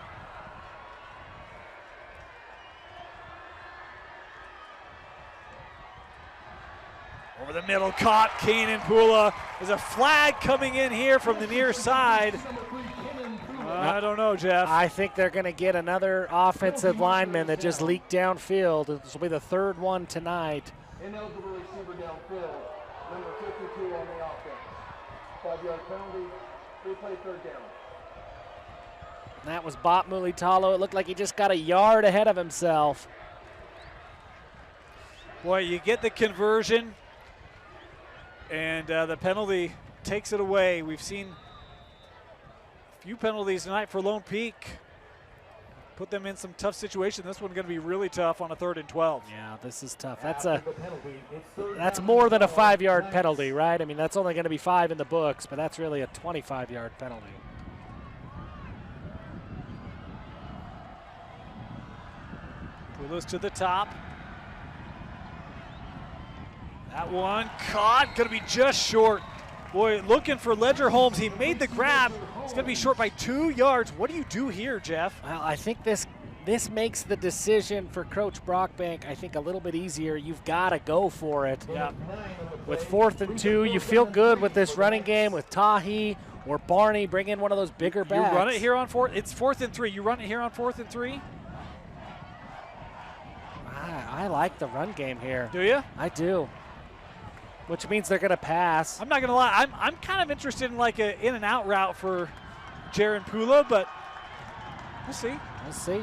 Over the middle, caught. Keenan Pula. There's a flag coming in here from the near side. I don't know, Jeff. I think they're going to get another offensive lineman that just leaked downfield. This will be the 3rd one tonight. Ineligible receiver downfield. Number 52 on the offense. 5-yard penalty. Replay 3rd down. That was Bot Mulitalo. It looked like he just got a yard ahead of himself. Boy, you get the conversion, and the penalty takes it away. We've seen a few penalties tonight for Lone Peak. Put them in some tough situations. This one's going to be really tough on a 3rd and 12. Yeah, this is tough. That's more than a 5-yard penalty, right? I mean, that's only going to be 5 in the books, but that's really a 25-yard penalty. Pulos to the top. That one caught, gonna be just short. Boy, looking for Ledger Holmes. He made the grab. It's gonna be short by 2 yards. What do you do here, Jeff? Well, I think this makes the decision for Coach Brockbank, I think, a little bit easier. You've got to go for it. Yeah. With 4th and 2, you feel good with this running game with Tahi or Barney. Bring in one of those bigger backs. You run it here on 4th. It's 4th and 3. You run it here on 4th and 3. I like the run game here. Do you? I do. Which means they're going to pass. I'm not gonna lie. I'm kind of interested in like a in and out route for Jaron Pula, but we'll see. We'll see.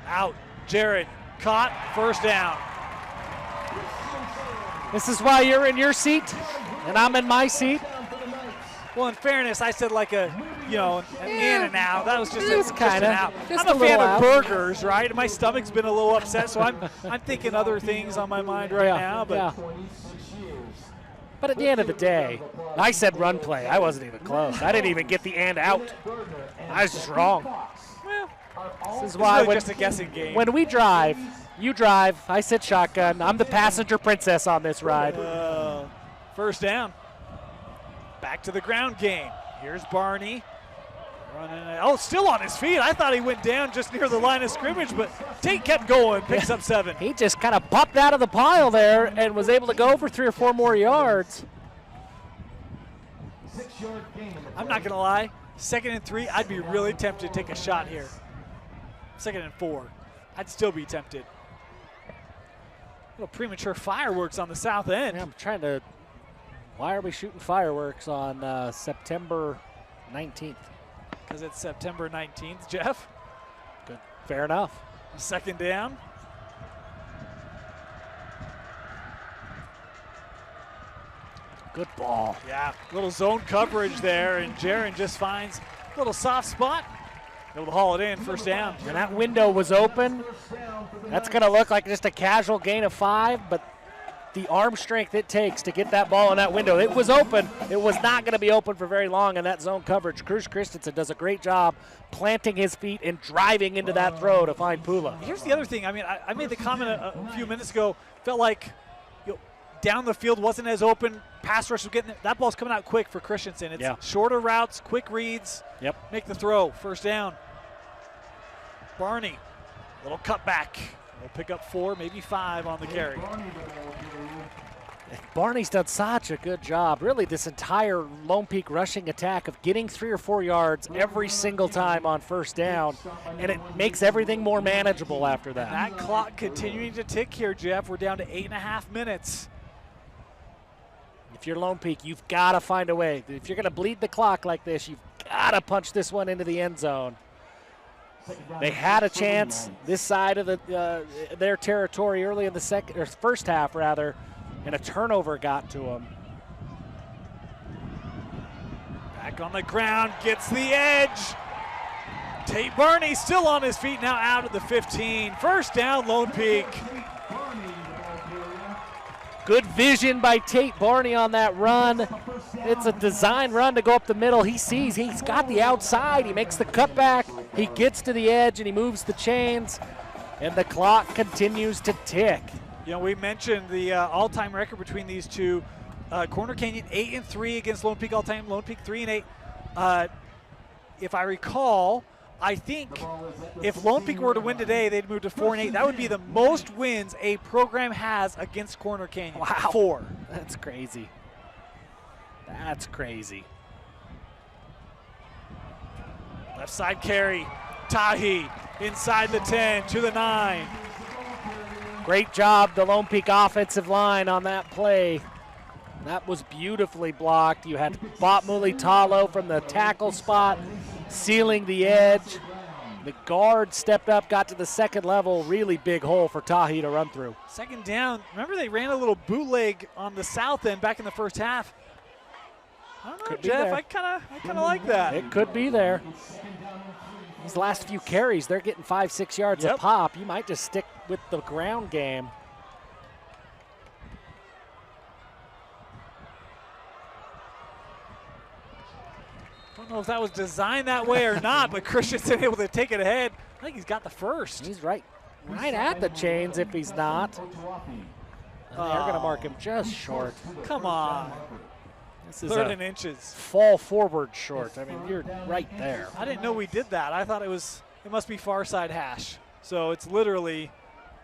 Out. Jared caught. 1st down. This is why you're in your seat and I'm in my seat. Well, in fairness, I said like an in and out. That was just It's an kinda, out. just I'm a a fan little of out. burgers, right? My stomach's been a little upset, so I'm thinking other things on my mind right now. But yeah. But at the end of the day, I said run play. I wasn't even close. I didn't even get the and out. I was just wrong. well, This is it's why really when, just a guessing game. when we drive, you drive, I sit shotgun. I'm the passenger princess on this ride. 1st down. Back to the ground game. Here's Barney. Running. Still on his feet. I thought he went down just near the line of scrimmage, but Tate kept going. Picks up 7. He just kind of popped out of the pile there and was able to go for 3 or 4 more yards. 6-yard gain. I'm not going to lie. 2nd and 3, I'd be really tempted to take a shot here. 2nd and 4, I'd still be tempted. A little premature fireworks on the south end. Yeah, I'm trying to. Why are we shooting fireworks on September 19th? Because it's September 19th, Jeff. Good. Fair enough. 2nd down. Good ball. Yeah, little zone coverage there, and Jaron just finds a little soft spot. Able to haul it in, first down. And that window was open. That's going to look like just a casual gain of 5, but the arm strength it takes to get that ball in that window. It was open. It was not going to be open for very long in that zone coverage. Cruz Christensen does a great job planting his feet and driving into that throw to find Pula. Here's the other thing. I mean, I made the comment a few minutes ago. Felt like down the field wasn't as open. Pass rush was getting that ball's coming out quick for Christensen. It's shorter routes, quick reads. Yep. Make the throw. First down. Barney, little cutback. We'll pick up 4, maybe 5 on the carry. Barney's done such a good job. Really, this entire Lone Peak rushing attack of getting 3 or 4 yards every single time on first down, and it makes everything more manageable after that. That clock continuing to tick here, Jeff. We're down to 8.5 minutes. If you're Lone Peak, you've got to find a way. If you're going to bleed the clock like this, you've got to punch this one into the end zone. They had a chance this side of their territory early in the first half, rather, and a turnover got to them. Back on the ground, gets the edge. Tate Barney still on his feet, now out at the 15. First down, Lone Peak. Good vision by Tate Barney on that run. It's a design run to go up the middle. He sees he's got the outside. He makes the cutback. He gets to the edge and he moves the chains. And the clock continues to tick. You know, we mentioned the all-time record between these two. Corner Canyon 8-3 against Lone Peak all-time. Lone Peak 3-8. If I recall, I think if Lone Peak were to win today, they'd move to 4-8. That would be the most wins a program has against Corner Canyon. Wow. 4. That's crazy. That's crazy. Left side carry. Tahi inside the 10 to the 9. Great job, the Lone Peak offensive line on that play. That was beautifully blocked. You had Bot Mulitalo from the tackle spot sealing the edge. The guard stepped up, got to the second level. Really big hole for Tahi to run through. Second down. Remember they ran a little bootleg on the south end back in the first half. I don't know, Jeff. I kind of like that. It could be there. These last few carries, they're getting 5-6 yards a pop. You might just stick with the ground game. I don't know if that was designed that way or not, but Christensen able to take it ahead. I think he's got the first. He's right at the chains if he's not. They're going to mark him just short. Come on. This is 3rd and inches. Fall forward short. I mean, you're right there. I didn't know we did that. I thought it must be far side hash. So it's literally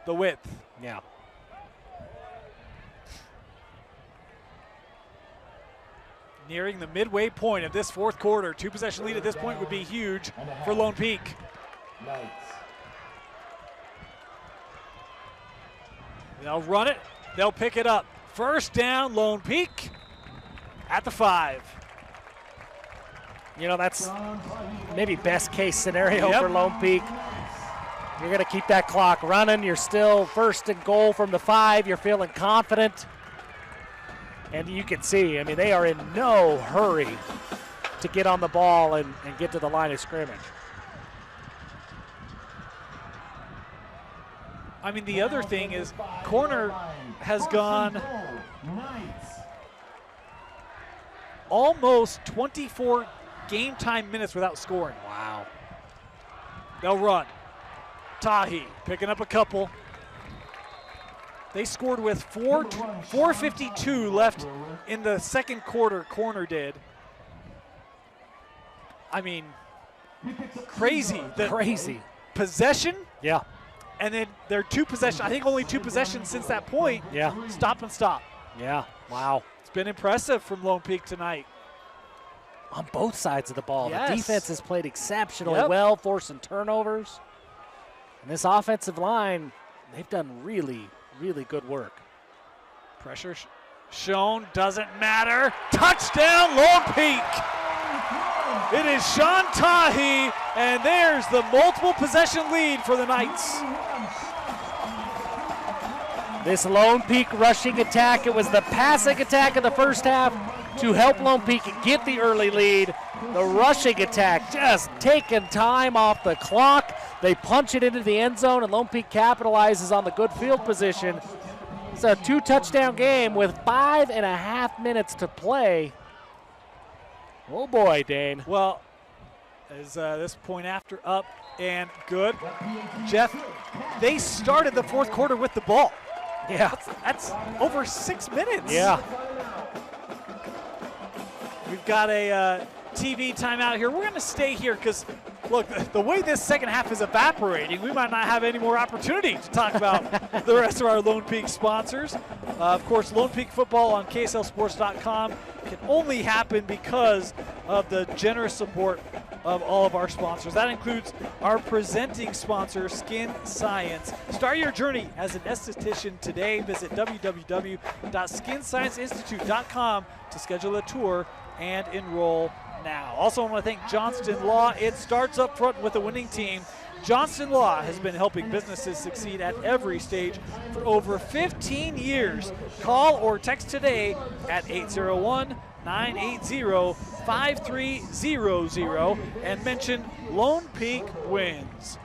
the width. Yeah. Nearing the midway point of this fourth quarter. 2-possession lead at this point would be huge for Lone Peak. They'll run it. They'll pick it up. First down, Lone Peak at the 5. You know, that's maybe best case scenario for Lone Peak. You're going to keep that clock running. You're still first and goal from the 5. You're feeling confident. And you can see, I mean, they are in no hurry to get on the ball and get to the line of scrimmage. I mean, the other thing is Corner has gone almost 24 game time minutes without scoring. Wow. They'll run. Tahi picking up a couple. They scored with 4:52 left in the second quarter, Corner did. I mean, crazy. Crazy. Possession. Yeah. And then their 2 possessions, I think only 2 possessions since that point. Yeah. Stop and stop. Yeah. Wow. It's been impressive from Lone Peak tonight. On both sides of the ball. Yes. The defense has played exceptionally well, forcing turnovers. And this offensive line, they've done really, really good work. Pressure shown, doesn't matter. Touchdown, Lone Peak. It is Sean Tahi, and there's the multiple possession lead for the Knights. This Lone Peak rushing attack, it was the passing attack in the first half to help Lone Peak get the early lead. The rushing attack just taking time off the clock. They punch it into the end zone, and Lone Peak capitalizes on the good field position. It's a 2-touchdown game with 5.5 minutes to play. Oh boy, Dane. Well, is this point after up and good. Jeff, they started the fourth quarter with the ball. Yeah. That's over 6 minutes. Yeah. We've got a TV timeout here. We're going to stay here because, look, the way this second half is evaporating, we might not have any more opportunity to talk about the rest of our Lone Peak sponsors. Of course, Lone Peak football on KSLSports.com can only happen because of the generous support of all of our sponsors. That includes our presenting sponsor, Skin Science. Start your journey as an esthetician today. Visit www.skinscienceinstitute.com to schedule a tour and enroll now. Also, I want to thank Johnston Law. It starts up front with the winning team. Johnston Law has been helping businesses succeed at every stage for over 15 years. Call or text today at 801-980-5300 and mention Lone Peak wins.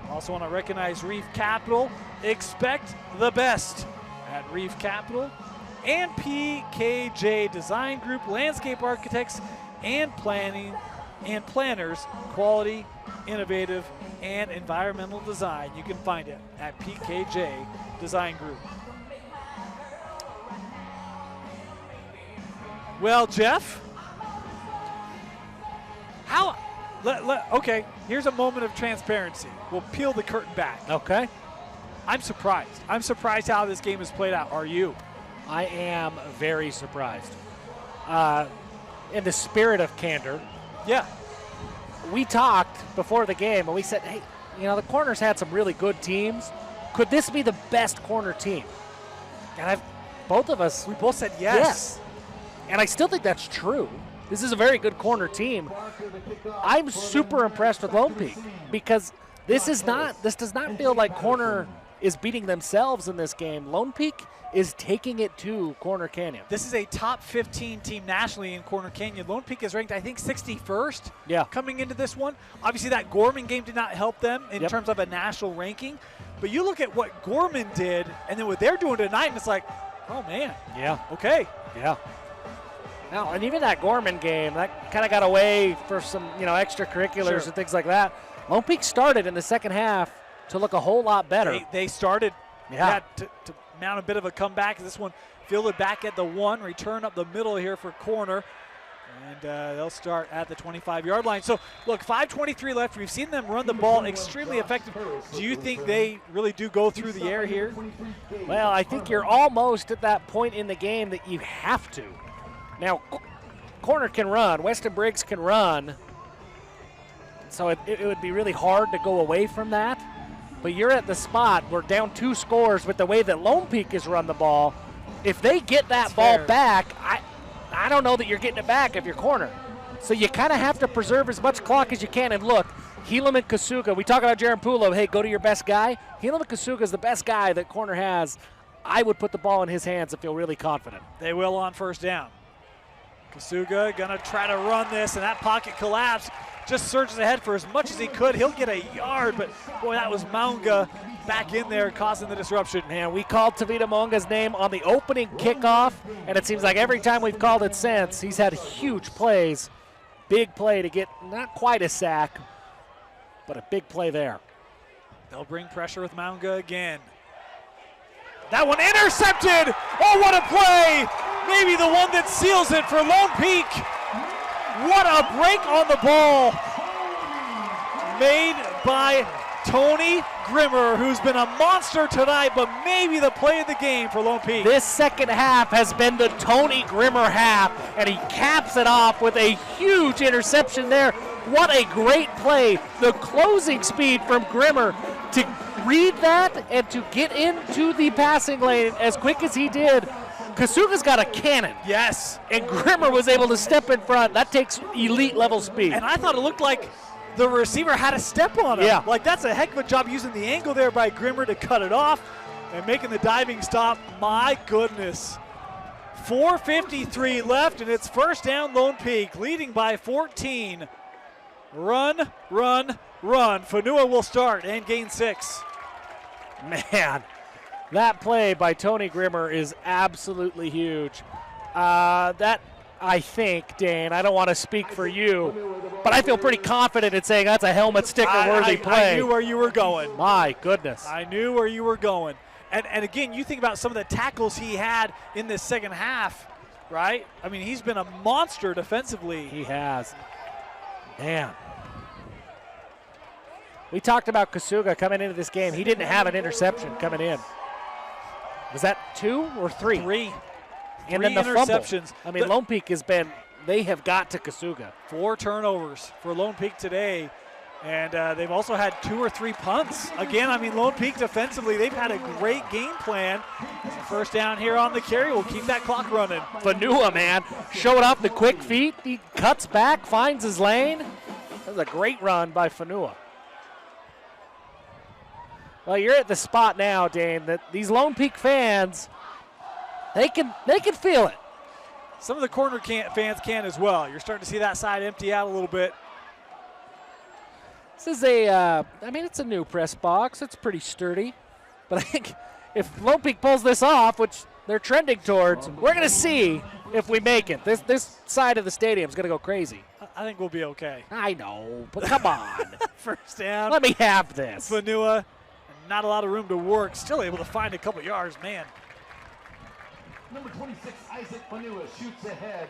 Also want to recognize Reef Capital. Expect the best at Reef Capital. And PKJ Design Group, landscape architects and planners, quality, innovative, and environmental design. You can find it at PKJ Design Group. Well, Jeff, okay, here's a moment of transparency. We'll peel the curtain back. Okay. I'm surprised. I'm surprised how this game has played out. Are you? I am very surprised. In the spirit of candor, Yeah. we talked before the game and we said, hey, you know, the Corners had some really good teams. Could this be the best corner team? And both of us. We both said yes. And I still think that's true. This is a very good corner team. I'm super impressed with Lone Peak because this does not feel like Corner is beating themselves in this game. Lone Peak is taking it to Corner Canyon. This is a top 15 team nationally in Corner Canyon. Lone Peak is ranked, I think, 61st coming into this one. Obviously, that Gorman game did not help them in terms of a national ranking. But you look at what Gorman did and then what they're doing tonight, and it's like, oh, man. Yeah. Okay. Yeah. Now, and even that Gorman game, that kind of got away for some, extracurriculars and things like that. Lone Peak started in the second half to look a whole lot better. They started to mount a bit of a comeback. This one fielded back at the 1, return up the middle here for Corner. And they'll start at the 25-yard line. So, look, 5:23 left. We've seen them run the ball extremely effective. Do you think they really do go through the air here? Well, I think you're almost at that point in the game that you have to. Now, Corner can run. Weston Briggs can run. So it would be really hard to go away from that. But you're at the spot. We're down 2 scores with the way that Lone Peak has run the ball. If they get that ball back, I don't know that you're getting it back if you're Corner. So you kind of have to preserve as much clock as you can. And look, Helam and Kasuga, we talk about Jaron Pulo, hey, go to your best guy. Helam and Kasuga is the best guy that Corner has. I would put the ball in his hands and feel really confident. They will on first down. Kasuga gonna try to run this, and that pocket collapse. Just surges ahead for as much as he could. He'll get a yard, but boy, that was Maunga back in there causing the disruption. Man, we called Tavita Maunga's name on the opening kickoff, and it seems like every time we've called it since, he's had huge plays. Big play to get not quite a sack, but a big play there. They'll bring pressure with Maunga again. That one intercepted! Oh, what a play! Maybe the one that seals it for Lone Peak. What a break on the ball made by Tony Grimmer, who's been a monster tonight, but maybe the play of the game for Lone Peak. This second half has been the Tony Grimmer half, and he caps it off with a huge interception there. What a great play. The closing speed from Grimmer to read that and to get into the passing lane as quick as he did. Kasuga's got a cannon. Yes. And Grimmer was able to step in front. That takes elite level speed. And I thought it looked like the receiver had a step on him. Yeah. Like, that's a heck of a job using the angle there by Grimmer to cut it off. and making the diving stop. My goodness. 4:53 left, and it's first down Lone Peak, leading by 14. Run, run, run. Fanua will start and gain 6. Man, that play by Tony Grimmer is absolutely huge. That, I think, Dane, I don't want to speak for you, but I feel pretty confident in saying that's a helmet sticker-worthy play. I knew where you were going. My goodness. I knew where you were going. And again, you think about some of the tackles he had in this second half, right? I mean, he's been a monster defensively. He has. Man. We talked about Kasuga coming into this game. He didn't have an interception coming in. Was that 2 or 3? 3. And 3 then the interceptions. Fumble. I mean, Lone Peak has been, they have got to Kasuga. 4 turnovers for Lone Peak today. And they've also had 2 or 3 punts. Again, I mean, Lone Peak defensively, they've had a great game plan. First down here on the carry. We'll keep that clock running. Fanua, man, showed off the quick feet. He cuts back, finds his lane. That was a great run by Fanua. Well, you're at the spot now, Dane, that these Lone Peak fans, they can feel it. Some of the corner fans can as well. You're starting to see that side empty out a little bit. This is I mean, it's a new press box. It's pretty sturdy. But I think if Lone Peak pulls this off, which they're trending towards, we're going to see if we make it. This side of the stadium is going to go crazy. I think we'll be okay. I know, but come on. First down. Let me have this. Fanua, not a lot of room to work. Still able to find a couple yards, man. Number 26, Isaac Fanua shoots ahead.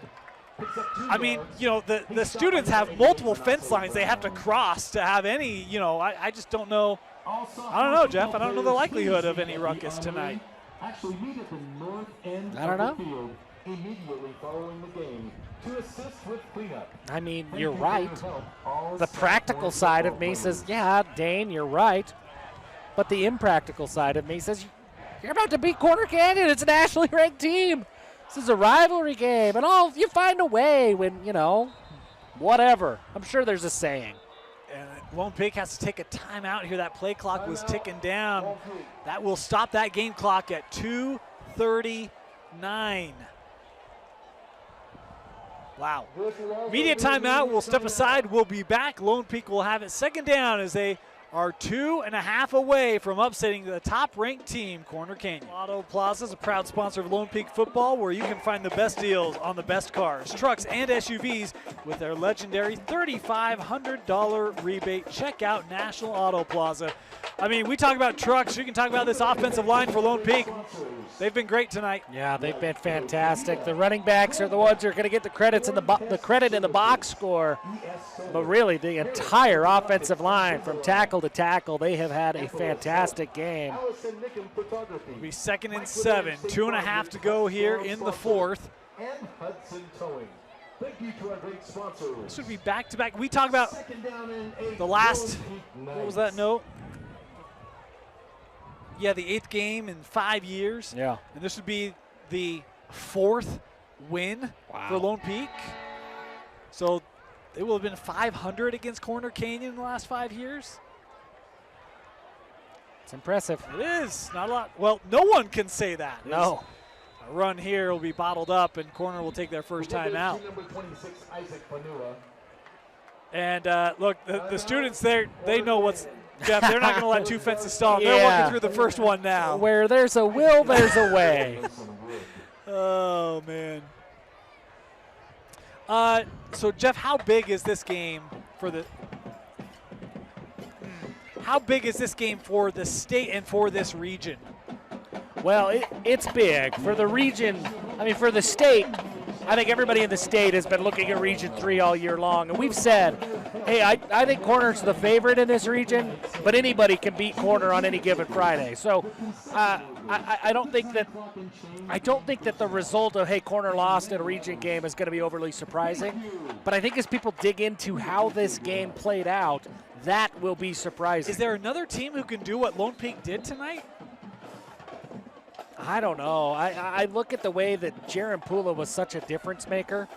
Picks up 2 I mean, yards. you know, the students have multiple fence lines they have to cross to have any, you know, I just don't know. I don't know, Jeff. I don't know the likelihood of any ruckus tonight. Actually meet at the north end I don't of the know. field immediately following the game to assist with cleanup. I mean, Thank you're you for right. your help, all The South practical Point side of football me players. says, yeah, Dane, you're right. But the impractical side of me says, you're about to beat Corner Canyon. It's a nationally ranked team. This is a rivalry game. And you find a way when, you know, whatever. I'm sure there's a saying. And Lone Peak has to take a timeout here. That play clock was ticking down. That will stop that game clock at 2:39. Wow. Media timeout. We'll step aside. We'll be back. Lone Peak will have it second down as they are 2.5 away from upsetting the top-ranked team, Corner Canyon. Auto Plaza is a proud sponsor of Lone Peak football, where you can find the best deals on the best cars, trucks, and SUVs with their legendary $3,500 rebate. Check out National Auto Plaza. I mean, we talk about trucks. You can talk about this offensive line for Lone Peak. They've been great tonight. Yeah, they've been fantastic. The running backs are the ones who are going to get the credits in the credit in the box score. But really, the entire offensive line, from tackle to tackle, they have had a fantastic game. It'll be 2nd and 7. 2.5 to go here in the fourth. And Hudson Towing. Thank you to our great sponsors. This would be back-to-back. We talk about Second down and 8. the last, Lone Peak what was Knights. that note? Yeah, the 8th game in 5 years. Yeah. And this would be the 4th win for Lone Peak. So they will have been 500 against Corner Canyon in the last 5 years. It's impressive. It is. Not a lot. Well, no one can say that. No. A run here will be bottled up, and Corner will take their first time out. Number 26, Isaac Fanua. And look, the students there, they know what's, Jeff, they're not going to let 2 fences stall. They're working through the first one now. Where there's a will, there's a way. Oh, man. So, Jeff, how big is this game for the state and for this region? Well, it's big. For the region, I mean, for the state, I think everybody in the state has been looking at Region 3 all year long. And we've said, hey, I think Corner's the favorite in this region, but anybody can beat Corner on any given Friday. So I don't think that the result of, hey, Corner lost in a region game is going to be overly surprising. But I think as people dig into how this game played out, that will be surprising. Is there another team who can do what Lone Peak did tonight? I don't know. I look at the way that Jaron Pula was such a difference maker.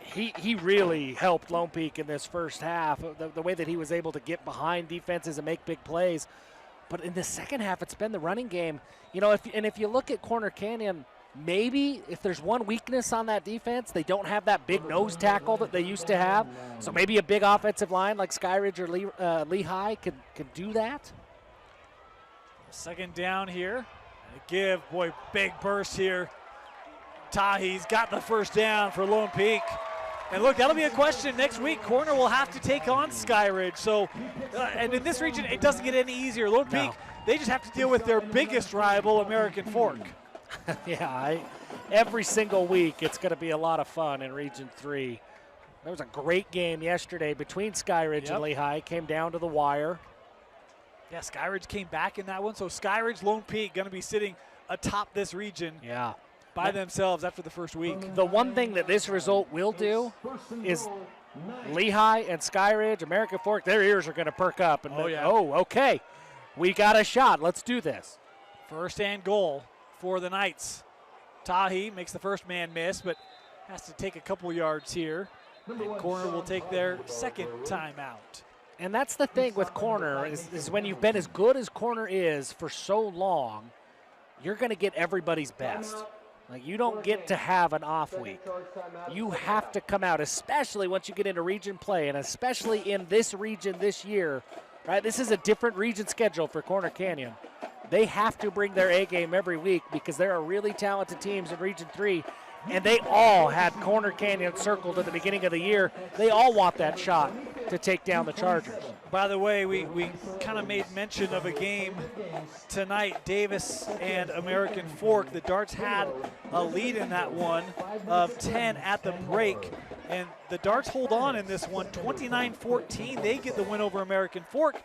He really helped Lone Peak in this first half. The way that he was able to get behind defenses and make big plays. But in the second half, it's been the running game. You know, if you look at Corner Canyon, maybe if there's one weakness on that defense, they don't have that big nose tackle that they used to have. So maybe a big offensive line like Skyridge or Lehigh could do that. Second down here. Big burst here. Tahi's got the first down for Lone Peak. And look, that'll be a question next week. Corner will have to take on Skyridge. So, and in this region, it doesn't get any easier. Lone Peak, they just have to deal with their biggest rival, American Fork. Every single week, it's going to be a lot of fun in Region 3. There was a great game yesterday between Skyridge and Lehigh. Came down to the wire. Yeah, Skyridge came back in that one. So Skyridge, Lone Peak going to be sitting atop this region by themselves after the first week. The one thing that this result will do is Lehigh and Skyridge, American Fork, their ears are going to perk up. And okay, we got a shot. Let's do this. First and goal for the Knights. Tahi makes the first man miss, but has to take a couple yards here. And Corner will take their second timeout. And that's the thing with Corner is when you've been as good as Corner is for so long, you're going to get everybody's best. Like, you don't get to have an off week. You have to come out, especially once you get into region play, and especially in this region this year, right? This is a different region schedule for Corner Canyon. They have to bring their A game every week because there are really talented teams in Region 3, and they all had Corner Canyon circled at the beginning of the year. They all want that shot to take down the Chargers. By the way, we kind of made mention of a game tonight, Davis and American Fork. The Darts had a lead in that one of 10 at the break, and the Darts hold on in this one, 29-14. They get the win over American Fork.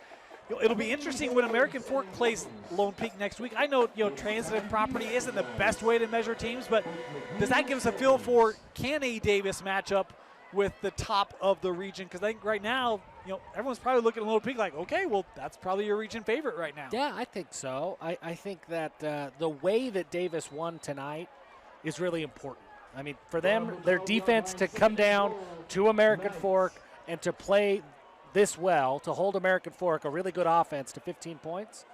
It'll be interesting when American Fork plays Lone Peak next week. I know, transitive property isn't the best way to measure teams, but does that give us a feel for can a Davis matchup with the top of the region? Because I think right now, everyone's probably looking at Lone Peak like, okay, well, that's probably your region favorite right now. Yeah, I think so. I think that the way that Davis won tonight is really important. I mean, for them, their defense to come down to American Fork and to play this well, to hold American Fork, a really good offense, to 15 points,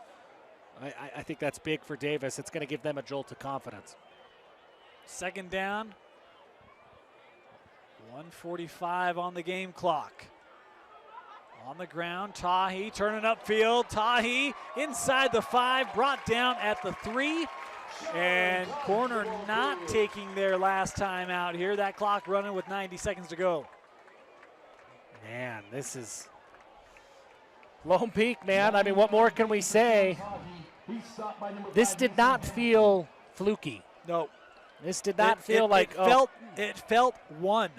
I think that's big for Davis. It's going to give them a jolt of confidence. Second down, 1:45 on the game clock. On the ground, Tahi turning upfield. Tahi inside the 5, brought down at the 3. And Corner not taking their last time out here. That clock running with 90 seconds to go. Man, this is Lone Peak, man. I mean, what more can we say? This did not feel fluky. No. This did not feel like it felt won.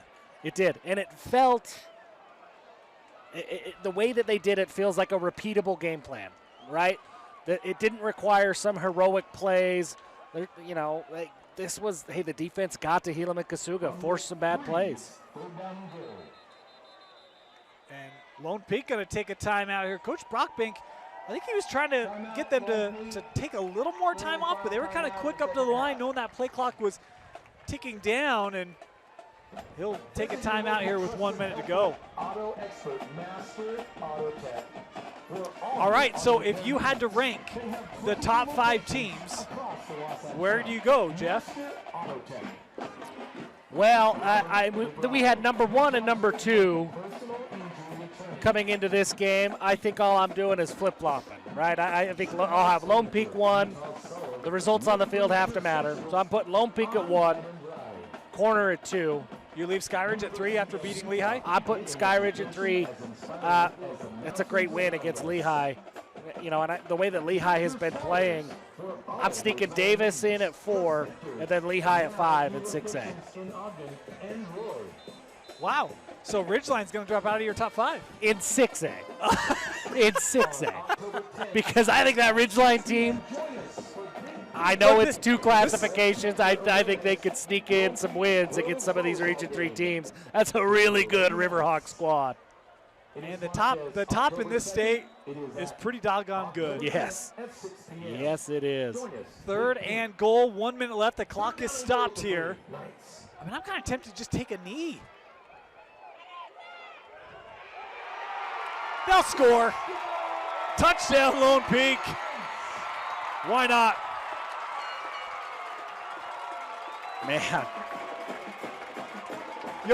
It did, and it felt the way that they did it feels like a repeatable game plan, right? It didn't require some heroic plays. This was, hey, the defense got to Helaman Kasuga, forced some bad plays. And Lone Peak going to take a timeout here. Coach Brockbank, I think he was trying to get them to take a little more time off, but they were kind of quick up to the line knowing that play clock was ticking down, and he'll take a timeout here with 1 minute to go. Auto Expert Master Auto Tech. All right, so if you had to rank the top 5 teams, where do you go, Jeff? Well, we had number 1 and number 2 coming into this game. I think all I'm doing is flip-flopping, right? I think I'll have Lone Peak 1. The results on the field have to matter. So I'm putting Lone Peak at 1, Corner at 2. You leave Skyridge at 3 after beating Lehigh? I'm putting Skyridge at 3. That's a great win against Lehigh. And the way that Lehigh has been playing, I'm sneaking Davis in at 4, and then Lehigh at 5 in 6A. Wow. So Ridgeline's going to drop out of your top 5. In 6A. In 6A. Because I think that Ridgeline team, I know it's 2 classifications. I think they could sneak in some wins against some of these Region 3 teams. That's a really good Riverhawk squad. And the top in this state is pretty doggone good. Yes. Yes, it is. Third and goal, 1 minute left. The clock is stopped here. I mean, I'm kind of tempted to just take a knee. They'll score. Touchdown, Lone Peak. Why not? Man.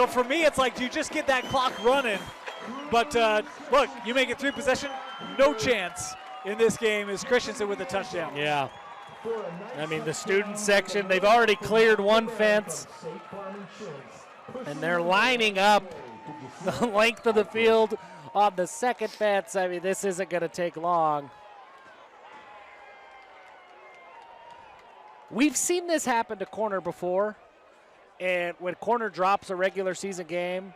For me, it's like, do you just get that clock running? But look, you make it 3 possession, no chance in this game is Christensen with a touchdown. Yeah. I mean, the student section, they've already cleared one fence, and they're lining up the length of the field on the second fence. I mean, this isn't going to take long. We've seen this happen to corner before, and when corner drops a regular season game,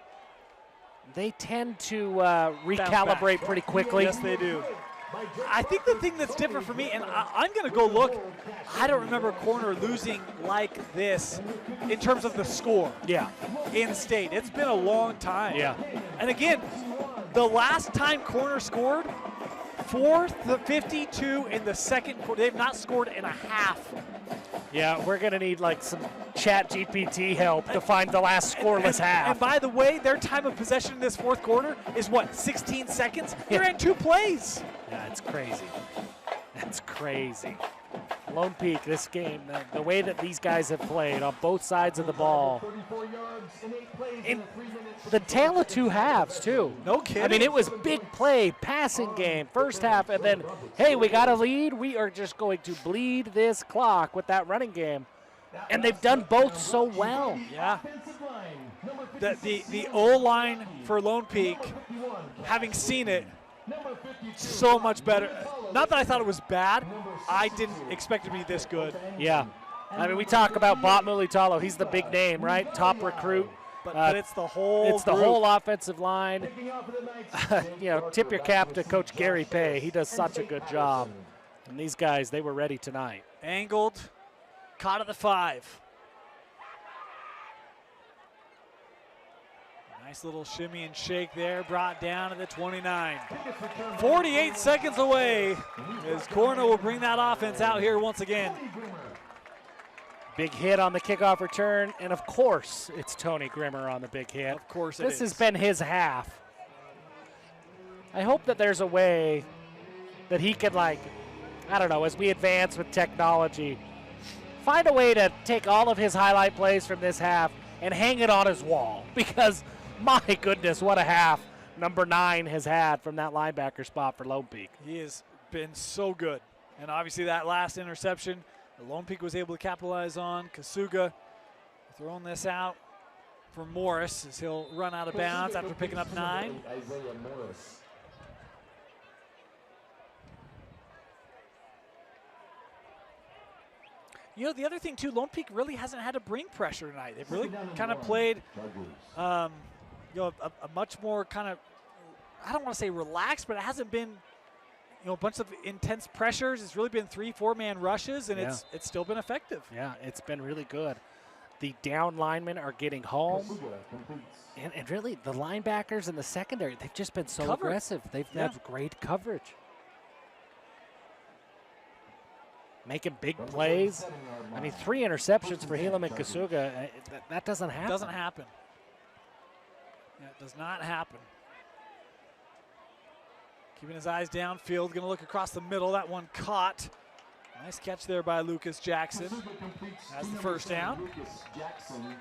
they tend to recalibrate pretty quickly. Yes, they do. I think the thing that's different for me, and I'm going to go look, I don't remember corner losing like this in terms of the score. Yeah. In state. It's been a long time. Yeah. And again, the last time corner scored, 4:52 in the second quarter. They've not scored in a half. Yeah, we're going to need like some chat GPT help to find the last scoreless half. And by the way, their time of possession in this fourth quarter is what, 16 seconds? They're at 2 plays. Yeah, it's crazy. That's crazy. Lone Peak, this game, the way that these guys have played on both sides of the ball. In the tale of 2 halves, too. No kidding. I mean, it was big play, passing game, first half, and then, hey, we got a lead. We are just going to bleed this clock with that running game. And they've done both so well. Yeah. The O-line for Lone Peak, having seen it, so much better. Not that I thought it was bad. I didn't expect it to be this good. Yeah. I mean, we talk about Bot Mulitalo. He's the big name, right? Top recruit. But it's the whole It's the group. whole offensive line. Tip your cap to Coach Gary Pay. He does such a good job. And these guys, they were ready tonight. Angled, caught at the 5. Nice little shimmy and shake there, brought down to the 29. 48 seconds away as Corner will bring that offense out here once again. Big hit on the kickoff return, and of course, it's Tony Grimmer on the big hit. Of course it This is. has been his half. I hope that there's a way that he can, like, I don't know, as we advance with technology, find a way to take all of his highlight plays from this half and hang it on his wall, because my goodness, what a half number 9 has had from that linebacker spot for Lone Peak. He has been so good. And obviously that last interception, Lone Peak was able to capitalize on. Kasuga throwing this out for Morris as he'll run out of bounds after picking up 9. Isaiah Morris. The other thing too, Lone Peak really hasn't had to bring pressure tonight. They've really kind of played a much more kind of, I don't want to say relaxed, but it hasn't been a bunch of intense pressures. It's really been 3-4 man rushes, and it's still been effective. Yeah, it's been really good. The down linemen are getting home. And really, the linebackers in the secondary, they've just been so aggressive. They've had great coverage. Making big plays. I mean, 3 interceptions for Helam and Kasuga. That doesn't happen. It doesn't happen. Yeah, it does not happen. Keeping his eyes downfield, going to look across the middle. That one caught. Nice catch there by Lucas Jackson. That's the first down. Lucas Jackson.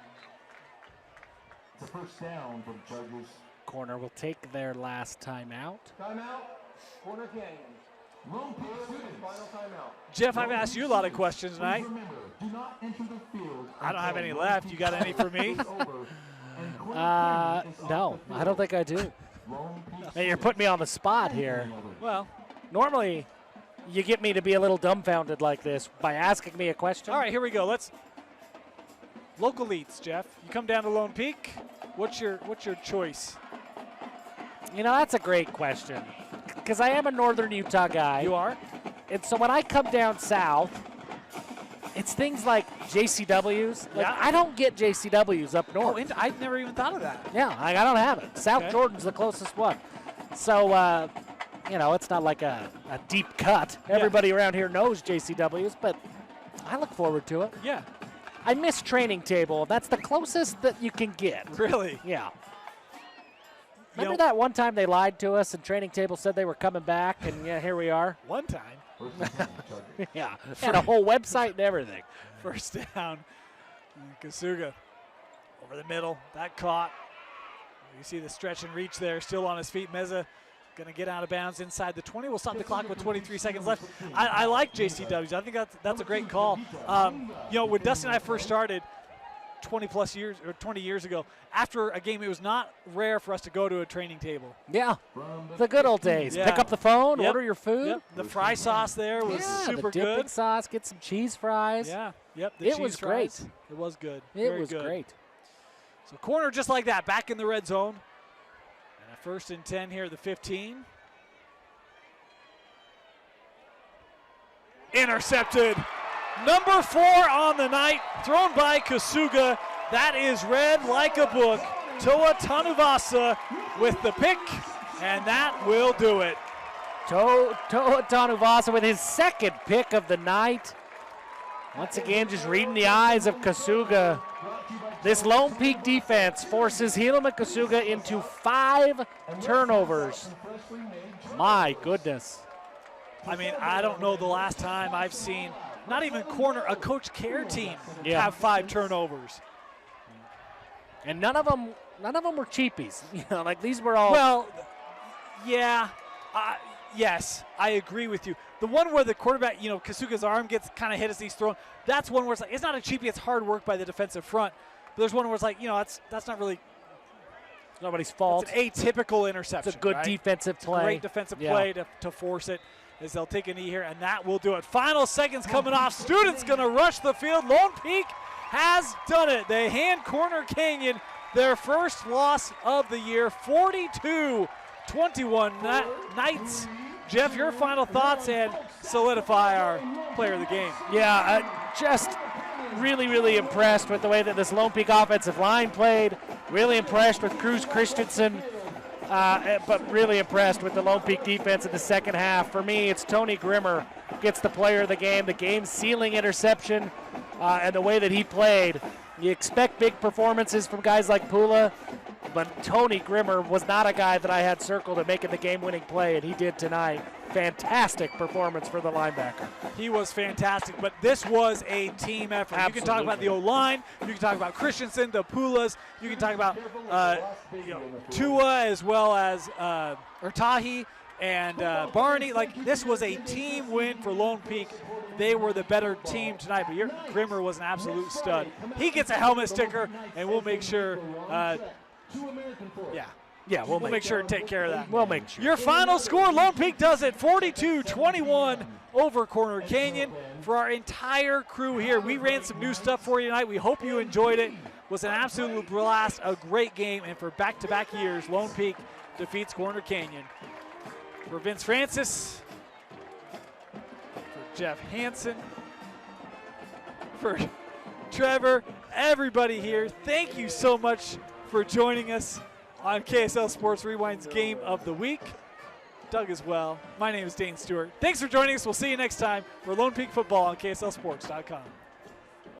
It's a first down for the Chargers. Corner will take their last timeout. Timeout. Corner Canyon. Lone Peak students. Final timeout. Jeff, I've asked you a lot of questions tonight. Remember, do not enter the field. I don't have any left. You got any for me? No, I don't think I do. Hey, you're putting me on the spot here. Well, Normally, you get me to be a little dumbfounded like this by asking me a question. all right, here we go. Local leads, Jeff. You come down to Lone Peak. What's your choice? That's a great question, because I am a Northern Utah guy. You are? And so when I come down south, it's things like JCWs. Like, Yeah. I don't get JCWs up north. Oh, I've never even thought of that. Yeah, I don't have it. South Okay. Jordan's the closest one. So, it's not like a deep cut. Everybody around here knows JCWs, but I look forward to it. Yeah, I miss Training Table. That's the closest that you can get. really. Yeah. You Remember know- that one time they lied to us and Training Table said they were coming back, and yeah, here we are. One time. Yeah, and a whole website and everything. First down. Kasuga over the middle. That caught. You see the stretch and reach there. Still on his feet. Meza going to get out of bounds inside the 20. We'll stop the clock with 23 seconds left. I like JCWs. I think that's a great call. When Dustin and I first started 20 years ago, after a game, it was not rare for us to go to a training table. Yeah, the good old days. Yeah. Pick up the phone, Yep. order your food. Yep. The fry sauce there was super the dipping good. sauce, get some cheese fries. Yeah, yep. It was great. It was good. It Very was good. great. So corner just like that, back in the red zone. And a 1st and 10 here at the 15. Intercepted. Number 4 on the night, thrown by Kasuga. That is read like a book. Toa Tanuvasa with the pick, and that will do it. Toa Tanuvasa with his 2nd pick of the night. Once again, just reading the eyes of Kasuga. This Lone Peak defense forces Helaman Kasuga into 5 turnovers. My goodness. I mean, I don't know the last time I've seen, not even corner, a Coach Care team have 5 turnovers. And none of them were cheapies. Like these were all. Well, yeah, yes, I agree with you. The one where the quarterback, Kasuga's arm gets kind of hit as he's thrown, that's one where it's like, it's not a cheapie, it's hard work by the defensive front. But there's one where it's like, that's not really nobody's fault. It's an atypical interception. It's a good defensive play. Great defensive play to force it as they'll take a knee here, and that will do it. Final seconds coming off. Students going to rush the field. Lone Peak has done it. They hand Corner Canyon their first loss of the year, 42-21 Knights. Jeff, your final thoughts and solidify our player of the game. Yeah, just really, really impressed with the way that this Lone Peak offensive line played. Really impressed with Cruz Christensen, but really impressed with the Lone Peak defense in the second half. For me, it's Tony Grimmer gets the player of the game sealing interception, and the way that he played. You expect big performances from guys like Pula, but Tony Grimmer was not a guy that I had circled at making the game-winning play, and he did tonight. Fantastic performance for the linebacker. He was fantastic, but this was a team effort. Absolutely. You can talk about the O-line, you can talk about Christensen, the Pulas, you can talk about Tua as well as Urtahi and Barney. Like, this was a team win for Lone Peak. They were the better team tonight, but Grimmer was an absolute stud. He gets a helmet sticker, and we'll make sure, we'll make sure to take care of that. We'll make sure. Your final score, Lone Peak does it, 42-21 over Corner Canyon. For our entire crew here, we ran some new stuff for you tonight. We hope you enjoyed it. It was an absolute blast, a great game, and for back-to-back years, Lone Peak defeats Corner Canyon. For Vince Francis, for Jeff Hansen, for Trevor, everybody here, thank you so much for joining us on KSL Sports Rewind's Game of the Week. Doug as well. My name is Dane Stewart. Thanks for joining us. We'll see you next time for Lone Peak Football on KSLSports.com.